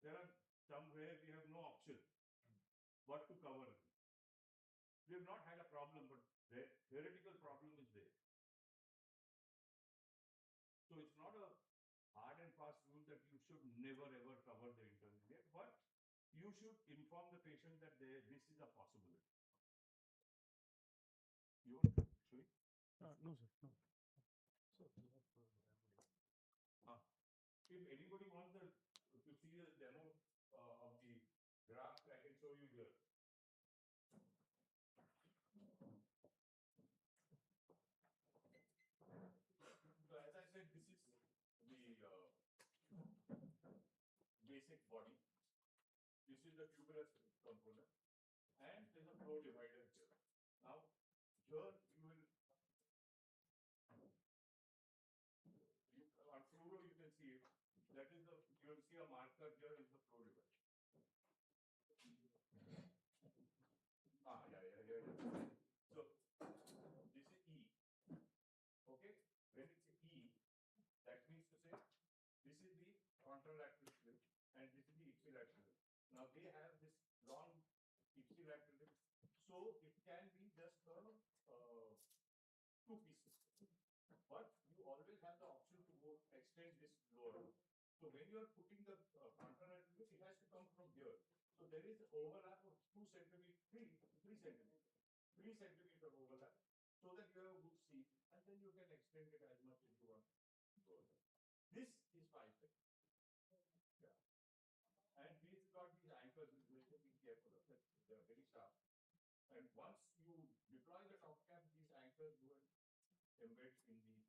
There are some where we have no option but to cover it. We have not had a problem, but the theoretical problem is there. So it's not a hard and fast rule that you should never ever cover the internal iliac, but you should inform the patient that this is a possibility. You want to show it? No, sir. No. So, if anybody wants to see a demo of the graph, I can show you here. So as I said, this is the basic body. This is the tuberous component, and there's a flow divider here. Now, here you will on fluoro you can see it. That is the you will see a marker here is the flow divider. Yeah. So this is E. Okay, when it's E, that means to say this is the contralateral slip and this is the ipsilateral. Now they have this long ipsilateral, so it can be just 2 pieces. But you always have the option to go extend this lower. So when you are putting the contralateral, it has to come from here. So there is overlap of 2 centimeters, 3 centimeters, 3 centimeter overlap, so that you have a good seam, and then you can extend it as much as you want. This is 5 centimeters. Yeah. And we've got these anchors, you have to be careful of that. They are very sharp. And once you deploy the top cap, these anchors go and embed in the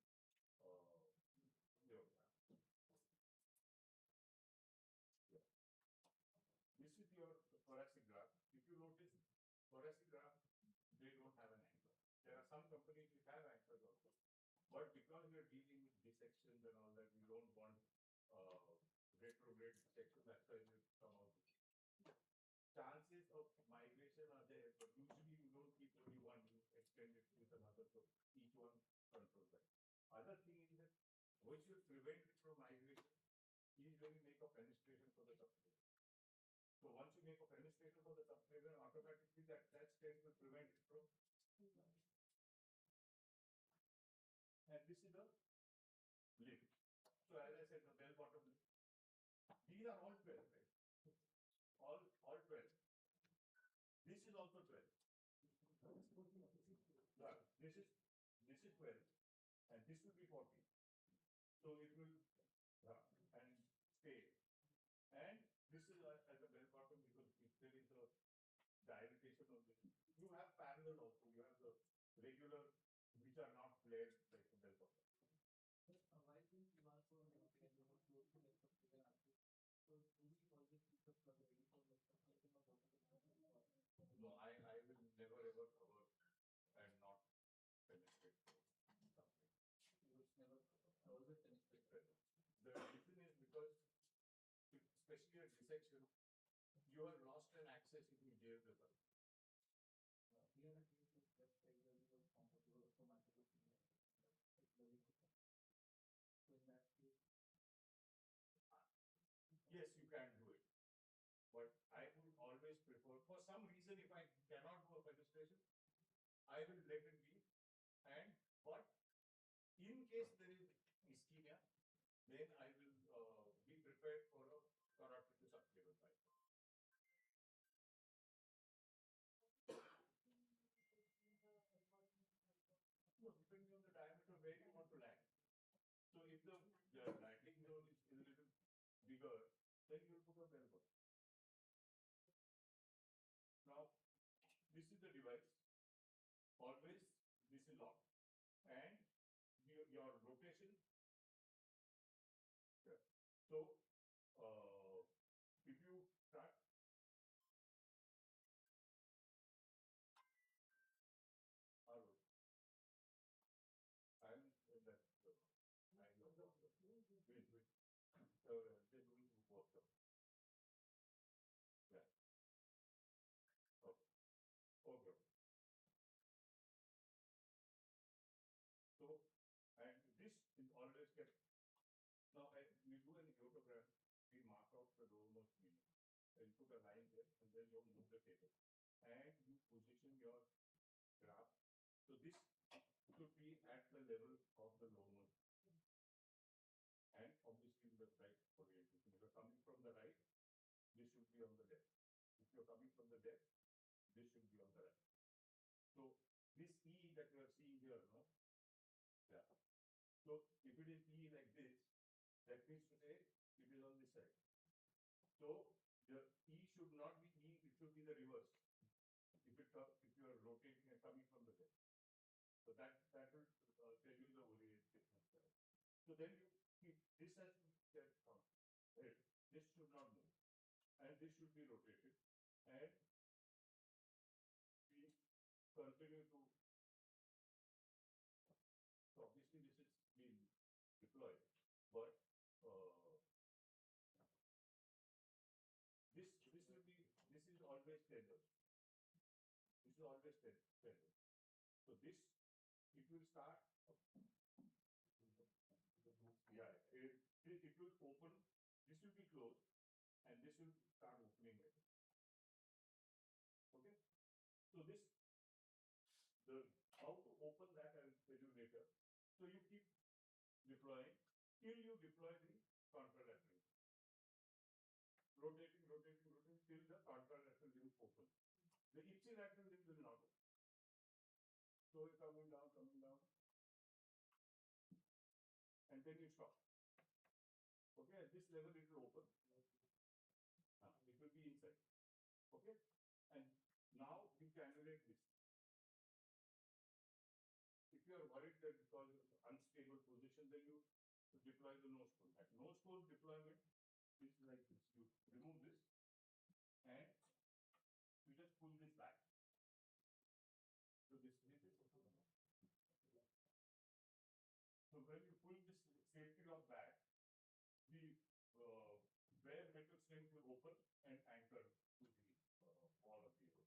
This is your thoracic graft. If you notice, thoracic graft, they don't have an anchor. There are some companies which have anchors also. But because we are dealing with dissections and all that, we don't want retrograde dissection. That's why we come out. Chances of migration are there, but usually you don't keep only one, you Other thing is that what should prevent it from migration is when you make a fenestration for the substrate. So once you make a fenestration for the substrate, then automatically that state will prevent it from. And this is the lid. So as I said, the bell bottom lid. These are all 12, right? All 12. This is also 12. Yeah, this is 12, and this will be 40. So it will and stay. And this is as a bell bottom because if there is a dilatation of this, you have parallel also. You have the regular which are not flared like the bell bottom. Why didn't you ask for close to like so do we always keep the plug ready for like something or water? No, I will never ever cover and not penetrate something. It's never always penetrate. The reason is because, especially at dissection, you have lost an access if you jail the surface. Here at least it's just regularly was compatible for multiple things. So in that case, yes, you can do it. But I would always prefer, for some reason, if I cannot do a fenestration, I will let it be. But in case there is ischemia, then I will be prepared for a carotid to subclavian bypass. No, depending on the diameter where you want to land. So if the landing zone is a little bigger, then you will put a bell bottom. Now, this is the device. Always this is locked. And your rotation. Yeah. So, if you start. I'm in that. I know. They're doing work. Yeah. Okay. Okay. So, and this is always kept. Now, we do an aortogram, we mark out the lowermost median. And you put a line there, and then you move the table. And you position your graph. So, this should be at the level of the lowermost. And obviously, the right orientation. If you're coming from the right, this should be on the left. If you're coming from the left, this should be on the right. So, this E that you are seeing here, no? Yeah. So, if it is E like this, that means to say it is on this side. So, the E should not be E, it should be the reverse. If you are rotating and coming from the left. So, that will tell you the orientation. So, then this has to be kept on. Right? This should not move. And this should be rotated. And we continue to. So, obviously, this is being deployed. But this is always tender. This is always tender. So this, it will start. Yeah, it will open. This will be closed, and this will start opening it. Okay. So how to open that I will tell you later. So you keep deploying till you deploy the contralateral. Rotating till the contralateral limb opens. The ipsilateral limb will not open. So it's coming down, and then you stop. Okay, at this level it will open. It will be inside. Okay, and now you cannulate this. If you are worried that because of unstable position, then you deploy the nose cone. At nose cone deployment is like this. You remove this and you just pull this back. So this is. So when you pull this safety lock back, the bare metal string will open and anchor to the wall of the road.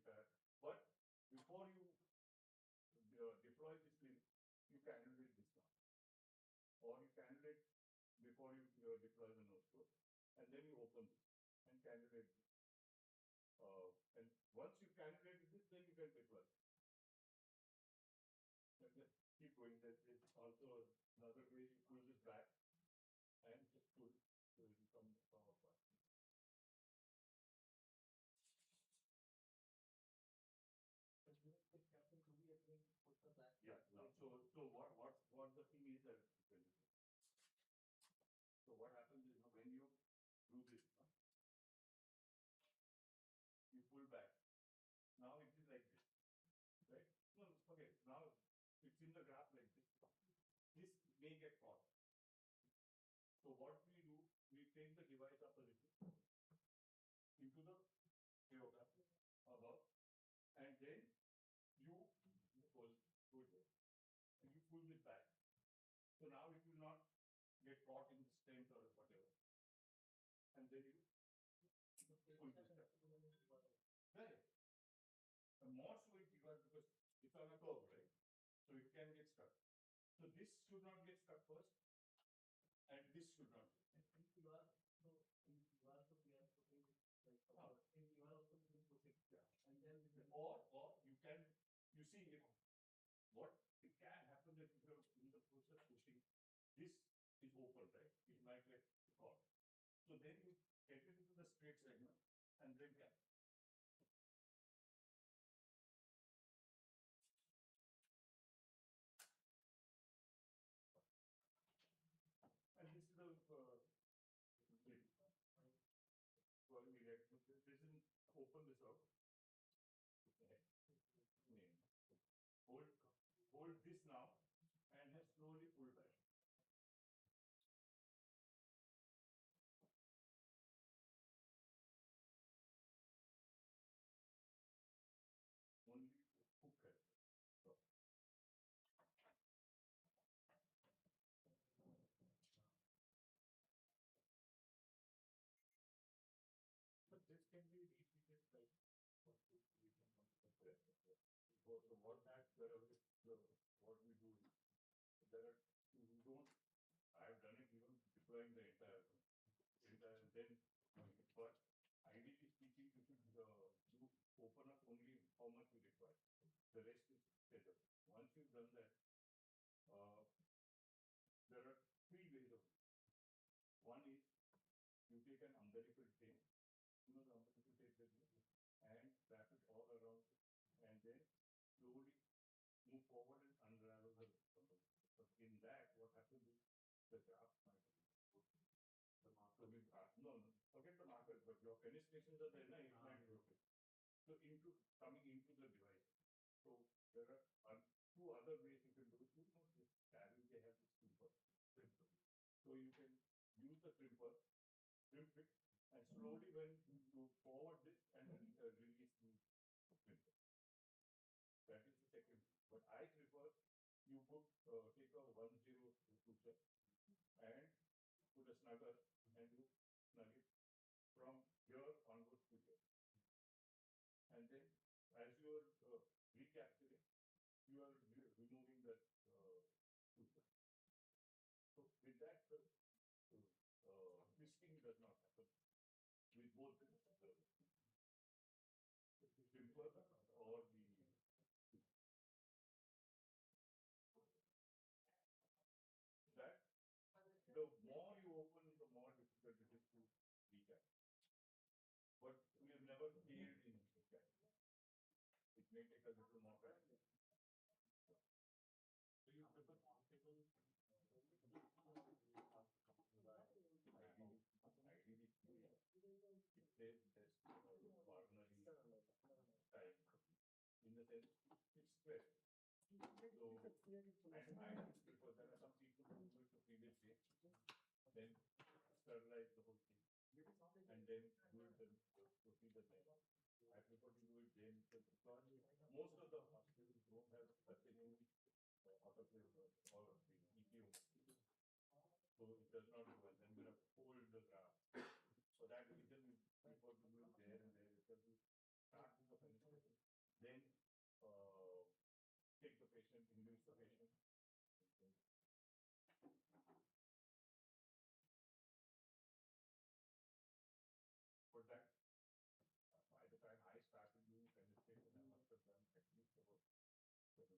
entire. But before you deploy this link, you cannulate this one, or you cannulate before you deploy the node code, and then you open this and cannulate this. And once you cannulate this, then you can deploy. And just keep going. There's also another way you pull this back and just pull so it will come apart. Yeah. No. So what the thing is that so what happens is when you do this, you pull back. Now it is like this, right? No, okay. Now it's in the graph like this. This may get caught. So what we do, we take the device up a little into the geograph above, and then you pull it and you pull it back. So now it will not get caught in the stent or whatever. And then you pull this back. Right. And more so it because it's on a curve, right? So it can get stuck. So this should not get stuck first, and this should not. Or you can, you see if what it can happen that if you're in the process pushing, this is open, right? It might get caught. So then you get it into the straight segment and then cap. And this is the lid. Well, we get this is open this out. Okay. Hold this now and then slowly pull back. Only hook it. So. But this can be repeated like what we what we do is there are we don't. I have done it even deploying the entire then, but ideally speaking, you should you open up only how much you require. The rest is scheduled. Once you've done that, there are three ways of it. One is you take an umbilical tape, the umbilical tape and wrap it all around, and then slowly move forward and unravel the. But in that, what happens is the graph might. So we no, forget the markers, but your fenestrations are there, it might be okay. So coming into the device. So there are two other ways you can do it. This carry they have this crimper. So you can use the crimp it, and slowly when you forward this and release the crimper. That is the second. But I prefer you take a 1-0 suture and put a snugger and you snug it from here onwards to here. And then as you are recapturing, you are removing that suture. So with that, twisting does not happen with both the crimper or the. That the more you open, the more difficult it is to recap. But we have never failed in recap. It may take a little more time. So you prefer comfortable. Ideally, it says best coronary time. In the sense, it's stress. So, and I prefer there are some people who do it the previous day, then sterilize the whole thing, and then do it proceed the next. I prefer to do it then because most of the hospitals don't have such a huge autoclave or the EPO. So it does not do well. Then we have to hold the graph. For that reason, we prefer to do it there and there because we start with the finish. then take the patient, induce the patient. For that, by the time I started doing penetration, I must have done at least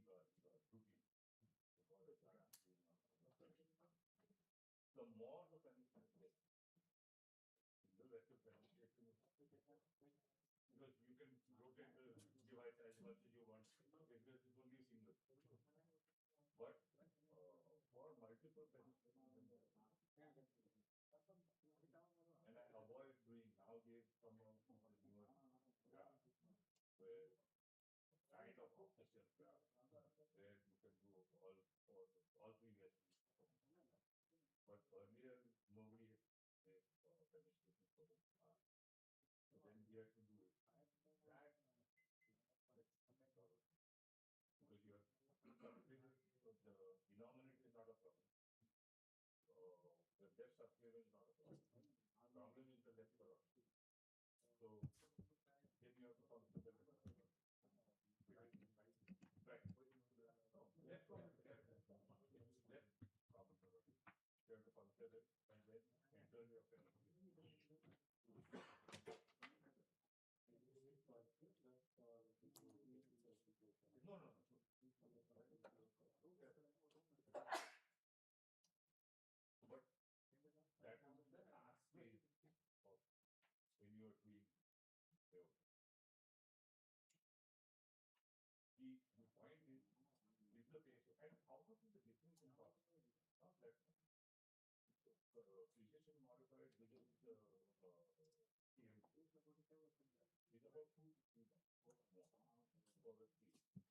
about 17 routine before I started doing the more the penetration gets, the lesser penetration is because you can rotate the device as much as you want because it's only a single. But for multiple penetration, and I avoid doing nowadays some of the newer graph where kind of off-the-shelf graph where you can do all three vessels. But earlier nobody had penetration for this. So then we had to do it. That because your subclavian, the denominator is not a problem. The left subclavian is not a problem. Problem is the left carotid. So then you have to puncture the left carotid. Right. No, left common left common carotid. You have to puncture it and then enter your penetration. No, no, no. But that was the last stage of when you are doing sales. The point is, if the patient, and how much is the difference in cost? Not that much. Precision modified within the TMT is about 2 for the speed.